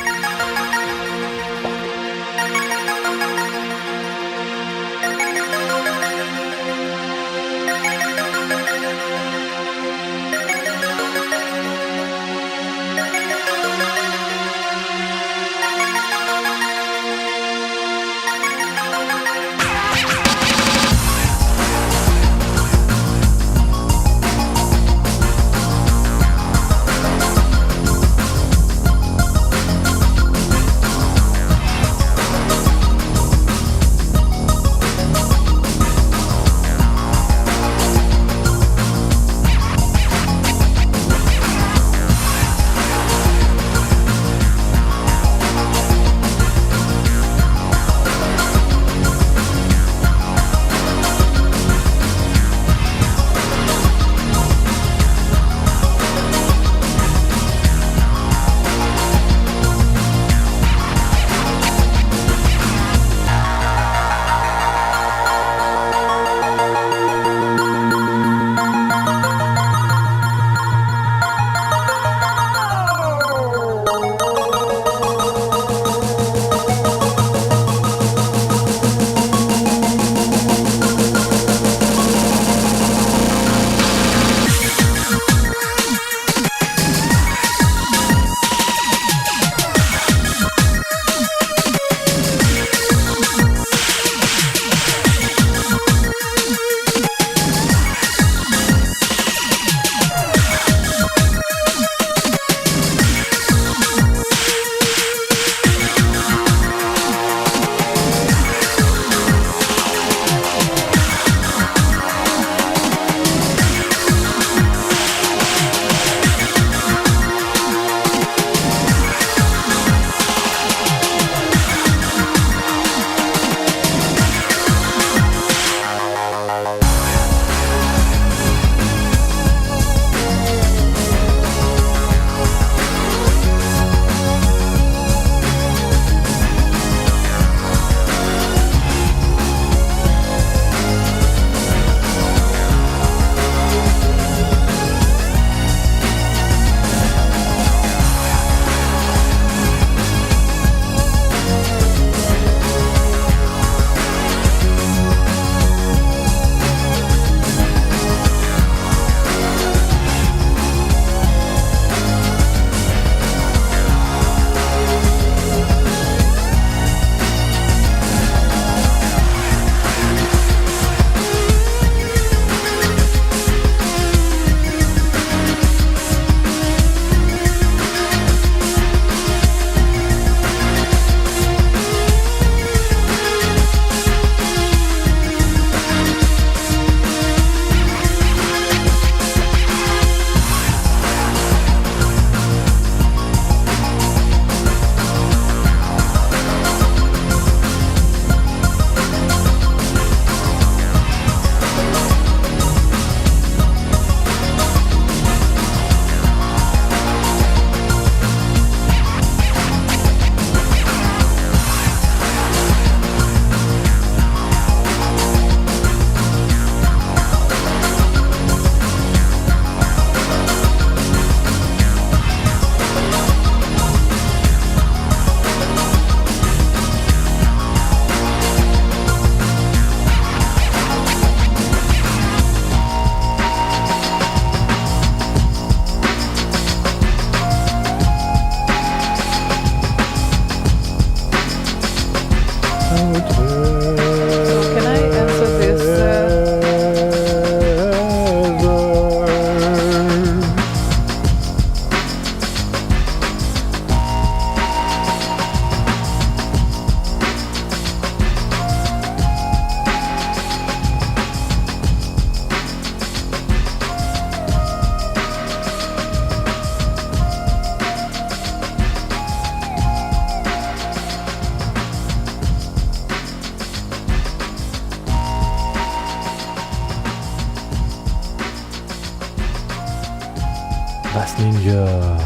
Yeah.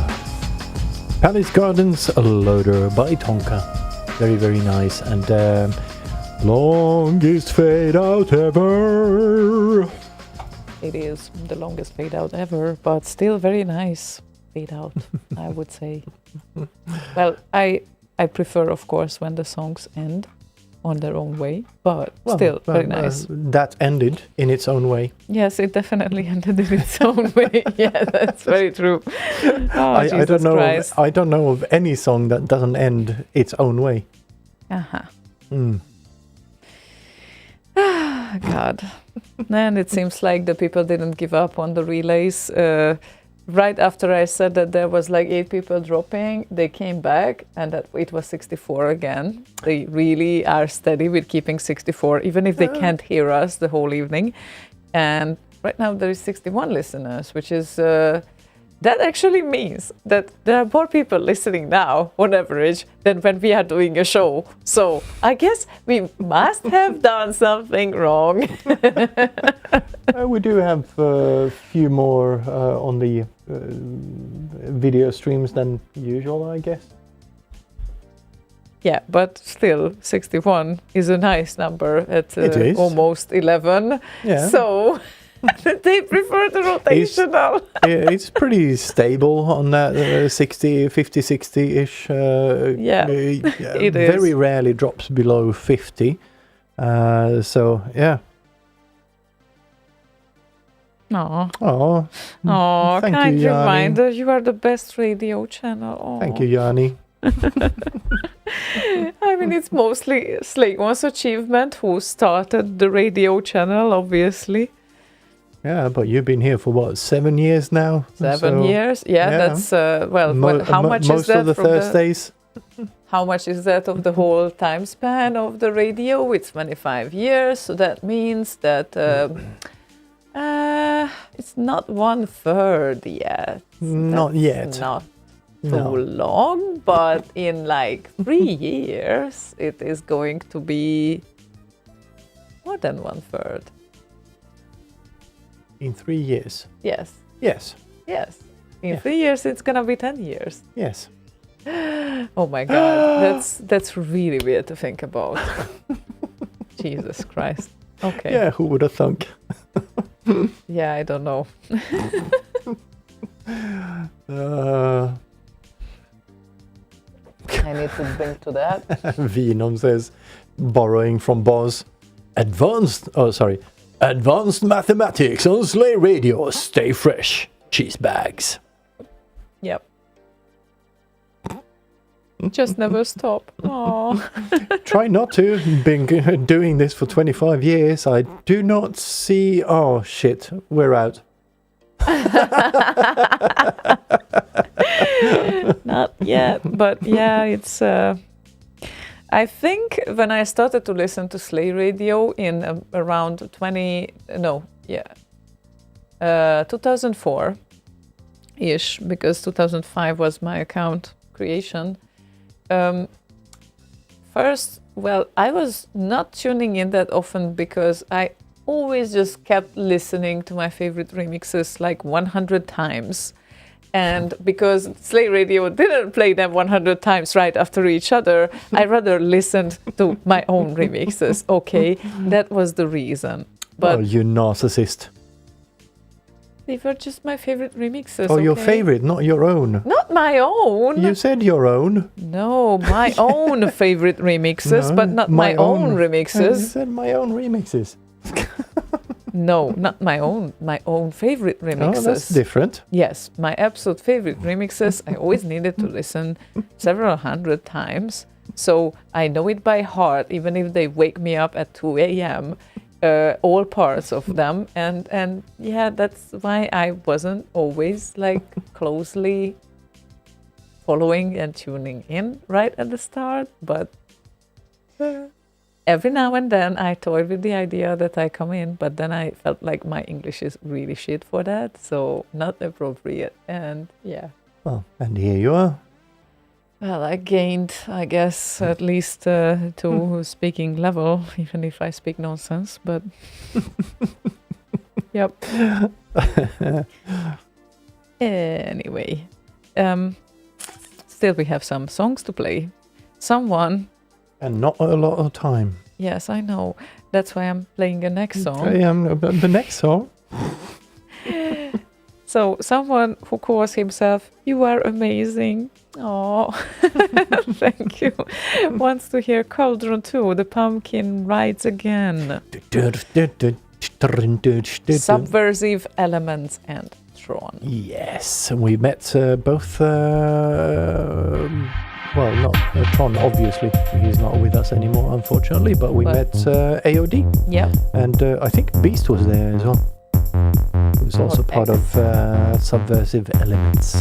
Palace Gardens Loader by Tonka. Very, very nice. And longest fade out ever. It is the longest fade out ever, but still very nice fade out, I would say. Well, I prefer, of course, when the songs end on their own way, but still very nice. That ended in its own way. Yes, it definitely ended in its own way. Yeah, that's very true. Oh, I Jesus don't know. Christ. I don't know of any song that doesn't end its own way. Uh-huh. Mm. God. And it seems like the people didn't give up on the relays. Right after I said that there was like 8 people dropping, they came back and that it was 64 again. They really are steady with keeping 64, even if they can't hear us the whole evening. And right now there is 61 listeners, which is... that actually means that there are more people listening now, on average, than when we are doing a show. So I guess we must have done something wrong. We do have a few more on the video streams than usual, I guess. Yeah, but still, 61 is a nice number at It is. almost 11. Yeah. So they prefer the rotational. It's pretty stable on that 50-60-ish. Yeah, it very is. rarely drops below 50. So, yeah. Aw. Oh, Aw, thank kind you, Yanni. reminder. You are the best radio channel. Aw. Thank you, Yanni. I mean, it's mostly Slaygon's achievement, who started the radio channel, obviously. Yeah, but you've been here for what, 7 years now? 7 years? Yeah, yeah. that's, how much is most that of the from Thursdays? how much is that of the whole time span of the radio? It's 25 years, so that means that it's not 1/3 yet. Not That's yet. Not too No. long, but in like 3 years, it is going to be more than 1/3. In 3 years. Yes, Yes. yes. In Yeah. 3 years, it's gonna be 10 years. Yes. Oh my God, that's really weird to think about. Jesus Christ. Okay. Yeah, who would have thunk? Yeah, I don't know. I need to think to that. Venom says, borrowing from Boz, advanced mathematics on Slay Radio. Stay fresh. Cheese bags. Yep. Just never stop. Aww. Try not to. Been doing this for 25 years. I do not see. Oh shit, we're out. Not yet, but yeah, it's. I think when I started to listen to Slay Radio in around 2004-ish, because 2005 was my account creation. First, well, I was not tuning in that often because I always just kept listening to my favorite remixes like 100 times. And because Slay Radio didn't play them 100 times right after each other, I rather listened to my own remixes. Okay, that was the reason. But Oh, you narcissist. they were just my favorite remixes. Oh, your okay? favorite, not your own. Not my own. You said your own. No, my own favorite remixes, No, but not my own You remixes. said my own remixes. No, not my own favorite remixes. Oh, that's different. Yes, my absolute favorite remixes. I always needed to listen several hundred times, so I know it by heart, even if they wake me up at 2 a.m. All parts of them, and yeah, that's why I wasn't always like closely following and tuning in right at the start, but every now and then I toyed with the idea that I come in, but then I felt like my English is really shit for that, so not appropriate, and yeah. Well, and here you are. Well, I gained, I guess, at least to speaking level, even if I speak nonsense, but yep. Anyway, still we have some songs to play. Someone, And not a lot of time. yes, I know. That's why I'm playing the next song. The next song. So someone who calls himself "You are amazing." Oh, thank you. Wants to hear Cauldron 2, The Pumpkin Rides Again. Subversive Elements and Tron. Yes, we met both. Well, not Tron, obviously. He's not with us anymore, unfortunately. But we met AOD. Yeah. And I think Beast was there as well. He was also part of Subversive Elements.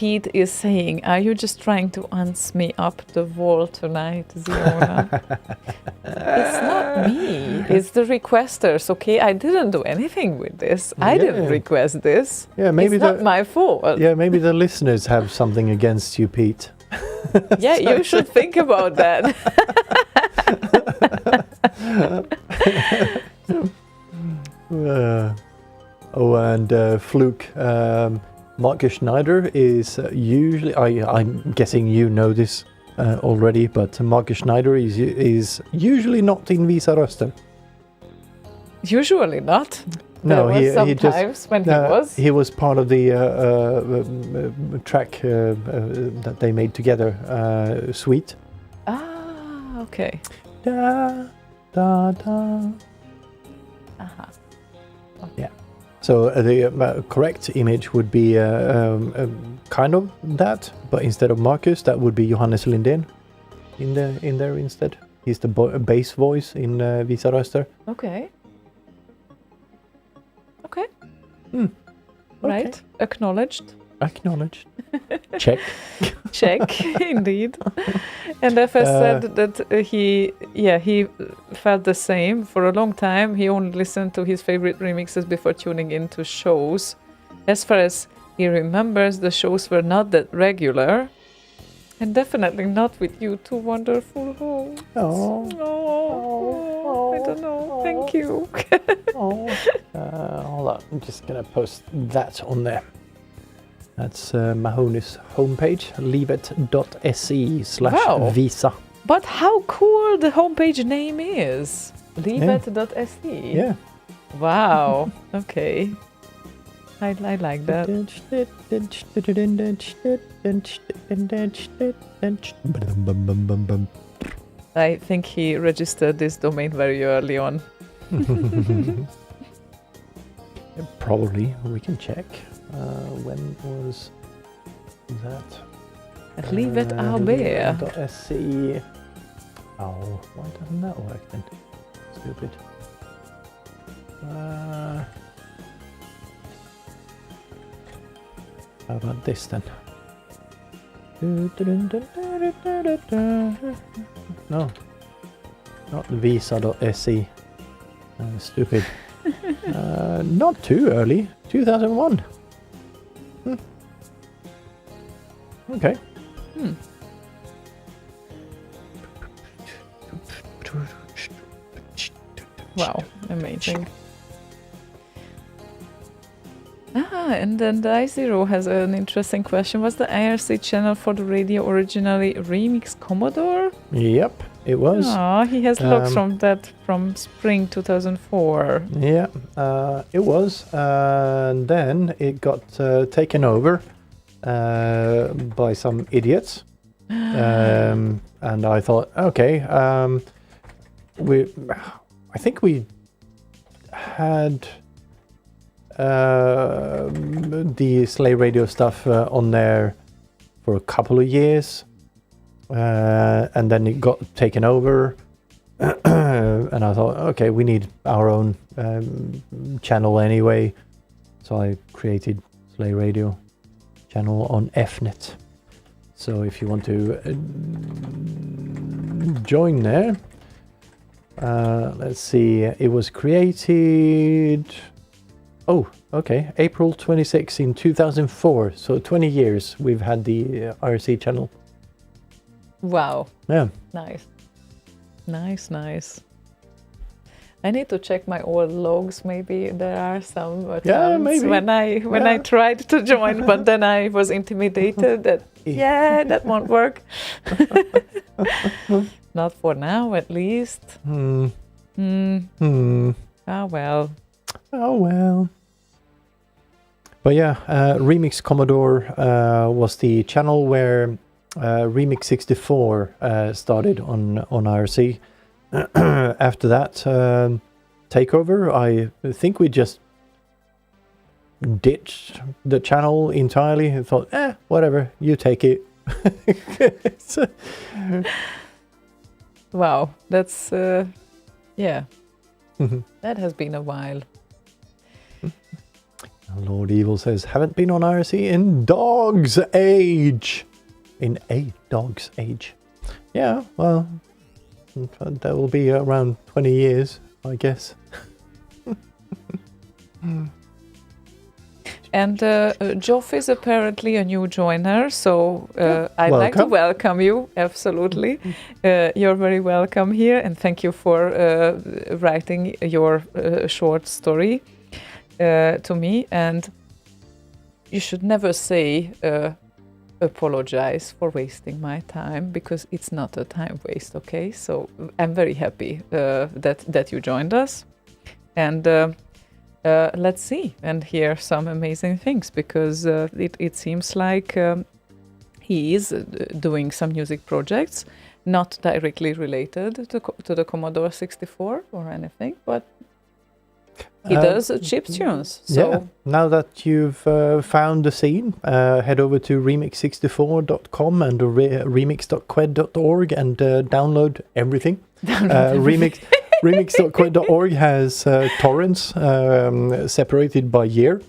Pete is saying, are you just trying to ants me up the wall tonight, Ziona? It's not me. It's the requesters, okay? I didn't do anything with this. I didn't request this. Yeah, maybe it's not my fault. Yeah, maybe the listeners have something against you, Pete. Yeah, you should think about that. And Fluke, Marcus Schneider is usually, I'm guessing you know this already, but Marcus Schneider is usually not in Visa Röster. Usually not. No, there was he sometimes just when he was. He was part of the track that they made together, Sweet. Ah, okay. Da, da, da. Aha. Yeah. So the correct image would be kind of that, but instead of Marcus, that would be Johannes Lindén in there instead. He's the bass voice in Visa Röster. Okay. Okay. Okay. Right. Acknowledged. Acknowledged. Check. Check, indeed. And FS said that he felt the same. For a long time, he only listened to his favorite remixes before tuning into shows. As far as he remembers, the shows were not that regular. And definitely not with you two wonderful hosts. Oh, I don't know. Thank you. Hold on. I'm just going to post that on there. That's Mahoney's homepage, leavet.se/visa. But how cool the homepage name is. Leavet.se. Yeah. Wow. Okay. I like that. I think he registered this domain very early on. Probably. We can check. When was that? Leavet AB. .se. Oh, why doesn't that work then? Stupid. How about this then? No, not visa.se. Stupid. Not too early. 2001. Okay. Wow, amazing. And then the I0 has an interesting question. Was the IRC channel for the radio originally Remix Commodore? Yep, it was. He has logs from spring 2004. Yeah, it was. And then it got taken over by some idiots. And I thought, okay, I think we had the Slay Radio stuff on there for a couple of years, and then it got taken over. And I thought, okay, we need our own channel anyway, so I created Slay Radio channel on Fnet. So if you want to join there, let's see, it was created, April 26 in 2004. So 20 years we've had the IRC channel. Wow. Yeah. Nice. I need to check my old logs. Maybe there are some attempts when I tried to join, but then I was intimidated that that won't work. Not for now, at least. Oh well. But yeah, Remix Commodore was the channel where Remix 64 started on IRC. After that takeover, I think we just ditched the channel entirely and thought, whatever, you take it. Wow, that's that has been a while. Lord Evil says, haven't been on IRC in dog's age. In a dog's age. Yeah, well, that will be around 20 years, I guess. And Joff is apparently a new joiner, so I'd like to welcome you, absolutely. You're very welcome here, and thank you for writing your short story to me. And you should never say apologize for wasting my time, because it's not a time waste, okay? So I'm very happy that you joined us. And let's see and hear some amazing things, because it seems like he is doing some music projects, not directly related to the Commodore 64 or anything, but he does chip tunes. So yeah, now that you've found the scene, head over to remix64.com and remix.qued.org and download everything. Remix.qued.org has torrents separated by year,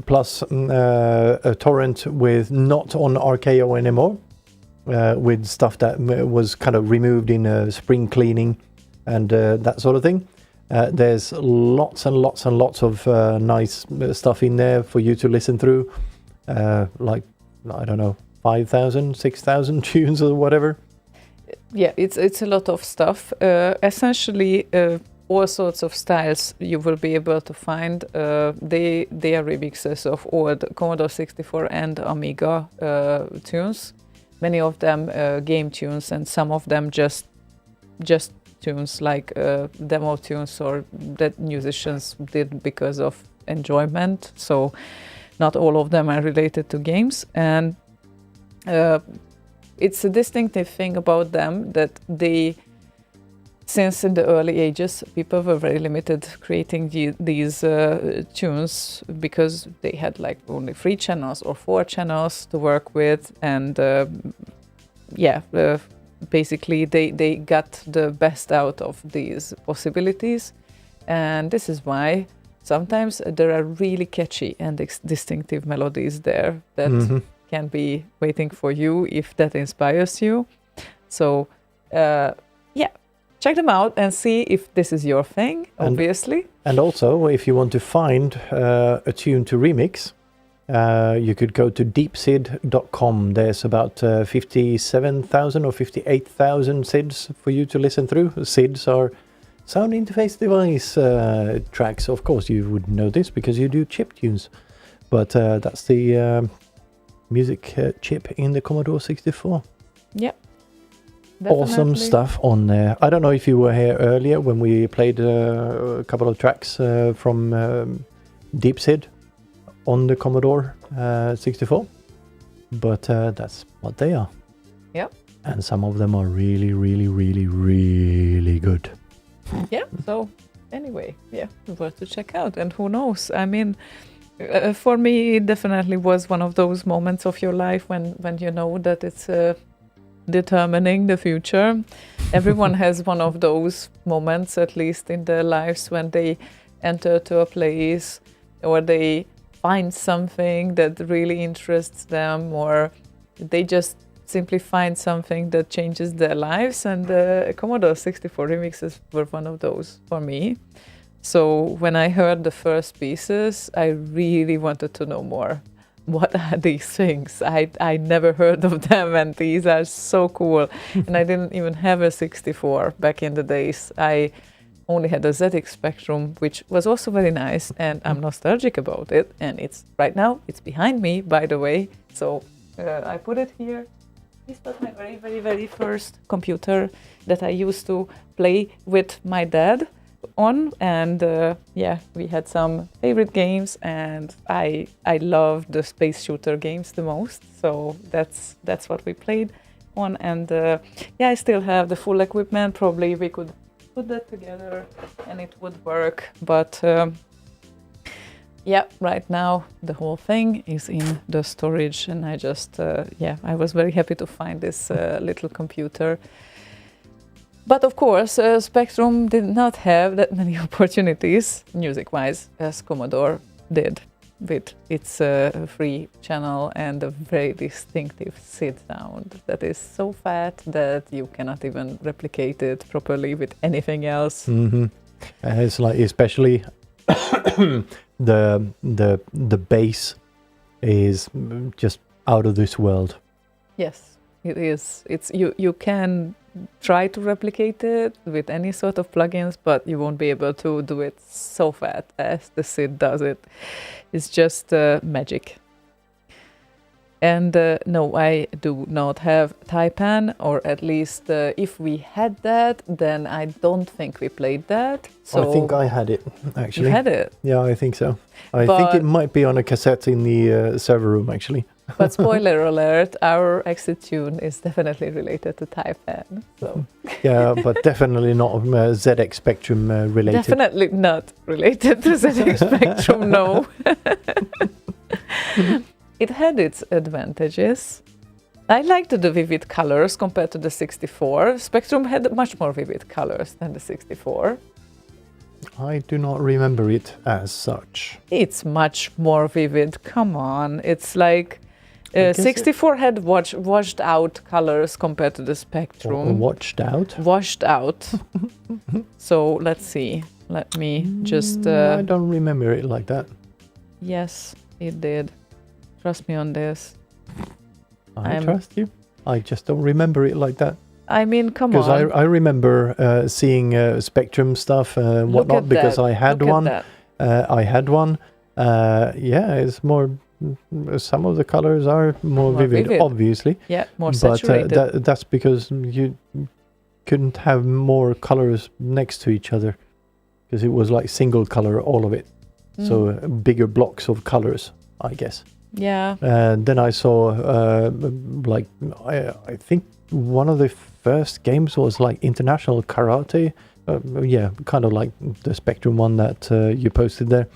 plus a torrent with not on RKO anymore, with stuff that was kind of removed in spring cleaning and that sort of thing. There's lots and lots and lots of nice stuff in there for you to listen through, like, I don't know, 5,000, 6,000 tunes or whatever. Yeah, it's a lot of stuff. Essentially, all sorts of styles you will be able to find. They are remixes of old Commodore 64 and Amiga tunes. Many of them game tunes, and some of them just tunes, like demo tunes, or that musicians did because of enjoyment. So not all of them are related to games, and it's a distinctive thing about them that since in the early ages, people were very limited creating these tunes, because they had like only 3 channels or 4 channels to work with, and basically they got the best out of these possibilities. And this is why sometimes there are really catchy and distinctive melodies there that can be waiting for you if that inspires you. So check them out and see if this is your thing, obviously. And also, if you want to find a tune to remix, you could go to deepsid.com. There's about 57,000 or 58,000 SIDs for you to listen through. SIDs are sound interface device tracks. Of course, you would know this because you do chip tunes. But that's the music chip in the Commodore 64. Yeah. Awesome stuff on there. I don't know if you were here earlier when we played a couple of tracks from Deep Sid on the Commodore 64, but that's what they are. Yep. And some of them are really, really, really, really good. Yeah. So anyway, worth to check out. And who knows? I mean, for me, it definitely was one of those moments of your life when you know that it's determining the future. Everyone has one of those moments, at least in their lives, when they enter to a place or they find something that really interests them, or they just simply find something that changes their lives. And Commodore 64 remixes were one of those for me. So when I heard the first pieces, I really wanted to know more. What are these things? I never heard of them, and these are so cool. And I didn't even have a 64 back in the days. I only had a ZX Spectrum, which was also very nice, and I'm nostalgic about it. And it's right now, it's behind me, by the way. So I put it here. This was my very, very, very first computer that I used to play with my dad on, and we had some favorite games, and I loved the space shooter games the most, so that's what we played on. And I still have the full equipment. Probably we could put that together and it would work, but right now the whole thing is in the storage, and I just I was very happy to find this little computer. But of course, Spectrum did not have that many opportunities, music-wise, as Commodore did, with its free channel and a very distinctive SID sound that is so fat that you cannot even replicate it properly with anything else. It's like especially the bass is just out of this world. Yes, it is. It's you can try to replicate it with any sort of plugins, but you won't be able to do it so fat as the SID does it. It's just magic. And no, I do not have Taipan, or at least if we had that, then I don't think we played that. So I think I had it, actually. You had it? Yeah, I think so. I think it might be on a cassette in the server room, actually. But spoiler alert, our exit tune is definitely related to Taipan. So. Yeah, but definitely not ZX Spectrum related. Definitely not related to ZX Spectrum, no. It had its advantages. I liked the vivid colors compared to the 64. Spectrum had much more vivid colors than the 64. I do not remember it as such. It's much more vivid. Come on. It's like 64 had washed out colors compared to the Spectrum. Watched out? Washed out. So let's see. Let me just... I don't remember it like that. Yes, it did. Trust me on this. I trust you. I just don't remember it like that. I mean, come on. Because I remember seeing Spectrum stuff and whatnot because I had one. I had one. Yeah, it's more... Some of the colors are more vivid, obviously. Yeah, more saturated. But that's because you couldn't have more colors next to each other. Because it was like single color, all of it. So bigger blocks of colors, I guess. Yeah. And then I saw, like, I think one of the first games was like International Karate. Yeah, kind of like the Spectrum one that you posted there,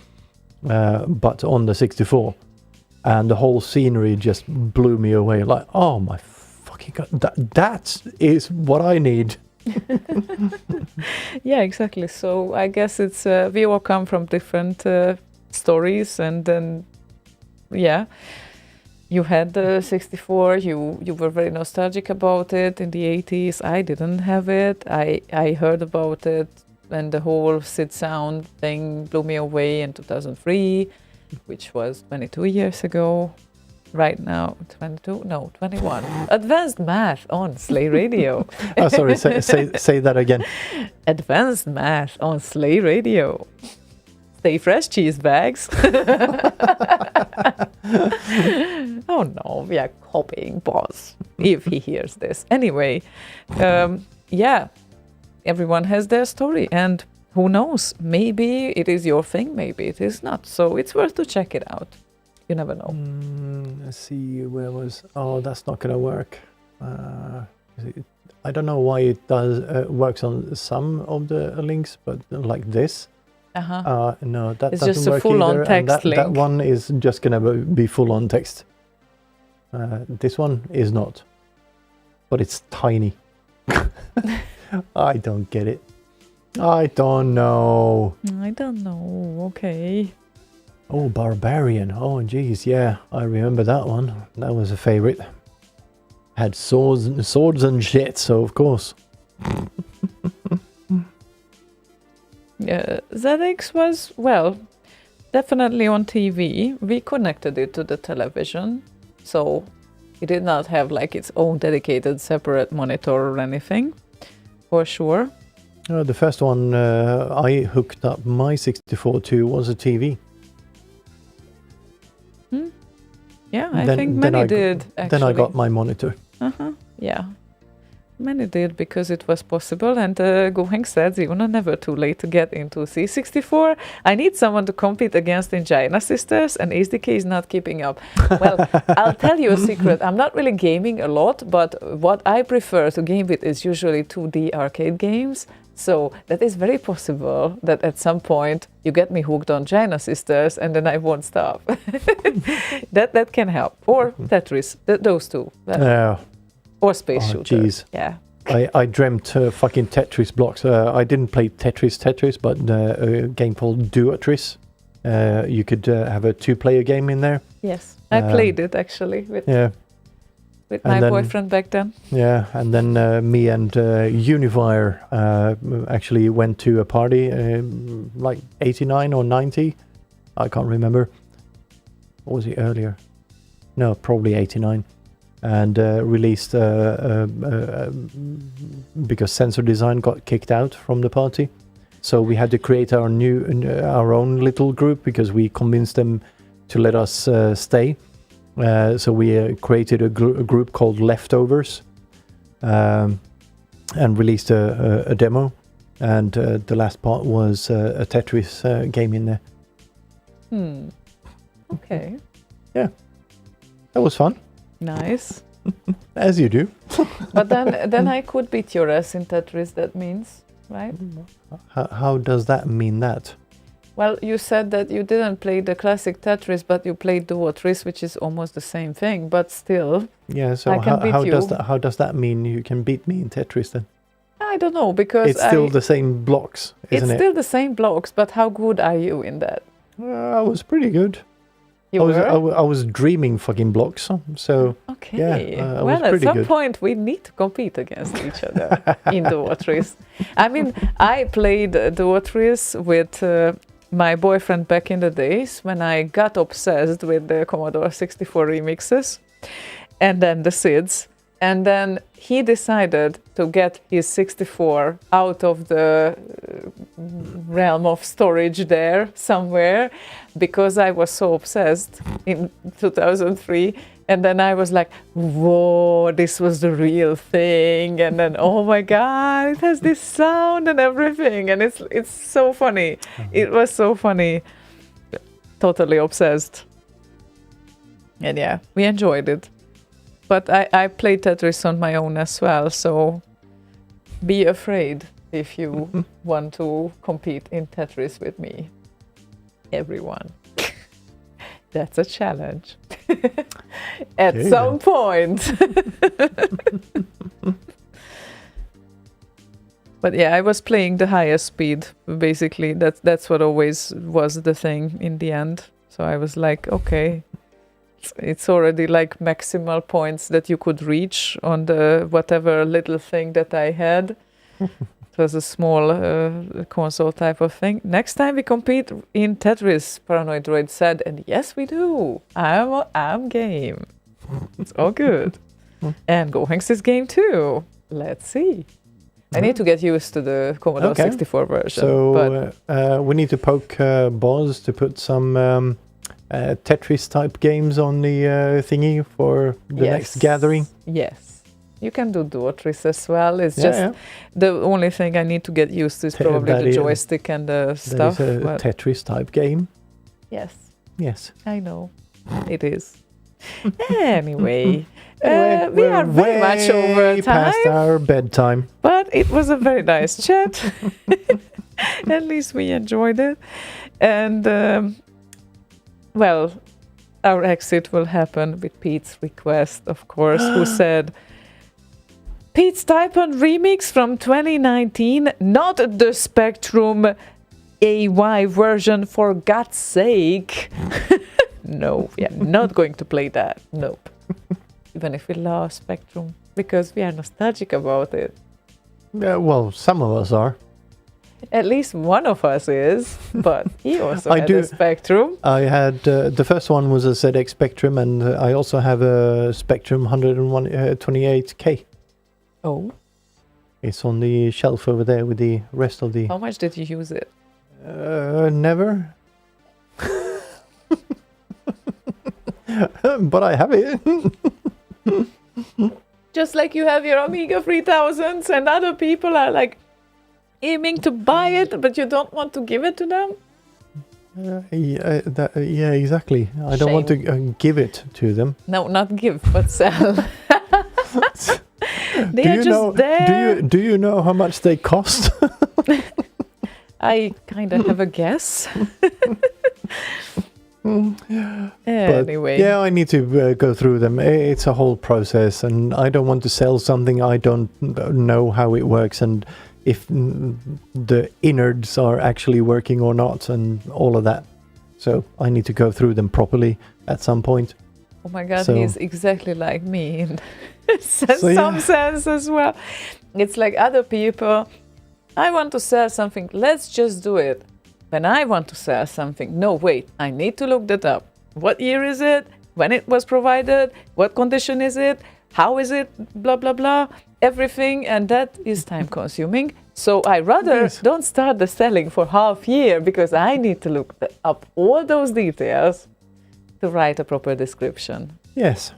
but on the 64. And the whole scenery just blew me away. Like, oh my fucking god, that is what I need. Yeah, exactly. So I guess it's we all come from different stories, and then yeah, you had the 64. You were very nostalgic about it in the 80s. I didn't have it. I heard about it, and the whole SID sound thing blew me away in 2003, which was 22 years ago. Right now, 22? No, 21. Advanced math on Slay Radio. Oh, sorry, say that again. Advanced math on Slay Radio. Stay fresh, cheese bags. Oh no, we are copying boss if he hears this. Anyway, yeah, everyone has their story, and who knows, maybe it is your thing, maybe it is not. So it's worth to check it out. You never know. Let's see, where was... Oh, that's not going to work. I don't know why it does works on some of the links, but like this. No, that it's doesn't just a work full-on either. text And link. that one is just going to be full-on text. This one is not. But it's tiny. I don't get it. I don't know. I don't know. Okay. Oh, Barbarian. Oh, geez, yeah, I remember that one. That was a favorite. Had swords and shit, so of course. ZX was, well, definitely on TV. We connected it to the television, so it did not have like its own dedicated separate monitor or anything, for sure. The first one I hooked up my 64 to was a TV. Yeah, I think many did, actually. Then I got my monitor. Yeah. Many did because it was possible, and Goheng said, Ziona, never too late to get into C64. I need someone to compete against in China Sisters, and SDK is not keeping up. Well, I'll tell you a secret. I'm not really gaming a lot, but what I prefer to game with is usually 2D arcade games. So that is very possible that at some point you get me hooked on China Sisters and then I won't stop. that can help. Or Tetris, those two. Yeah. Or Space Shooter. Geez. Yeah. I dreamt fucking Tetris blocks. I didn't play Tetris, but a game called Duotris. You could have a 2-player game in there. Yes, I played it actually with my And then- boyfriend back then. Yeah, and then me and Univire actually went to a party, like 89 or 90. I can't remember. Or was it earlier? No, probably 89. And released because Sensor Design got kicked out from the party. So we had to create our own little group because we convinced them to let us stay. So we created a group called Leftovers and released a demo. And the last part was a Tetris game in there. Okay. That was fun, Nice. as you do. But then I could beat your ass in Tetris, that means, right? How does that mean that? Well, you said that you didn't play the classic Tetris, but you played Duotris, which is almost the same thing, but still, Yeah, so I can beat you. how does that mean you can beat me in Tetris then? I don't know, because It's still the same blocks, it's isn't it? still the same blocks, but how good are you in that? I was pretty good. You were? I was dreaming fucking blocks, so Okay. yeah, I was well, at pretty some good. point we need to compete against each other in Duotris. I mean, I played Duotris with my boyfriend back in the days when I got obsessed with the Commodore 64 remixes and then the SIDs. And then he decided to get his 64 out of the realm of storage there somewhere because I was so obsessed in 2003. And then I was like, whoa, this was the real thing. And then, oh my God, it has this sound and everything. And it's so funny. It was so funny. Totally obsessed. And yeah, we enjoyed it. But I played Tetris on my own as well, so be afraid if you want to compete in Tetris with me. Everyone. That's a challenge. At Okay, some point. But yeah, I was playing the highest speed, basically. That's what always was the thing in the end. So I was like, okay. It's already like maximal points that you could reach on the whatever little thing that I had. It was a small console type of thing. Next time we compete in Tetris, Paranoid Droid said, and yes, we do. I'm game. It's all good. And Gohanks is game too. Let's see. I need to get used to the Commodore 64 version. So we need to poke Boz to put some Tetris type games on the thingy for the next gathering. Yes. You can do Duotris as well. It's just the only thing I need to get used to is probably the joystick and the stuff. That is a Tetris type game. Yes, Yes. I know. It is. Anyway, we we're are very much over past time, our bedtime. but it was a very nice chat. At least we enjoyed it. And, well, our exit will happen with Pete's request, of course, who said, Pete's Type on remix from 2019, not the Spectrum AY version, for God's sake. No, we are not going to play that. Nope. Even if we love Spectrum, because we are nostalgic about it. Well, some of us are. At least one of us is, but he also I had do. a Spectrum. I had the first one was a ZX Spectrum, and I also have a Spectrum 128K. Oh. It's on the shelf over there with the rest of the. How much did you use it? Never. But I have it. Just like you have your Amiga 3000s and other people are like aiming to buy it, but you don't want to give it to them? Yeah, exactly. I don't want to give it to them. No, not give, but sell. They are just there. Do you know how much they cost? I kind of have a guess. But Anyway. yeah, I need to go through them. It's a whole process, and I don't want to sell something I don't know how it works and if the innards are actually working or not, and all of that. So I need to go through them properly at some point. Oh my God, So- he's exactly like me in So, some yeah. sense as well. It's like other people. I want to sell something. Let's just do it. When I want to sell something, no, wait, I need to look that up. What year is it? When it was provided? What condition is it? How is it? Blah, blah, blah. Everything. And that is time consuming. So I rather Yes. don't start the selling for half year because I need to look up all those details to write a proper description. Yes.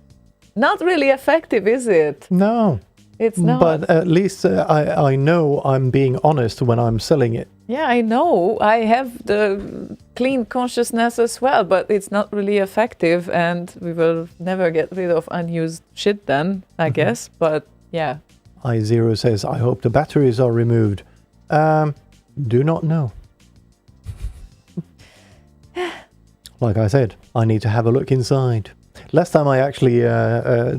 Not really effective, is it? No. It's not. But at least I know I'm being honest when I'm selling it. Yeah, I know. I have the clean consciousness as well, but it's not really effective, and we will never get rid of unused shit then, I guess. But yeah, I0 says, I hope the batteries are removed. Do not know. Like I said, I need to have a look inside. Last time I actually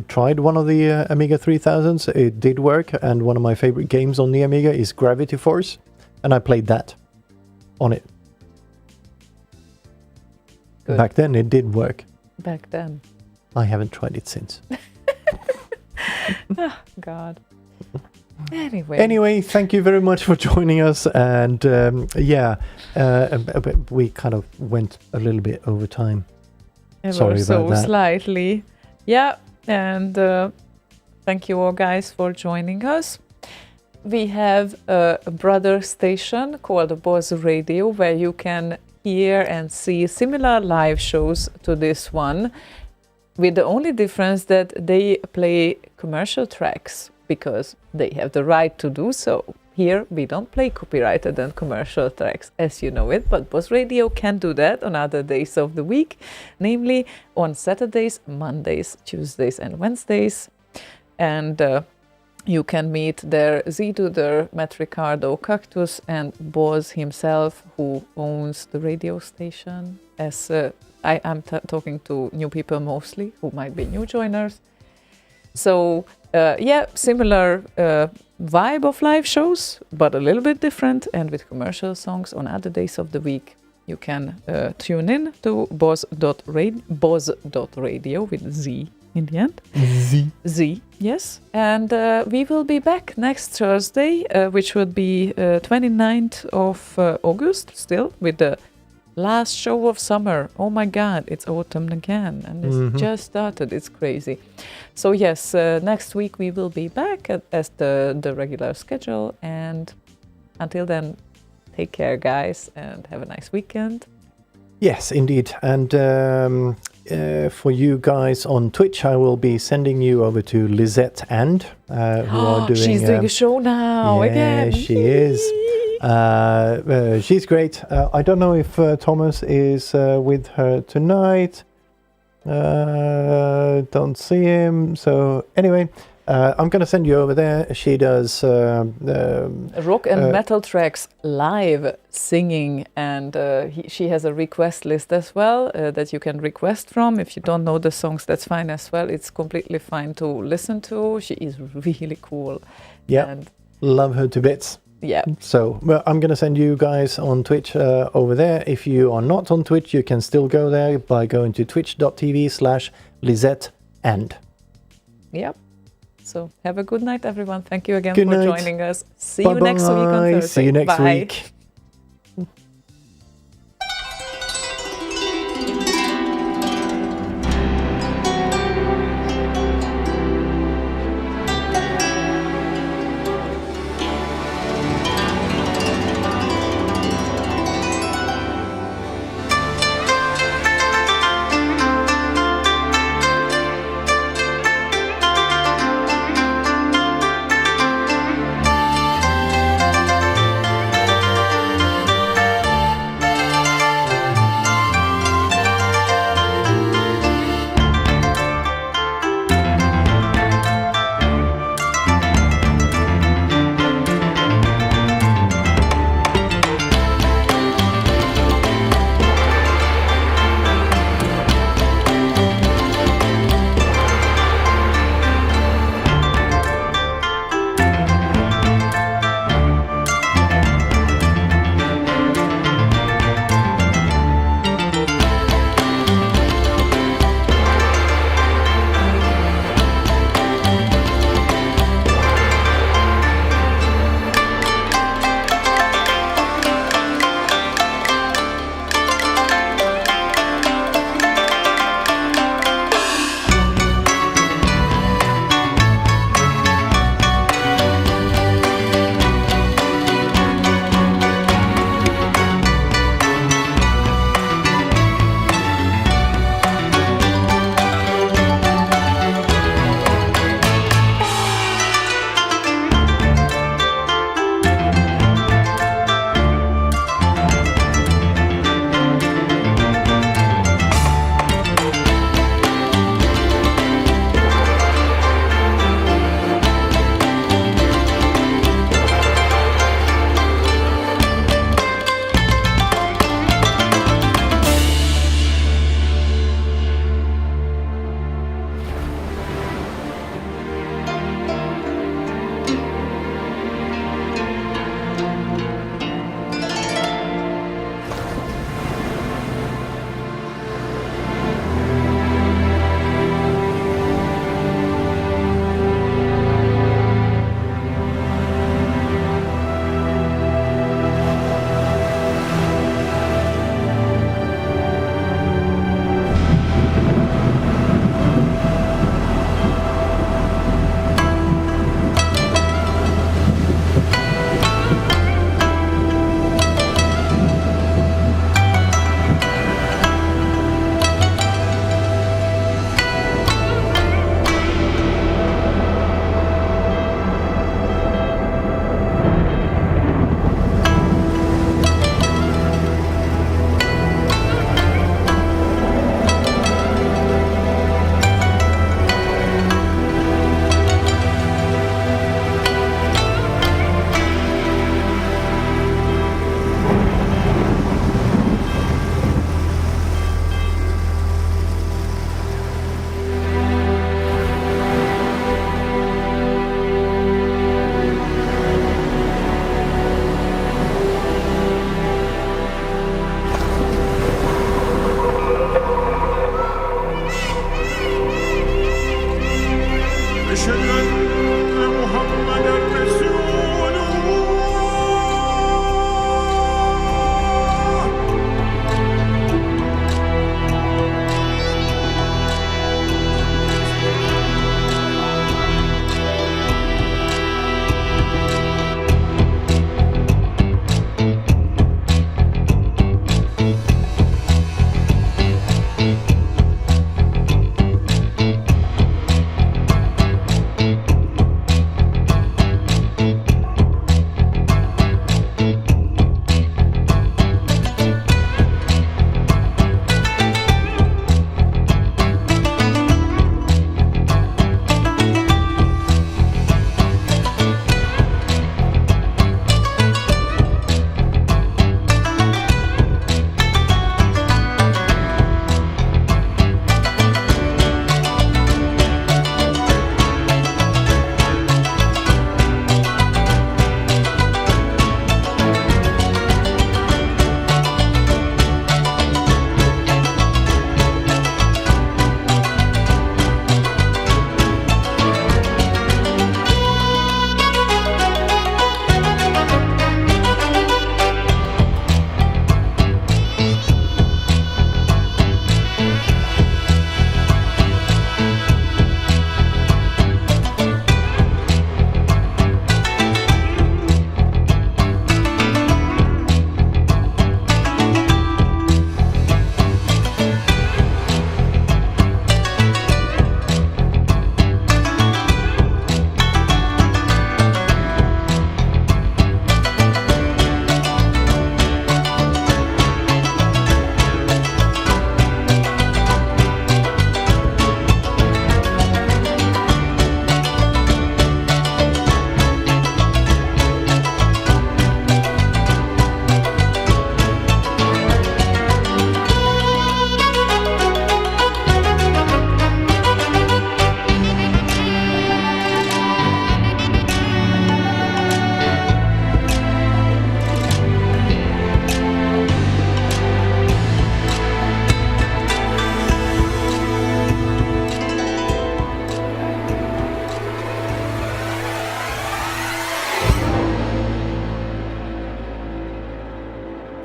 tried one of the Amiga 3000s, it did work, and one of my favorite games on the Amiga is Gravity Force, and I played that on it. Good. Back then it did work. back then. I haven't tried it since. God. Anyway. Anyway, thank you very much for joining us, and we kind of went a little bit over time. Ever Sorry so about that. slightly. Yeah, and thank you all guys for joining us. We have a brother station called Boz Radio where you can hear and see similar live shows to this one, with the only difference that they play commercial tracks because they have the right to do so. Here we don't play copyrighted and commercial tracks as you know it, but Boz Radio can do that on other days of the week, namely on Saturdays, Mondays, Tuesdays and Wednesdays. And you can meet their Z-Duder, Matt Ricardo, Cactus and Boz himself, who owns the radio station. As I am talking to new people mostly, who might be new joiners. So similar vibe of live shows, but a little bit different, and with commercial songs on other days of the week. You can tune in to boz.radio with Z in the end. Z, yes. And we will be back next Thursday, which would be 29th of August, still, with the last show of summer. Oh my God, it's autumn again, and it's just started. It's crazy. So yes, next week we will be back as the regular schedule. And until then, take care, guys, and have a nice weekend. Yes, indeed. And for you guys on Twitch, I will be sending you over to Lisette and who are doing. She's doing a show now again. She is. She's great. I don't know if Thomas is with her tonight. Don't see him. So anyway, I'm going to send you over there. She does rock and metal tracks live singing, and she has a request list as well that you can request from. If you don't know the songs, that's fine as well. It's completely fine to listen to. She is really cool. Yeah, and love her to bits. yeah. So I'm going to send you guys on Twitch over there. If you are not on Twitch, you can still go there by going to twitch.tv/Lisette and. Yep. So have a good night, everyone. Thank you again Good for night. joining us. See you next week on Bye-bye. Thursday. See you next Bye. week.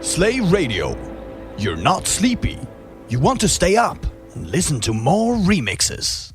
Slay Radio. You're not sleepy. You want to stay up and listen to more remixes.